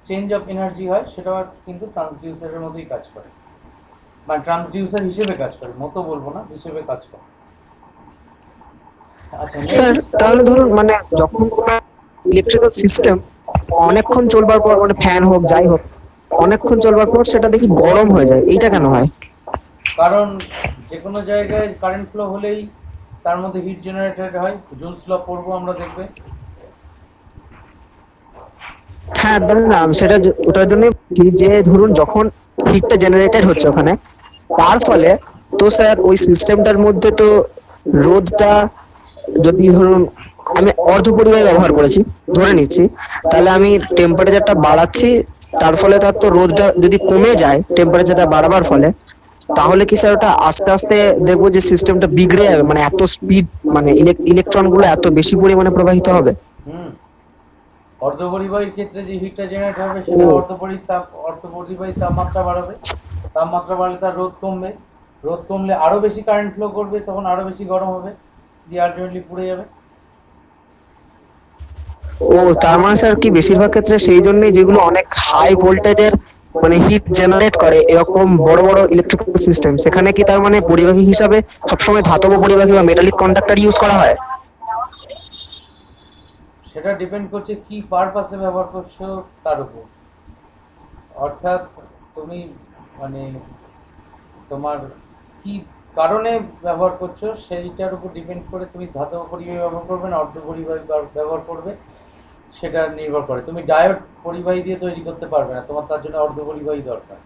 চেঞ্জ অফ এনার্জি হয়, সেটাও কিন্তু ট্রান্সডিউসারের মতোই কাজ করে, মানে ট্রান্সডিউসার হিসেবে কাজ করে, মতো বলবো না, হিসেবে কাজ করে। আচ্ছা স্যার তাহলে ধরুন মানে যখন কোনো ইলেকট্রিক্যাল সিস্টেম অনেকক্ষণ চলবার পর, মানে ফ্যান হোক যাই হোক, অনেকক্ষণ চলবার পর সেটা দেখি গরম হয়ে যায়, এইটা কেন হয়? কারণ যে কোনো জায়গায় কারেন্ট ফ্লো হলেই তার মধ্যে হিট জেনারেটেড হয়, জুলস ল পড়বো আমরা, দেখবে। হ্যাঁ ধরুন সেটা ওটার জন্য যে ধরুন যখন হিটটা জেনারেটেড হচ্ছে ওখানে, তার ফলে তো স্যার ওই সিস্টেমটার মধ্যে তো রোধটা, যদি ধরুন আমি অর্ধপরিবাহী ব্যবহার করেছি ধরে নিচ্ছি, তাহলে আমি টেম্পারেচারটা বাড়াচ্ছি, তার ফলে তার তো রোধটা যদি কমে যায় টেম্পারেচারটা বাড়াবার ফলে, তাহলে কি স্যার ওটা আস্তে আস্তে দেখবো যে সিস্টেমটা বিগড়ে যাবে, মানে এত স্পিড, মানে ইলেকট্রন গুলো এত বেশি পরিমাণে প্রবাহিত হবে? হুম, অর্ধপরিবাহীর ক্ষেত্রে যে হিটটা জেনারেট হবে সেটা অর্ধপরিবাহী তাপমাত্রা বাড়াবে, তাপমাত্রা বাড়লে তার রোধ কমবে, রোধ কমলে আরো বেশি কারেন্ট ফ্লো করবে, তখন আরো বেশি গরম হবে, দিয়ে আলটিমেটলি পুড়ে যাবে। ও তার মানে স্যার কি বেশিরভাগ ক্ষেত্রে সেই জন্যই যেগুলো অনেক হাই ভোল্টেজের মানে হিট জেনারেট করে এরকম বড় বড় ইলেকট্রিক্যাল সিস্টেম, সেখানে কি তার মানে পরিবাহী হিসাবে সবসময় ধাতব পরিবাহী বা মেটালিক কন্ডাক্টর ইউজ করা হয়? সেটা ডিপেন্ড করছে কি পারপাসে ব্যবহার করছো তার উপর। অর্থাৎ তুমি মানে তোমার কি কারণে ব্যবহার করছো সেইটার উপর ডিপেন্ড করে তুমি ধাতব পরিবাহী ব্যবহার করবে না অর্ধপরিবাহী ব্যবহার করবে, সেটা নির্ভর করে। তুমি ডায়োড পরিবাহী দিয়ে তৈরি করতে পারবে না, তোমার তার জন্য অর্ধপরিবাহী দরকার।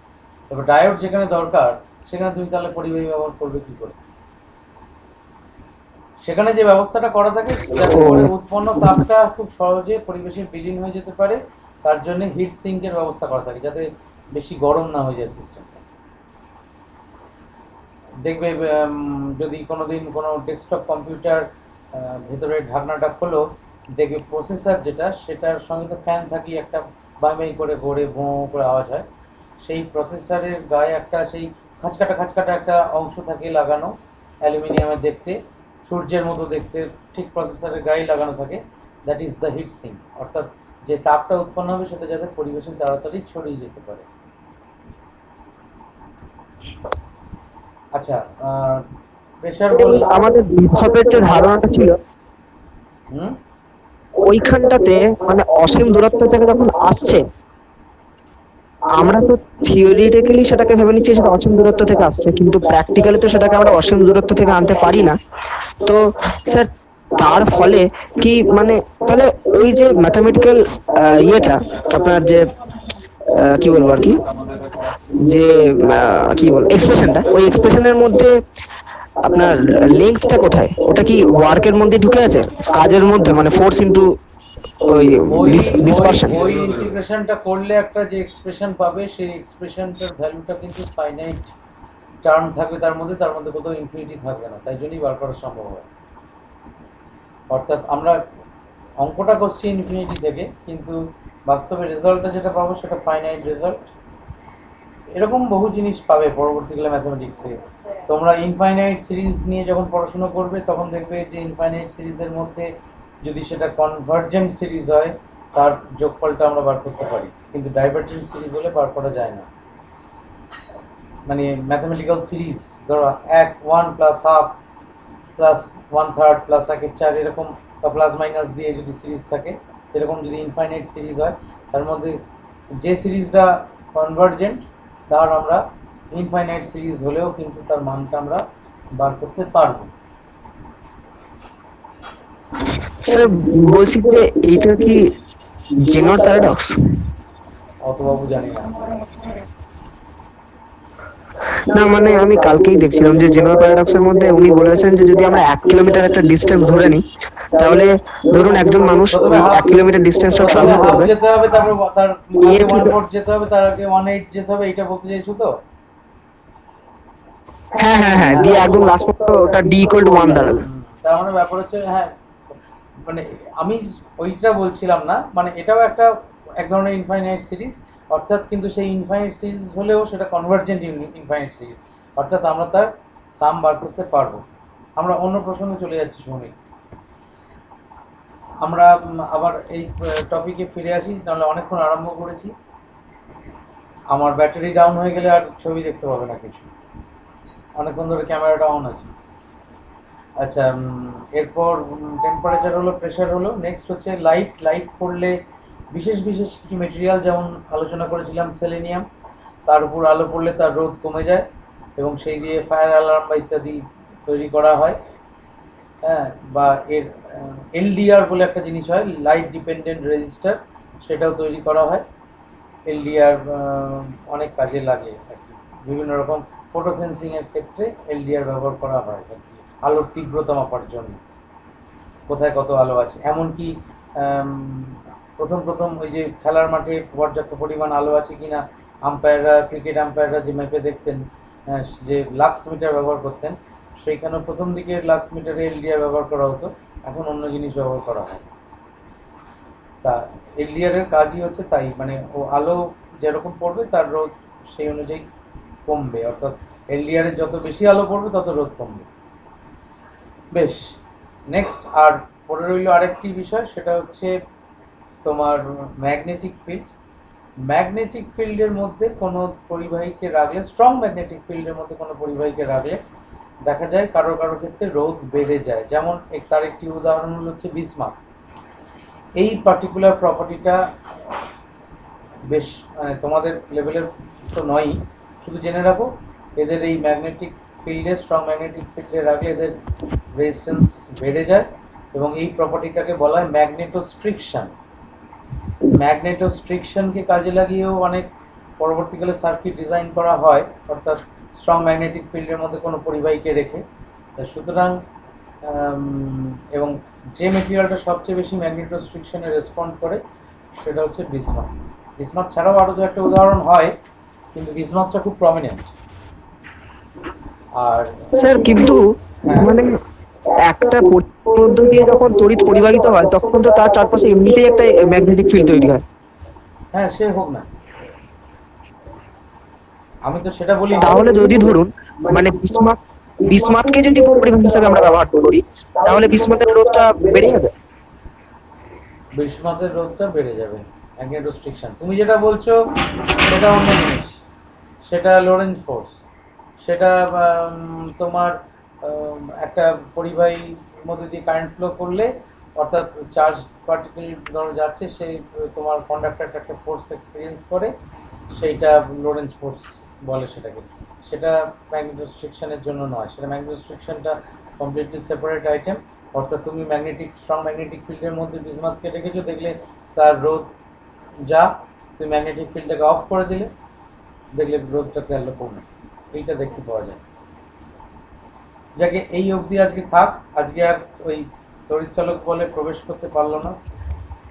তবে ডায়োড যেখানে দরকার সেখানে তুমি তাহলে পরিবাহী ব্যবহার করবে কি করে? সেখানে যে ব্যবস্থাটা করা থাকে যাতে করে উৎপন্ন তাপটা খুব সহজে পরিবেশে বিলীন হয়ে যেতে পারে, তার জন্য হিট সিঙ্কের ব্যবস্থা করা থাকে, যাতে বেশি গরম না হয়ে যায় সিস্টেমটা। দেখবে যদি কোনোদিন কোনো ডেস্কটপ কম্পিউটার ভেতরের ঢাকনাটা খোলো, দেখবে প্রসেসর যেটা, সেটার সঙ্গে তো ফ্যান থাকি, একটা বাই করে ঘোরে, ভোঁ করে আওয়াজ হয়। সেই প্রসেসরের গায়ে একটা সেই খাঁচকাটা একটা অংশ থাকে লাগানো, অ্যালুমিনিয়ামের দেখতে, সূর্যের মতো দেখতে, ঠিক প্রসেসরের গায়ে লাগানো থাকে। That is the heat sink, অর্থাৎ যে তাপটা উৎপন্ন হবে সেটা যাতে পরিবেশে তাড়াতাড়ি ছড়িয়ে যেতে পারে। আচ্ছা, প্রেশার বললাম। আমাদের বিভবের যে ধারণাটা ছিল হুম, ওইখানটাতে মানে অসীম দূরত্ব থেকে যখন আসছে, আমরা তো থিওরিটিক্যালি সেটাকে ভেবে নিচ্ছি সেটা অসীম দূরত্ব থেকে আসছে, কিন্তু প্র্যাকটিক্যালি তো সেটাকে আমরা অসীম দূরত্ব থেকে আনতে পারি না। তো স্যার তার ফলে কি মানে তাহলে ওই যে ম্যাথমেটিক্যাল ইয়েটা আপনার যে কি বলবো আর কি, যে কি বলবো এক্সপ্রেশনটা, ওই এক্সপ্রেশনের মধ্যে আপনার লেন্থটা কোথায়? ওটা কি ওয়ার্কের মধ্যে ঢুকে আছে, কাজের মধ্যে, মানে ফোর্স ইনটু ওই ডিসপারশন? ওই ইন্টিগ্রেশনটা করলে একটা যে এক্সপ্রেশন পাবে, সেই এক্সপ্রেশনটার ভ্যালুটা কিন্তু ফাইনাইট টার্ম থাকবে, তার মধ্যে কোথাও ইনফিনিটি থাকবে না, তাই জন্যই বার করা সম্ভব হয়। অর্থাৎ আমরা অঙ্কটা করছি ইনফিনিটি থেকে, কিন্তু বাস্তবে রেজাল্টটা যেটা পাবো সেটা ফাইনাইট রেজাল্ট। এরকম বহু জিনিস পাবে পরবর্তীকালে ম্যাথমেটিক্সে। তোমরা ইনফাইনাইট সিরিজ নিয়ে যখন পড়াশোনা করবে তখন দেখবে যে ইনফাইনাইট সিরিজের মধ্যে যদি সেটা কনভার্জেন্ট সিরিজ হয় তার যোগফলটা আমরা বার করতে পারি, কিন্তু ডাইভার্জেন্ট সিরিজ হলে বার করা যায় না। মানে ম্যাথমেটিক্যাল সিরিজ ধরো 1 প্লাস হাফ প্লাস 1/3 প্লাস 1/4 এরকম, বা প্লাস মাইনাস দিয়ে যদি সিরিজ থাকে, এরকম যদি ইনফাইনাইট সিরিজ হয়, তার মধ্যে যে সিরিজটা কনভার্জেন্ট তার আমরা ইনফাইনাইট সিরিজ হলেও কিন্তু তার মানটা আমরা বার করতে পারবো। স্যার বলছি যে এইটা কি জেনর প্যারাডক্স? অত বাবু জানি না। না মানে আমি কালকেই দেখছিলাম যে জেনারেল প্যারাডক্সের মধ্যে উনি বলেছেন যে যদি আমরা 1 কিলোমিটার একটা ডিস্টেন্স ধরে নিই, তাহলে ধরুন একজন মানুষ প্রথমে ওই হাফ 1 কিলোমিটার ডিস্টেন্সটা ট্রাভেল হাফ করবে, যেতে হবে, তারপর তার এ আগে to 1/4 যেতে হবে, তার আগে 1/8 যেতে হবে, এইটা বলতে চাইছো তো? হ্যাঁ হ্যাঁ হ্যাঁ, দিয়ে একদম লাস্ট পর্যন্ত ওটা d=1 দাঁড়াবে। তার মানে ব্যাপার হচ্ছে, হ্যাঁ মানে আমি ওইটা বলছিলাম না, মানে এটাও একটা এক ধরনের ইনফাইনাইট সিরিজ, অর্থাৎ কিন্তু সেই ইনফাইনাইট সিরিজ হলেও সেটা কনভার্জেন্ট ইনফাইনাইট সিরিজ, অর্থাৎ আমরা তার সাম বার করতে পারবো। আমরা অন্য প্রসঙ্গে চলে যাচ্ছি শুনি। আমরা আবার এই টপিকে ফিরে আসি, তাহলে অনেকক্ষণ আরম্ভ করেছি, আমার ব্যাটারি ডাউন হয়ে গেলে আর ছবি দেখতে পাবে না কিছু, অনেকক্ষণ ধরে ক্যামেরাটা অন আছে। আচ্ছা, এরপর টেম্পারেচার হলো, প্রেশার হলো, নেক্সট হচ্ছে লাইট। লাইট পড়লে বিশেষ বিশেষ কিছু মেটেরিয়াল, যেমন আলোচনা করেছিলাম সেলেনিয়াম, তার উপর আলো পড়লে তার রোধ কমে যায় এবং সেই দিয়ে ফায়ার অ্যালার্ম বা ইত্যাদি তৈরি করা হয়। হ্যাঁ, বা এর এলডিআর বলে একটা জিনিস হয়, লাইট ডিপেন্ডেন্ট রেজিস্টার, সেটাও তৈরি করা হয়। এলডিআর অনেক কাজে লাগে আর কি, বিভিন্ন রকম ফটো সেন্সিং এর ক্ষেত্রে এলডিআর ব্যবহার করা হয় আর কি, আলোর তীব্রতা মাপার জন্য, কোথায় কত আলো আছে। এমনকি প্রথম প্রথম ওই যে খেলার মাঠে পর্যাপ্ত পরিমাণ আলো আছে কিনা আম্পায়াররা, ক্রিকেট আম্পায়াররা যে মেপে দেখতেন, যে লাক্স মিটার ব্যবহার করতেন, সেইখানেও প্রথম দিকে লাক্স মিটারে এলডিআর ব্যবহার করা হতো, এখন অন্য জিনিস ব্যবহার করা হয়। তা এলডিআর এর কাজই হচ্ছে তাই, মানে ও আলো যেরকম পড়বে তার রোধ সেই অনুযায়ী কমবে, অর্থাৎ এলডিআর এর যত বেশি আলো পড়বে তত রোধ কমবে। বেশ, নেক্সট আর পড়ে রইল আরেকটি বিষয়, সেটা হচ্ছে তোমার ম্যাগনেটিক ফিল্ড। ম্যাগনেটিক ফিল্ডের মধ্যে কোনো পরিবাহীকে রাখলে, স্ট্রং ম্যাগনেটিক ফিল্ডের মধ্যে কোনো পরিবাহীকে রাখলে দেখা যায় কারো কারো ক্ষেত্রে রোধ বেড়ে যায়। যেমন তার একটি উদাহরণ হচ্ছে বিসমাথ। এই পার্টিকুলার প্রপার্টিটা বেশ তোমাদের লেভেলের তো নয়ই, শুধু জেনে রাখো এদের এই ম্যাগনেটিক ফিল্ডে, স্ট্রং ম্যাগনেটিক ফিল্ডে রাখলে এদের রেজিস্ট্যান্স বেড়ে যায় এবং এই প্রপার্টিটাকে বলা হয় ম্যাগনেটোস্ট্রিকশন। ম্যাগনেটোস্ট্রিকশনকে কাজে লাগিয়েও অনেক পরবর্তীকালে সার্কিট ডিজাইন করা হয়, অর্থাৎ স্ট্রং ম্যাগনেটিক ফিল্ডের মধ্যে কোনো পরিবাহীকে রেখে। সুতরাং এবং যে মেটেরিয়ালটা সবচেয়ে বেশি ম্যাগনেটোস্ট্রিকশনে রেসপন্ড করে সেটা হচ্ছে বিসমাথ। বিসমাথ ছাড়াও আরও দু একটা উদাহরণ হয়, কিন্তু বিসমাথটা খুব প্রমিনেন্ট। আর স্যার কিন্তু হ্যাঁ, মানে একটা পরিবাহীর মধ্য দিয়ে যখন তড়িৎ পরিবাহিত হয় তখন তো তার চারপাশে এমনিতেই একটা ম্যাগনেটিক ফিল্ড তৈরি হয়। হ্যাঁ সে হোক না, আমি তো সেটা বলি না। তাহলে যদি ধরুন মানে বিসমাথকে যদি পরিবাহী হিসাবে আমরা ব্যবহার করি, তাহলে বিসমাথের রোধটা বেড়ে যাবে। বিসমাথের রোধটা বেড়ে যাবে, ম্যাগনেটোস্ট্রিকশন। তুমি যেটা বলছো সেটা অন্য জিনিস, সেটা লোরেন্জ ফোর্স। সেটা তোমার একটা পরিবাহীর মধ্যে দিয়ে কারেন্ট ফ্লো করলে, অর্থাৎ চার্জ পার্টিকেল ধরো যাচ্ছে, সেই তোমার কন্ডাক্টরটা একটা ফোর্স এক্সপিরিয়েন্স করে, সেইটা লোরেন্জ ফোর্স বলে সেটাকে। সেটা ম্যাগনেটোস্ট্রিকশনের জন্য নয়, সেটা ম্যাগনেটোস্ট্রিকশনটা কমপ্লিটলি সেপারেট আইটেম। অর্থাৎ তুমি স্ট্রং ম্যাগনেটিক ফিল্ডের মধ্যে বিসমাথকে রেখেছো, দেখলে তার রোধ যা, তুমি ম্যাগনেটিক ফিল্ডটাকে অফ করে দিলে, দেখলে রোধটা গেল কমে, এইটা দেখতে পাওয়া যায়। যাকে এই অবধি আজকে থাক, আজকে আর ওই তড়িৎচালক বলে প্রবেশ করতে পারলো না।